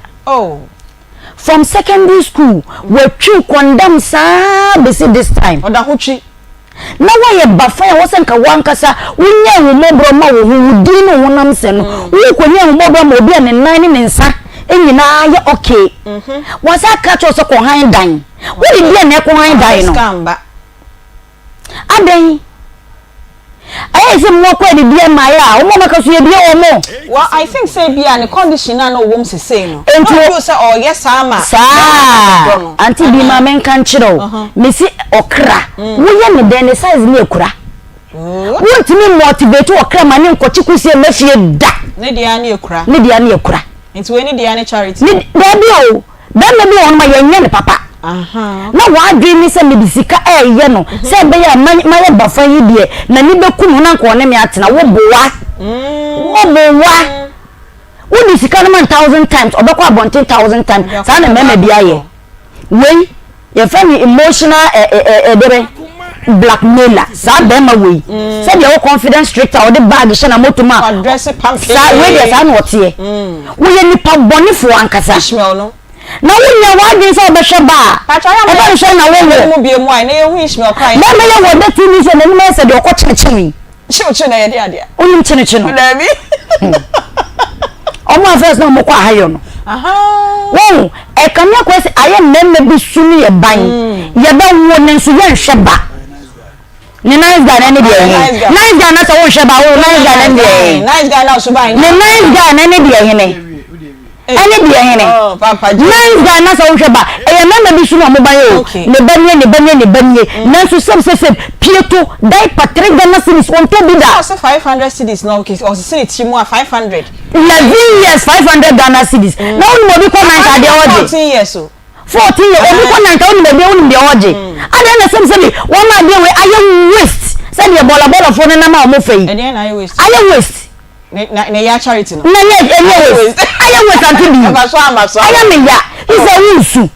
from secondary school we twi condemn saa be see this time oda ho twi na wa ye bafa ya wosenka wankasa wunya humobro ma wo hudi no wonam se no wo konya humobro ma obi ne nan ne nsa enyina ye okay wasa ka cho so ko han dan wo di dia na ko han dan no skamba adan ayi se mo kwa di dia ma ya o mo maka so ye bia o mo well I think say bia ne condition na no wom se say no ento say oh yes ama anti bi ma men kan chiro me si okra wo ye ne den size ne ekura wo ntimi motivate okra ma ne nkochi kusie mafie da ne dia ne ekura enti we ne dia ne charity ne da bi o da me bi on ma ye nya ne papa na wa dream se me bisika ye no se be ya ma ye bafa yi die na ni be kum na nko ne me atena wo bowa wo di sika no 1000 times obekwa abonten 1000 times sa na me bia ye we ye fami emotional debe blackmailer sa be ma we se be wo confidence stricter o de bag she na motuma address pamphlet sa we dey sa no otie wo ye nipa bonifo ankasa Ishmael no na wunya wadin so be sheba e ba so na wo mu bie mu ai na ye hu Ishmael kai na me ye wo de tini se na me se de okọ chenchen chichi na ye de ade onim chenchen no na mi omo afes na mo kwa hayo no wo e kan ya kwese aye nemme bi sunu ye ban ye ba wo ne nso ye nhweba ni nice guy na ne de nice guy na so wo nhweba wo nice guy na de nice guy na so ban ni nice guy na ne de hene ene bi hene papa nice guy na so wo nhweba e nemme bi sunu mo ban yo ne banye na so sem pieto dai patrick da na series on to bi da 500 cedis no okay o se ti mu 500 11 years 500 Ghana cedis na wonu mo bi ko nan ka de oje 14 years o 14 years obi ko nan ka wonu be wonu de oje ada na sem won ma de we aye waste say de bola fo na ma mo fei e de na aye waste na ya charity no na ya waste aye waste anti bi amaso aye me ya isa wusu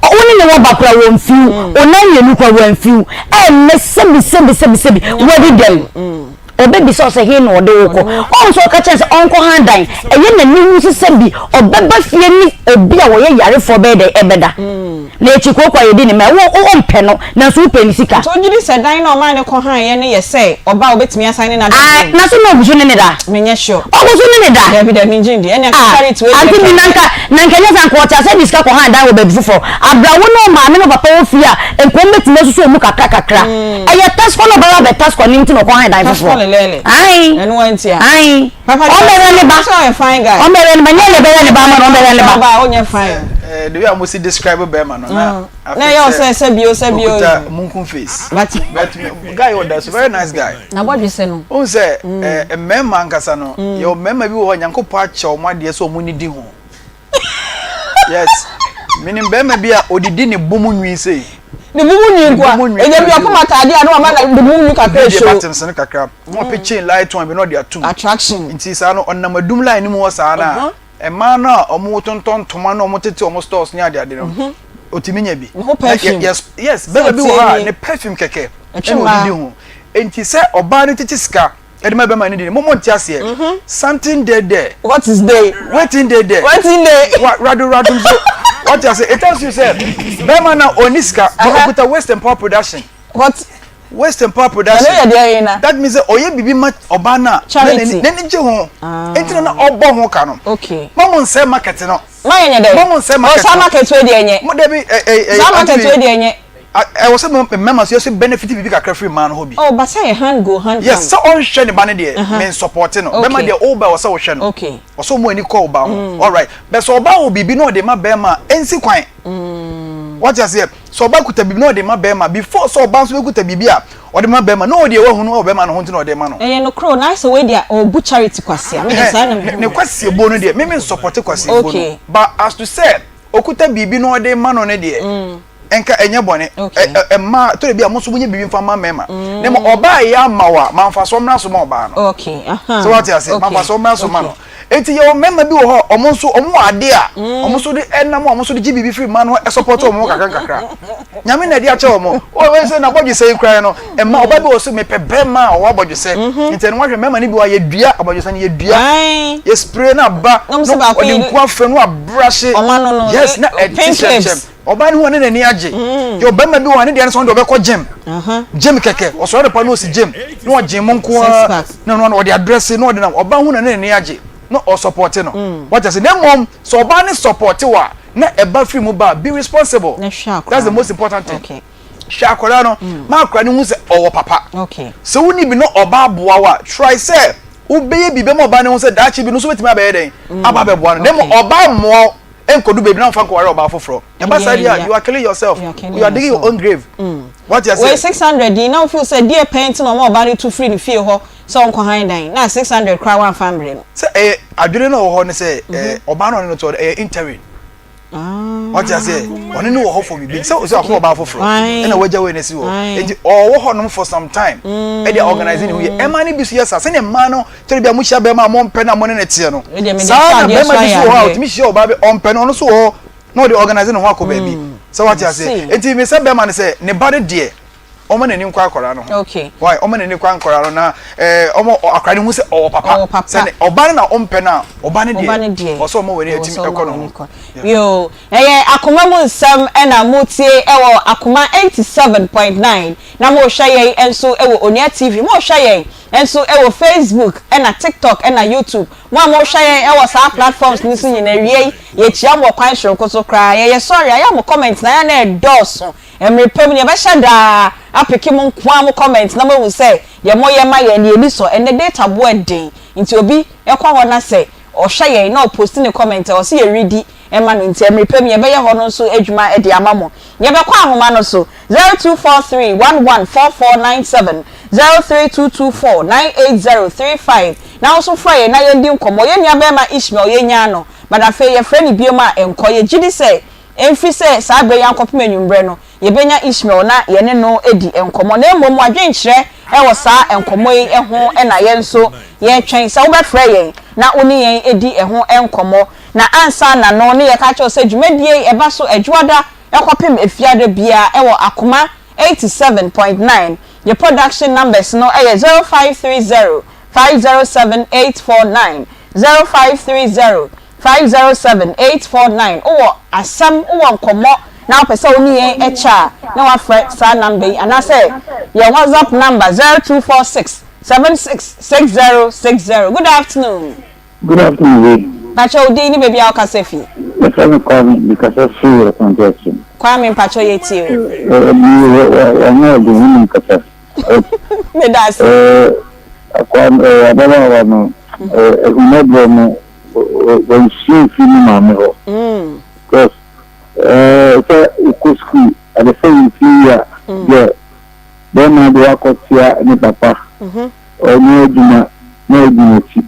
woni ne wo bakura wo mfiu onan yenu kwa wo mfiu e me sebi wadi dem obebi so se he no de woko on so ka chance onko handan eye na niwu sese bi obeba fie ni obi a wo ye yare for be de ebeda na echi kokwa ye di ni me wo mpe no na so pe ni sika so jidi se dan na o ma ne ko han ye ne ye say oba obetimi assign na dan na so no obuso ne da menye sure obuso ne da David da minjin di ene carry to anti bi nanka nyesa ko cha se diska ko han dan wo be fufo abrawo no ma me no papa wo fi a enko metime so mu kakra eye task no baba be task ni ntino ko han dan fufo ai enu anti ai papa o mere ne ba so a fine guy o mere ne ba nyele be ne ba ma no mere ne ba o nye fine the way I must describe be man na yo say bio munkun face but guy that's very nice guy na what you say no o say memma nkasa no yo memma bi wo nyankopɔ acha o made so mu ni di ho yes meaning memma bi a odidi ne bomu nwi sei the bubu ni kwa eje bi akoma tade ade wa ma na the bubu ni kakra show patterns ne kakra mo pe chain light one be no dey atum attraction nti sa no onamadum line ni mo sa na e ma na omo tonton toma na omo tete omo stores ni ade no otimi nya bi yes bebe bi wo ha ne perfume keke e no di ho enti se oba ni tete ska e de ma be ma ni di mo nti ase something there what is there waiting there radu so what you say it tells you say be ma na oniska okuta Western Power Production what Western Power Production that means oye bibi ma oba na ne je ho enti na obo ho ka no okay mo nse market no ma yenye dey mo nse market o sa market we dey enye mo dey bi sa market we dey enye I was saying members you say benefit bibi kakra free man hobby oh but say hand yes so on share the ban there men supporting no be ma dey oba was so share no okay so mo ani call ba ho all right but so oba wo bibi no dey ma be ma ensi kwan what you say so oba kuta bibi no dey ma be ma before so oba so kuta bibi a o dey ma be ma no dey wa hunu o be ma no ho nti no dey ma no no crow na so we dey o bu charity kwase me dey say na ne kwase bo no dey me support kwase bo no but as to say okuta bibi no dey ma no ne dey enka enye bone ma to bia mo so bunye bibi mfa ma mema ne mo oba ya mawa manfa so mra so ma oba no okay so what you say manfa so mra so ma no enti ye o mema bi wo ho omo so omo ade a omo so de enam omo so de bibi free man ho e support omo kakra nyame na de a che omo o we say na bodje say kran no e ma oba bi wo so me pebe ma o bodje say enti no hwe mema ni bi wa ye dua bodje say ye dua ye spray na ba no o de nku afre no abrush yes na e oba ni woni nani age yo bema bi woni de so ndo be ko gym gym keke o so de pa no si gym no gym nko no de address no de na oba hu nani age no o support no what you say na mom so oba ni support wa na eba free mu ba be responsible that's the most important thing okay shakora no ma akora ni hu se owo papa okay so woni bi no oba aboa wa try say ubeye bi be mo oba ni hu se dachi bi no so betima be den aba be boa no dem oba mo enkodu baby na fanko ware oba foforo you are killing yourself you are digging your own grave what you say we 600 di now feel say dear paint no more body to free the feel ho so onko hand dan na 600 cry one family no say adwene no ho ne say oba no to interim what you say one no ho for bibi so akọ oba foforo e na waja we na si ho enti wo ho no for some time e dey organizing hu e ma ni bi so yes say ne ma no tori bia mu hia be ma mo mpe na mo ne tie no sa be ma bi so ho out mi hia oba be ompe no so ho no dey organizing ho akọ ba bi so what you say enti me say be ma ne say ne body there omo na ni nkwa akora no okay why omo na ni kwa akora no na omo akora ni hu say o papa say oba na ompe na oba ne die o so omo we ni atim ekono yo Akoma mu Nsem na mutie ewo Akoma 87.9 na mo hwaye enso ewo Onia TV mo hwaye enso ewo Facebook na TikTok na YouTube mo hwaye ewo sa platforms ni so nyina wie ye chia mo kwan hwere so kra ye sorry aya mo comment na ya na edoso emrepem ne be shada apeke mo kwa mo comment na mo say ye mo ye ma ye ne ebi so ene data bo eden nti obi ekwa ho na say o hwaye na o post ne comment o say ye ready ema no nti emrepem ye be ye ho no so adwuma e de amamo ye be kwa ahoma no so 0243114497 03224988035 na so fry na ye di nkomo ye nia be ma Ishmael ye nya no badafe ye frɛ ni bioma enko ye gidi say emfi say sa be yankopem anwumbre no ye benya Ishmael na ye ne no edi enkomo na emom adwenkyerɛ e wo sa enkomo yi ho na ye nso ye twen sa wo be frɛ ye na oni yen edi ho enkomo na ansa na no ne ye ka cho se dwumadie e ba so adwoada ekopem efiade bia e wo Akoma 87.9. Your production numbers no 0530 507 849 0530 507 849. Oh, asam oh nkomo na pese oni echa na wa frɛ sa number and I say your WhatsApp number 0246 766060. Good afternoon. Good afternoon. Pacho di ni baby aka sefi. The phone call me because of fear congestion. Kwame Pacho yeti o. I know the woman kasa. Me das. Kwame ababa no umebo no when she feel mama ho. Because so school at the same year yeah then na do akotia ni papa. No duma no duma chi.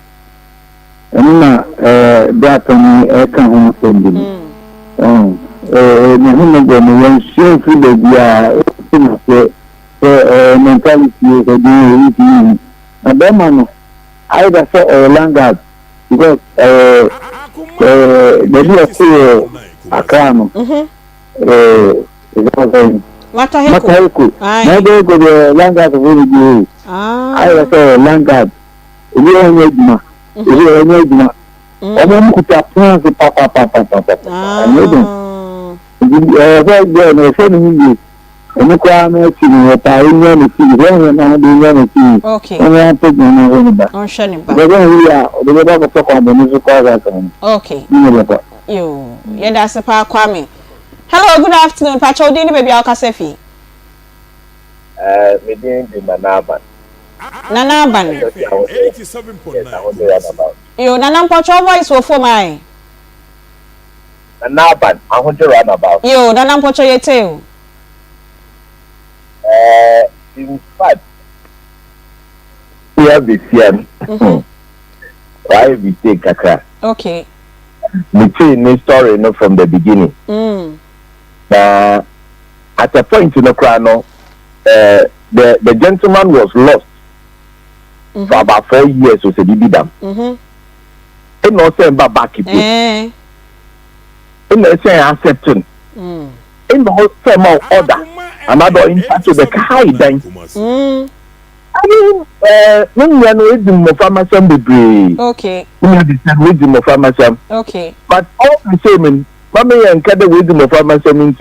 Ena that ni can home sending. Ni home go no when she feel the dia mentality of the na bema no either say landguard because the dia say akano Mataheko na dey go the landguard very good either say landguard ili onye duma ọmọ mkuta plan se papa amedo very good no say ni Onukwa na chini wata inyo ni chini wenye na hadi inyo ni chini onye hapo gana wenye ba onshani ba odebe ba kwa mbonizo kwa zaka okay niyo yo yenda sepa Kwame. Hello, good afternoon. Pacho di ni baby akasefi. Me di Nanaban. 87.9. Yo Nana Pacho voice wo for my Nanaban, I want to run about. Yo Nana Pacho yete o. In fact, we have the CM. Why we take Kaka? Okay. We change the story no from the beginning. At a point in the crano, the gentleman was lost for about 4 years. So said he did them. And no saying back it. And no saying accepting. And no saying more order. Another impact to the high then. I mean, when you know it's in pharmacy, okay. We understand with the pharmacy. Okay. But all the same, Mammy and Kada with the pharmacy means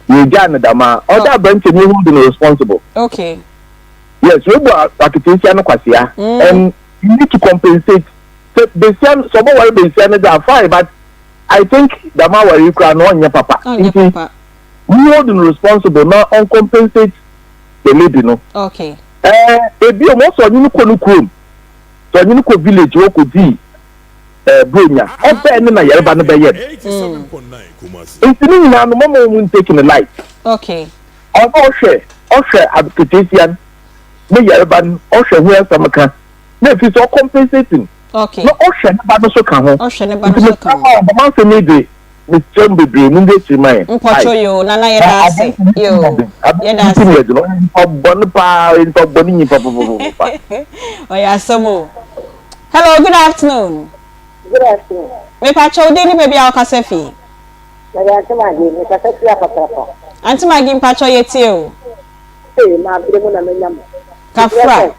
you got Dama. Other branch you hold be responsible. Okay. Yes, we were architecture and you need to compensate. So the same, someone will be saying that fine, but I think Dama were you cry on your papa. We hold responsible now on compensate the lady no. Okay. Ebi o mo so ni ko nukum. So ni ko village wo ko di bronya. E be ni na yereba no be yer. 87.9 Kumasi. Intini ni na no mo mun taking the light. Okay. O hwe application me yereba no o hwe hu asamaka. Na fi so compensating. Okay. No o hwe na ba no so kan ho. O hwe na ba no so kan ho. Ba man se need Mr. Mbebe munde chimai. Mpacho yo nana yeda ase. Yo. Yeda ase. Obon pa ni pa. Oya somo. Hello, good afternoon. Good afternoon. Me pacho de ni baby akasefi. Na Aunty Maggie me kasa tia papa. Aunty Maggie pacho yeti o. Ma bire mu na menyam. Kafra.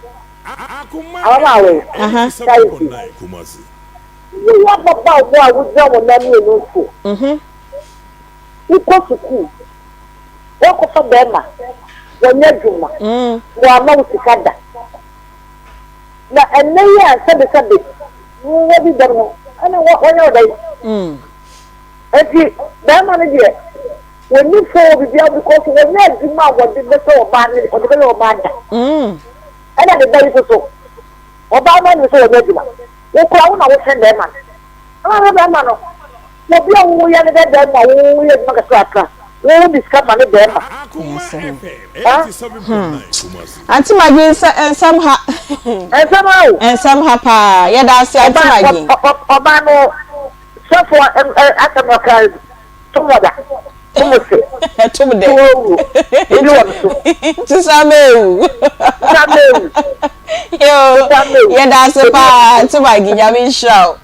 Awa we. 87.9 Kumasi. You want papa wo a wo jam na mi no so. Iko suku. Eko fa bema. Wonya djuma. Wo ama usikada. Na enye ya sabe. Wo bi darmo. Ana wonya odai. Eti bema ne die. Woni fo bi bia because wonya djuma wo de be so oba ne, o de be oba da. Ana de dai so. Oba ma ni so wonya djuma. Wo kwa wo na wo send them man. Ah be man no. Wo bia wo ya ne de ma wo ya ma ka tra. Wo discuss man de ma. 87.9 Kumasi. Aunty Maggie ensam ha. Ensam ha pa. Ya da si Aunty Maggie. Oba no so for atamaka tumoda. Tumose. Tumude. Ini wo so. Tusameu. Yo. Ya da si pa Aunty Maggie ya bin show.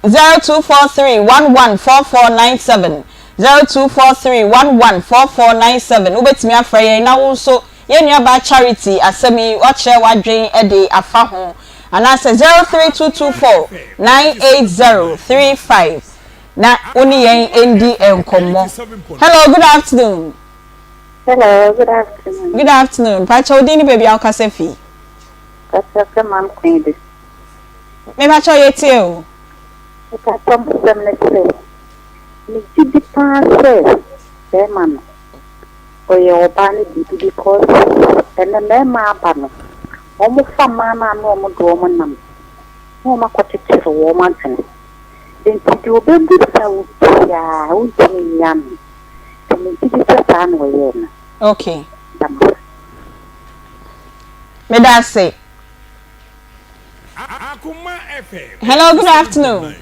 0243 114497 0243114497 ubetimi afra ye na wo so ye nua ba charity asemi o kire wadwen e de afa ho anase 032249803 na oni yen endi enkomo. Hello, good afternoon. Hello, good afternoon. Good afternoon. Pacha odini baby akase fi. Kasa mam kwende. Me pacha yeti o. Ka tom semnese. Ni tidi paase. Be man. Oye obani bibi because ene me ma ba no. Omo fama na no omo do omo nam. Mo ma kwatete so wo man tene. Enti obebu sa wo ya wo tini yam. Ni tidi sa no ye na. Okay. Me da say. Hello, good afternoon.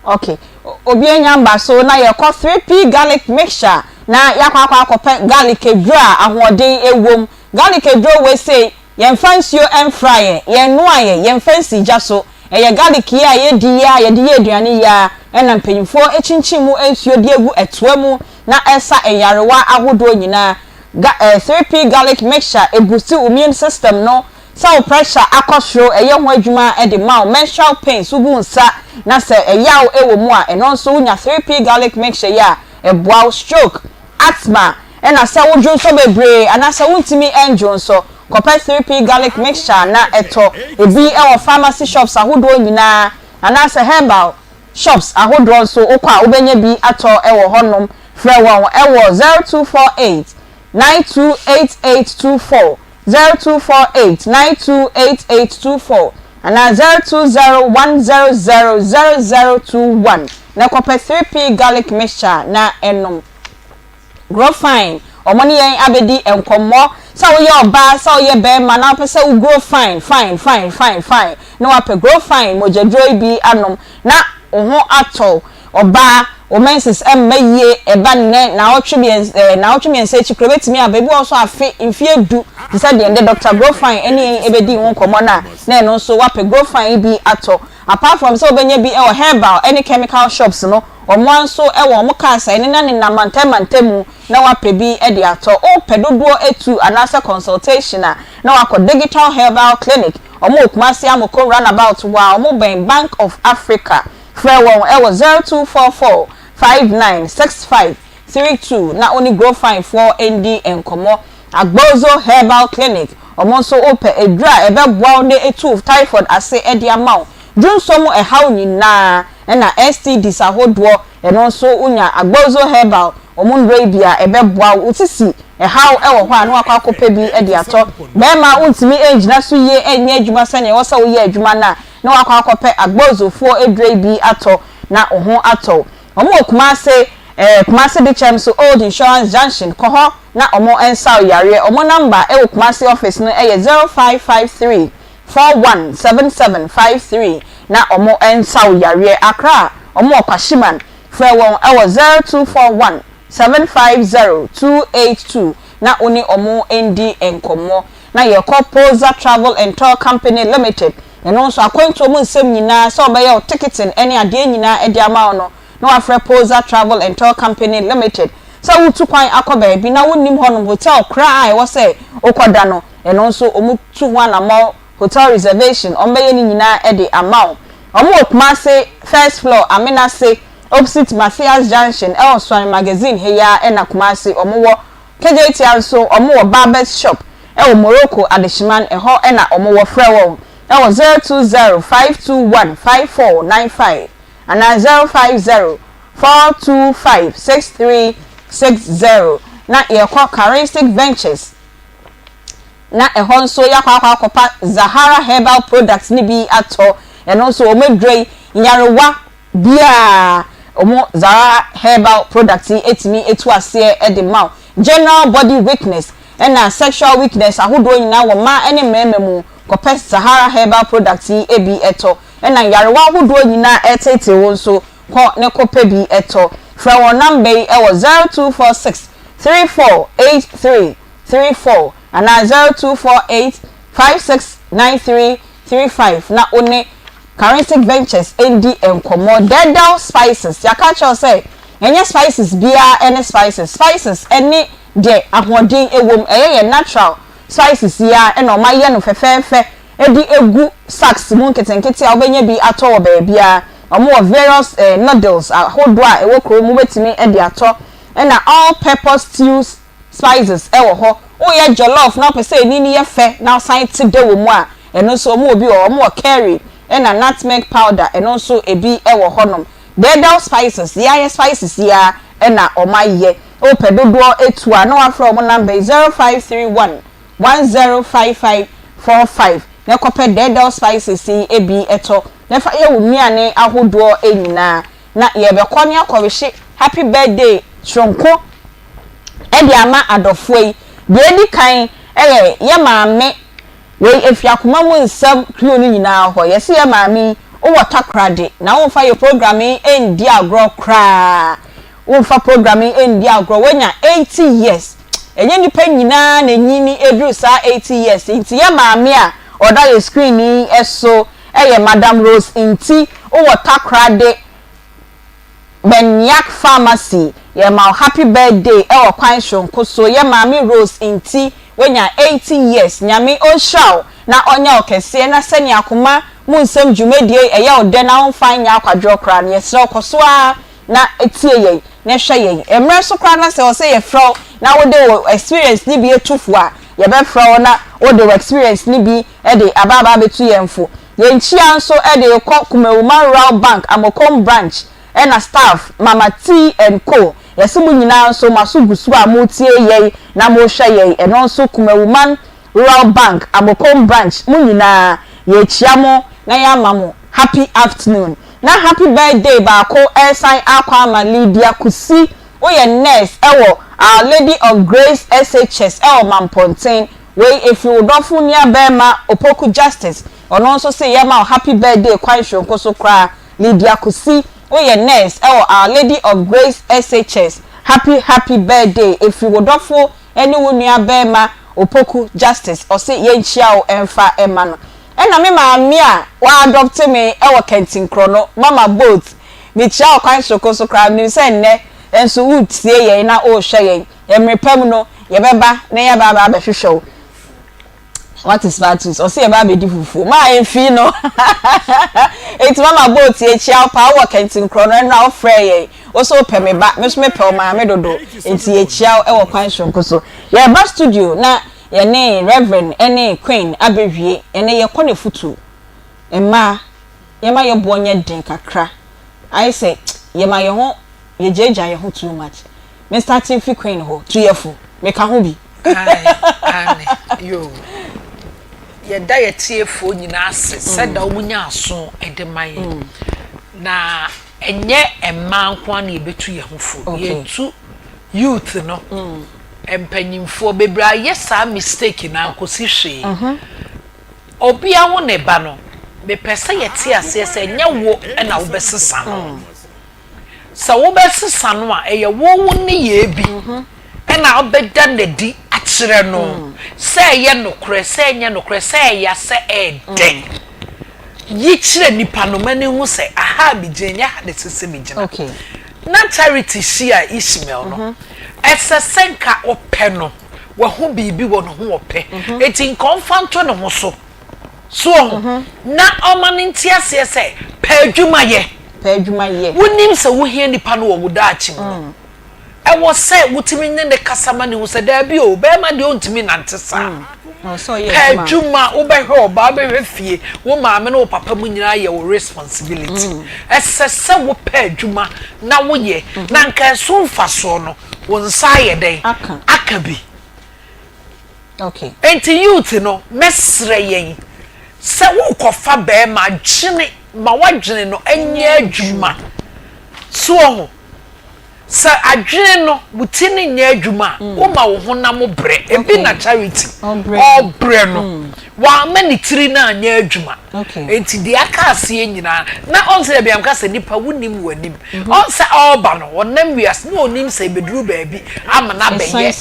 Okay. Obi enyamba so na ye call 3P garlic mixture na yakwa akopɛ garlic edura ahoɔden ewom. Garlic edura we say yen fancy en fry yen no aye yen fancy jaso eye garlic ya ye di ya ye di aduane ya ɛna mpanyimfo echinchi mu ensuo di egu etoa mu na esa eyarewa ahodo nyina 3P garlic mixture e boost immune system no so pressure akosro eye ho adwuma e de ma menstrual pains ubu nsa na se eyaw ewo mu a eno nso unya 3P garlic mixture ya e boa stroke asthma ena se wodwo so bebre ana se wuntimi enjo nso kopɛ 3P garlic mixture na eto ebi e pharmacy shops ahodo nyina ana se herbal shops ahodo nso okwa obenya bi ato e wo honom frɛ won e wo 0248 928824 0248928824 and 0201000021 na kopɛ 3P garlic mixture na enom grow fine omoni yen abedi enkomo sa wo ye oba sa wo ye be ma na pese wo grow fine na wa pe grow fine mojadro bi anom na ho ato oba o menses emmaye eba ne na otwemiense chikro betimi abebi also afi mfie du ti said the Dr. Grow Fine eni ebedi won komo na no so wape Grow Fine bi ato apart from so obenya bi e herbal any chemical shops no omo anso e wo mo cancer eni na na mantemu na wape bi e de ato o pedodo etu anasa consultation na wako digital herbal clinic omo okumasi amoko runabout wa omo Bank of Africa frɛ won e wo 0244 596532 na only Grow Fine for ND enkomo Agbozo Herbal Clinic omonso ope edra ebeboa ne etu typhoid ase edi amount junsomu ehaw nyina na STDs ahodo eno so unya Agbozo Herbal omunre bia ebeboa utisi ehaw ewo ho anu akwakope bi edi ato bema untimi engina so ye enye adwuma sane wo sa wo ye adwuma na akwakope Agbozo fo edra bi ato na oho ato omo Kumase Kumase de chem so Old Insurance Junction koho na omo ensa yare omo number e Kumase office no e 0553 417753 na omo ensa yare Accra omo Kwashiman frɛ won e 0241 750282 na oni omo ND enkomo na ye Poza Travel and Tour Company Limited eno so akwanto mu nsem nyina so obeye ticketing ene ade nyina e de ama no na wafre Poza Travel and Tour Company Limited so wutu kwan akoba bi na wonnim honom hotel kra wo se okoda no eno nso omu tu ho na hotel reservation ombeye ni nyina e de ama omu Kumase first floor Amina say opposite Matthias Junction Elswan magazine heya e na Kumase omu wo KJT also omu wo barbers shop e wo Morocco Adeshiman e ho e na omu wo frɛ wo e wo 0205215495 and 050-425-6360 na yekwa Charistic Ventures na ehon so yakwa akopa Zahara Herbal Products ni bi ato and also omedrey nyarewa bia omo Zahara Herbal Products etimi etu ase e de maw general body weakness and sexual weakness ahodo nyina wo ma ene mememu kopɛ Zahara Herbal Products ebi eto ena yarewa ahodo nyina etete won so ko ne kopɛ bi eto fra won number e wo 0246 348334 and 0248 569335 na one Charistic Ventures ND enkomo Dedal Spices ya catch us say enye spices bia any spices any de ahoden ewom eye natural spices ya e no maye no fefefe edi egu sacks mu nketenkete a obenya bi ato wo ba bia omo various noodles ahodo a ewo kro mu betimi e de ato na all purpose stews spices e wo ho o ye jollof na pese ni ye fe na side de wo mu a eno so omo obi omo curry na nutmeg powder eno so ebi e wo honom dedal spices ya spices ya na omaye o pedodo etu a na wa from number 0531 105545 na kope dedal spices ebi eto na fa ye wo nuane ahodo enyina na ye be kwani akohwe happy birthday tronko e di ama adofoi de edi kan ye maame we efi Akoma mu Nsem krio ni nyina ho yesi ye maami o wota krade na wo fa ye programming endi agro kra wo fa programming endi agro wenya 80 years enye nipa nyina na nyini edru sa 80 years nti ye maami a oda ye screen ni eso ye Madam Rose nti o wota krade Benyak Pharmacy ye ma happy birthday e wo kwan shonko so ye maami Rose nti wenya 80 years nyame onhraw na onya okese na sani Akoma mu Nsem dwumadie eya ode na onfan nya akwadwo kra na yesra okoso a na etie ye na hwe ye emre so kra na se o se ye fro na wode experience ni bi etufu a ye be fro na wode experience ni bi e de ababa betu ye mfo ye nchia nso e de Kumewuma Rural Bank Amokom branch e na staff Mama T and Co yesimu nyina nso masugusu a motie ye na mo hwe ye eno nso Kumewuma Rural Bank Amokom branch mu nyina ye chiamo na ya mamo happy afternoon na happy birthday ba ko Elsan Akwama Lydia Kusi oye nurse ewo Our Lady of Grace SHS ewo Mamponten we if you dofu nia bema opoku justice ono nso say ya ma happy birthday kwan shonko so kra Lydia Kusi oye nurse ewo Our Lady of Grace SHS happy birthday if you dofu anyone nia bema opoku justice or say ye nchia o emfa emano ena me maami a wa adopt me ewo Kentin Krono mama both me chia o kwan sokoso kra ni se nne enso wutie ye na o hwe ye emrepam no ye beba na ye baba ba hwehwe what is status or say ye baba di fufu ma enfi no it mama both ye chia pa wo Kentin Krono na o frɛ ye o so pe me ba me so me pe o ma me dodo enti ye chia ewo kwan sokoso ye ba studio na ye ne Reverend ene Queen abewie ene ye kone futu emma ye ma ye boonye den kakra I say ye ma ye ho ye jeja ye ho too much me starting fi Queen ho tuyefu me ka ho bi ane yo ye da ye tiefo nyina ase se da omunya aso edemaye na enye emma nkwa na ye betu ye ho fu ye tu youth no empanyimfo bebra yesa mistake na nkosi hwe obi awo ne ba no be pese yete ase se nya wo na wo besesa no sa wo besesa no a eye wo ne ye bi na obeda ne di akire no se ye nokre se nya nokre se ya se eden yi kire nipa no mani hu se aha bi jenya ha de sese mi gina okay na charity shia Ishmael no esesenka openo wa hu bibi wo no hu ope eti nkonfanto no ho so na omani ntiase se pa adwuma ye wonim se wo hia nipa no wo daachi mo e wo se wotimi ne kasama ne wo se da bi o be ma de ontimi nantesa so ye pa adwuma wo be hwe oba be hwe fie wo maame no papa mu nyina ye wo responsibility esese wo pa adwuma na wo ye na nka so mfa so no won saye den aka bi okay enti youth no mesre yen se wo kofa be ma gene ma wadwene no enye adwuma so ho se adwene no butini nya adwuma wo ma wo honam bre ebi na charity o bre no wa mani tiri na anya adwuma enti de aka ase nyina na onse bia mka se nipa wonim wanim onse oba no wonam wias na onim se beduru baabi ama na beye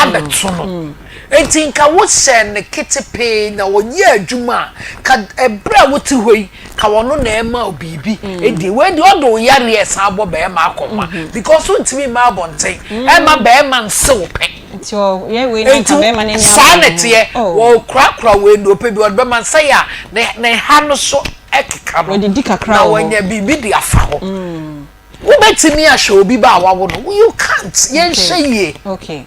abeto no enti nka wo sen kitepe na wonye adwuma ka ebra woti hoi ka wono na ema obibi edi we de odo yare esa abo be ma akoma because untimi ma abonten ema be ma nsewope enti o ye we na ka be ma ne sanete wo krakra we no pe bi odo be ma nse ya na ha no so ekeka no we di kakra na wonya bibi di afa ho wo betimi ahwe obi ba awawo no you can't yen hye okay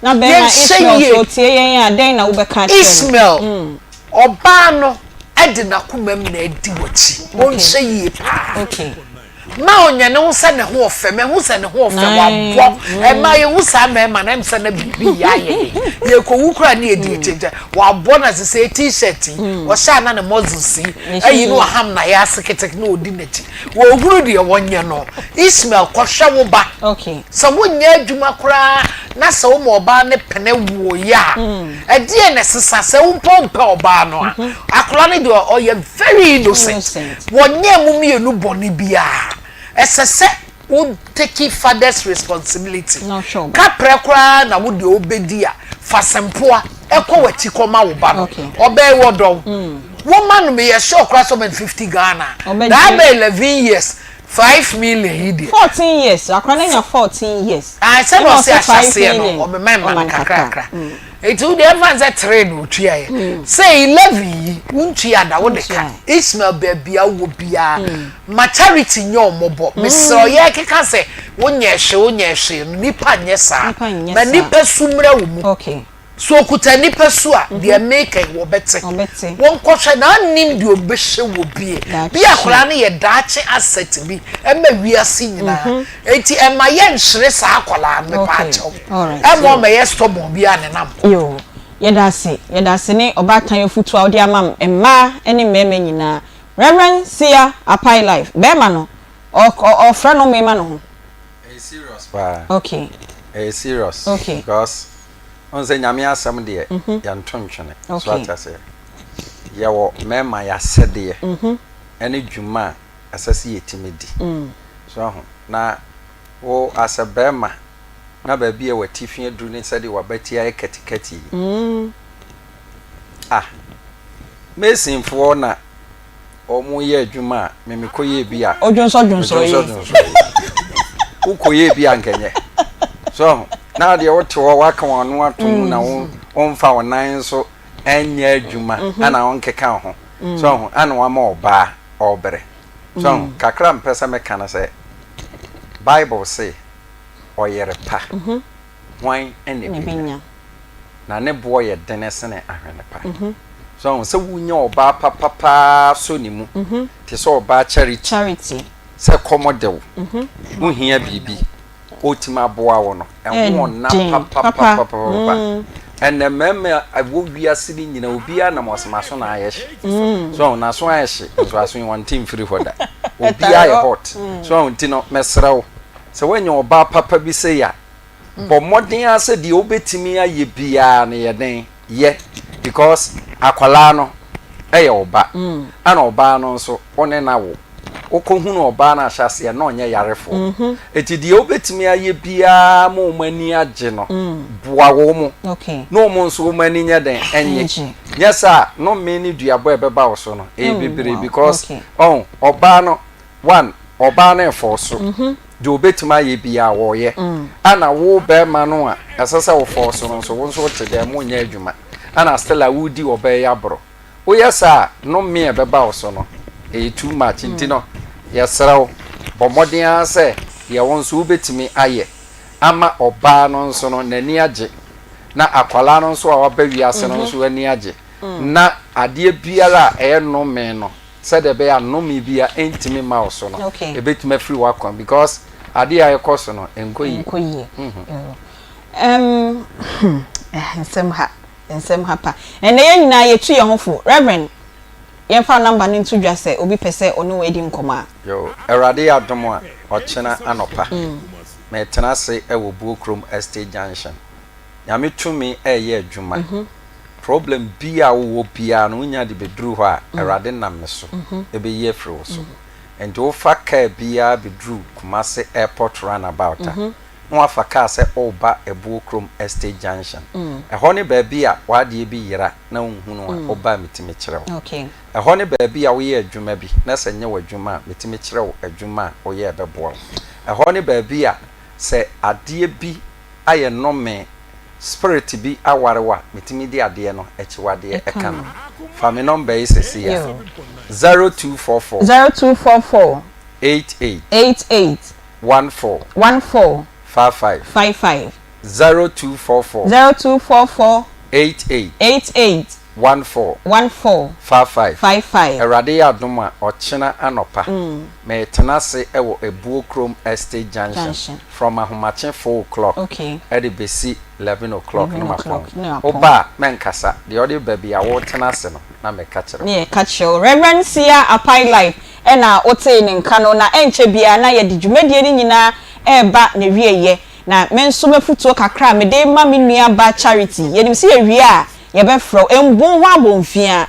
na be na Ismael so tie yen aden na wo be ka Ismael oba no edi na kumam na edi wachi won hye pa ma onya ne husa ne ho ofe me husa ne ho ofe wabo e ma ye husa me ma na msa na bibi ya ye ko wukura ne edi chenja wabo na se t-shirt wo sha na ne mozusi ayi no ham na ya seketek na odi nachi wo guru de wonye no Ismael ko hwe wo ba so wonya adwuma kura na se wo mo ba ne pene wo ya e die ne sesa se wo pompa oba no akora ne de o ye very innocent wonye mu mienu boni bia esese wo take father's responsibility ka prekura na wo de obedi a fasempoa ekọ wati koma wo ba no obey wodo woman me ye show cross over 50 Ghana that be 11 years 5 million hidi 14 years akwa na 14 years I said no say asase no o me man kakra it would ever say train utua ye say 11 untua da wo de ka Ismael baby awo bia ma charity nyo mobo mesro ye keka se wonye hwe nipa nye sa ma nipa sumra wo mu so kuta nipa su a de make wo bete won kohwe na nim de obehwe wo bia akora ne ye daache asset bi ema wiase nyina enti ema ye nhire sa akola me pa acho ema me ye stop bia ne nam yo yedase ne obatan afutu a odi amam emma ene meme nyina Reverend Sia Apai Life bema no o fra no mema no ho serious pa okay serious okay because on say nyame asem de ya ntontwene so atase ya wo mema ya sede ene dwuma asase yetimedi so ho na wo asebema na ba bia watifi aduru ne sede wabati ay katikati mesinfo na omo ye adwuma memikoye bia odwonso ukoye bia nkenye so na de wote wo waka wonu atom na wo onfa wonan so enya adwuma ana wonkeka ho so ho ana wa ma oba obere so kakra mpesa meka na say Bible say oyere pa wan ene binya na ne boy ye denesene ahwene pa so se wunya oba papa so ni mu te so oba charity se komodel wo hia bibi otima boa wo no enwo na papa ene meme awo wiase ni nyina obia na mosemaso na ayeshi so na so ayeshi so aso one team free for that obia ye hot so ntino mesrew se wanya oba papa bi se ya bo modern ase de obetimi aye bia na ye den ye because akwala no eye oba ana oba no nso one na wo okohunu oba na ahyase na onye yarefo eti de obetimi aye bia mo mani age no boa wo mu no mo nso mani nya den enye yesa no me ni duabo ebeba wo so no bibiri because oba no one oba na efo so de obetimi aye bia wo ye ana wo be ma no a asasa wo fo so no so wo nso te de mo nya adwuma ana stella wudi oba ya bro o yesa no me ebeba wo so no too much intino yesraw bomodin se ye wonso ubetimi aye ama oba no nso no nani age na akwala no nso a waba wiase no nso ani age na ade biara no me no se de be anomi bia entimi ma so no ebetimi free wakon because ade aye koso no enkoyi nsem ha pa ene ye nyina ye tu ye hofo Reverend yen fa number ni ntu dwa se obi pese ono we di nkoma yo erade adomo a ochena anopa me tena se e wo buokrom estate junction nyame tumi eye adwuma problem bia wo bia no nya de bedru ho a erade nam me so e be ye frɛ wo so and wo fa car bia bedru Kumasi airport runabout no afa car se oba ebuo krom estate junction ɛhɔ ne ba bia wade bi yira na nhunu a oba metime kyerɛ wo okay ɛhɔ ne ba bia wo ye adwuma bi na sɛ nye wo adwuma metime kyerɛ wo adwuma wo ye bɛboa ɛhɔ ne ba bia sɛ ade bi aye no me spirit bi awarewa metimi di ade no echiwade eka no fa me number is ya 0244 88 14 55 0244 88 14 55 erade adom a ochena anopa me tenase ewo ebuo krom estate junction from ahomache 4 o'clock okay edi besi 11 o'clock no mapon oba menkasa de odi baby a wo tenase no na me ka kire ne ka kire Reverend Sia Apai Life na ote ne nka no na enche bia na ye de dwumadie ni nyina eba na wieye na menso mefutuo kakra me de ma me nua ba charity ye nim se ye wie a ye be fro embon ho abonfia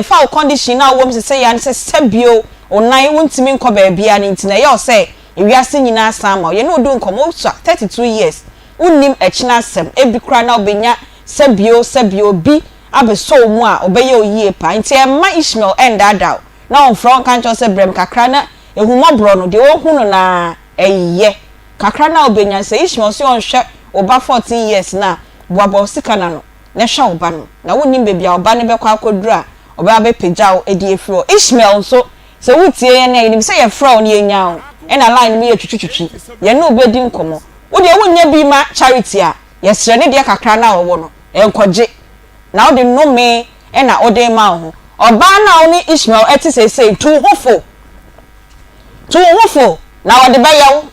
fa condition na wo mse ya se sebio onan wontimi nkọ ba bia ni ntina ye o se ewiase nyina sama ye no do nkomo 32 years unnim echina asem ebi kra na obenya sebio bi abeso mu a obeye oyie pa nti e ma Ishmael endada na on front kan cho se brem kakra na ehumabro no de wo hunu na eye kakra na obenya se Ishmael so on hwe oba 14 years na boabo sika na no na hwa oba no na wonnim bebi a oba ne bekwa akodura oba be pejao edi efro Ishmael so se wutie ye na nim se ye fro ne yenya o e na line me ye twitwitwi ye na obedi nkomo wo de wonya bi ma charity a ye sere ne de kakra na wo no enkoje na wo de no me e na ode ma ho oba na oni Ishmael eti say tu hofo na wo de bayawo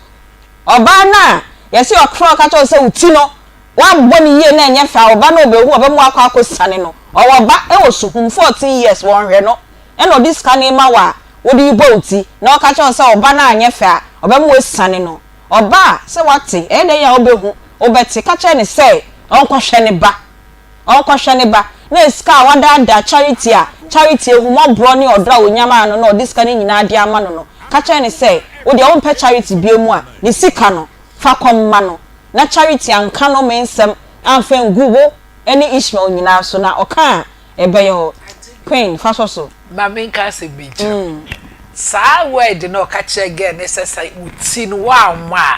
oba na ye se okro ka cho se uti no wa bọ ni ye na enye fa oba na obehu oba mu akọ akosane no oba e wo so 14 years won hwe no e no this scan ma wa wo di bo uti na o ka cho se oba na anye fa oba mu esane no oba se wate e de ya obehu obeti ka che ni se onko hwe ne ba na ska wada da charity ehu mo bro ni odra onyama no no this scan nyina ade ama no ka che ni se wo de won pe charity biemu a ni sika no fa komma no na charity anka no mensem anfen gubo any Ishmael nyina so na oka ebeyo queen fasoso ma menka se beach sa word no ka che again necessary uti no wa ma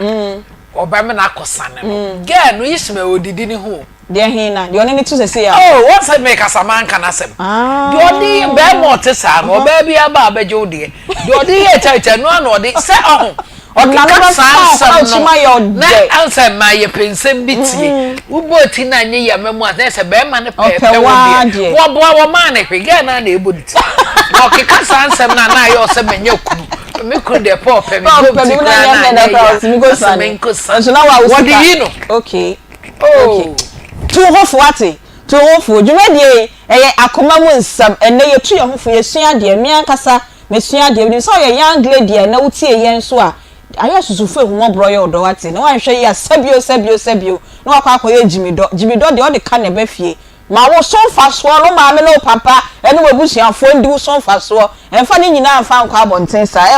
oba me na akosane no girl no Ishmael odidi ni ho de hina de oni ni tu se ya oh what say make asama nka na sem de odi be mo te sa no oba bia ba abejo de odi ye chacha no na odi se ohun odna no sa ma yo de answer ma ye pensem bitie uboti na nye ya memu a se be ma ne pepe wo de wo bo wo ma ne hwege na na ebodi na okeka sa ansem na yo se menye kunu me kunu de pop me go ti na me go sa so na wa what do you know okay tu hofo ate tu hofo dwumedie eye akoma mu nsam ene ye tu ye hofo ye sua de me ankasa me sua de ni so ye young lady na wutie ye nso a aya susufu ehu mo bro ye odo wate na wan hwe ya sabio na wakwa akoye jimido de o de ka na be fie ma wo so fa so no ma me no papa ene wabusuafo ndi wo so fa so emfa ni nyina amfa nkwa abonten sa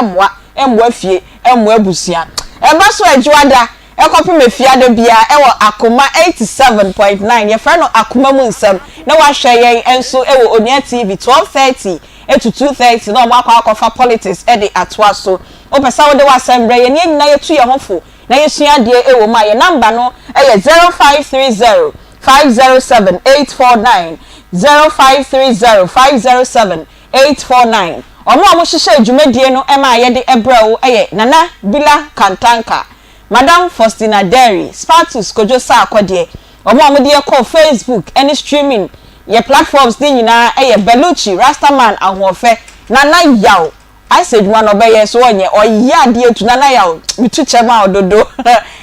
emmoa fie emmoa busia eba so adwada ekopi mefiade bia ewo Akoma 87.9 ye fra no Akoma mu nsam na wa hwe yen enso ewo Onia TV 12:30 to 2:30 na mo akwa politics e de atwa so o pesa wo de wa sembre ye ne nyina ye tu ye hofo na ye sua de ewo ma ye number no e 0530 507 849 0530 507 849 omo amo hihye adwumadie no e ma ye de ebrawo e Nana Bila Kantanka Madam Faustina Derry Spartus Kojo Sa Akode omo amo de call Facebook any streaming ye platforms din nyina e Beluchi Rastaman ahofe Nana Yaw I said one obey so onye oya de etu Nana Yaw mitu chema ododo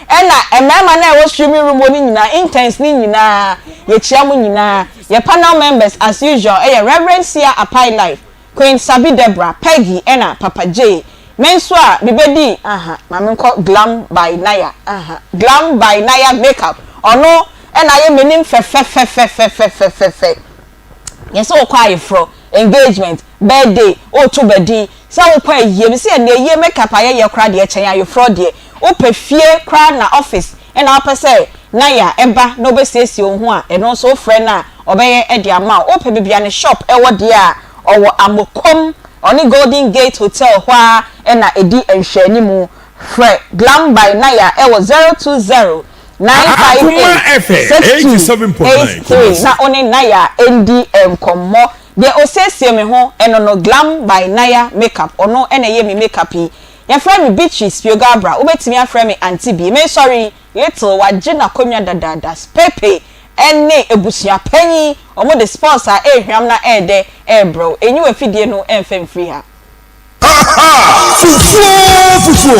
ena emema na e wo streaming room oni nyina intense ni nyina ye chiamu nyina ye panel members as usual e Reverend Sia Apai Life Queen Sabi Deborah Peggy ena Papa J menso a bibedi mame nko Glam by Naya Glam by Naya makeup ono ena ye menim fe yes o kwa ifro engagement birthday o to bedi sa wo kwa yie me se na yie makeup aye kra de chen ayo fro de o pefie kra na office e na opese na ya eba na obesiesie ohu a eno so frɛ na obeye e de ama o pe bibia ne shop e wo de a owo Amokom oni Golden Gate Hotel hwa e na edi enhwani mu frɛ Glam by Naya e wo 020 958 na oni Naya NDM komo de osesie me ho eno no Glam by Naya makeup ono ena ye me makeup yi ya fra me Beatrice Biogabra obetimi afra me Aunty bi me sorry little waje na komia dadada pepe ene ebusua panyi omo de sponsor ehwam na ede bro enyi we fidie no emfem free ha fufu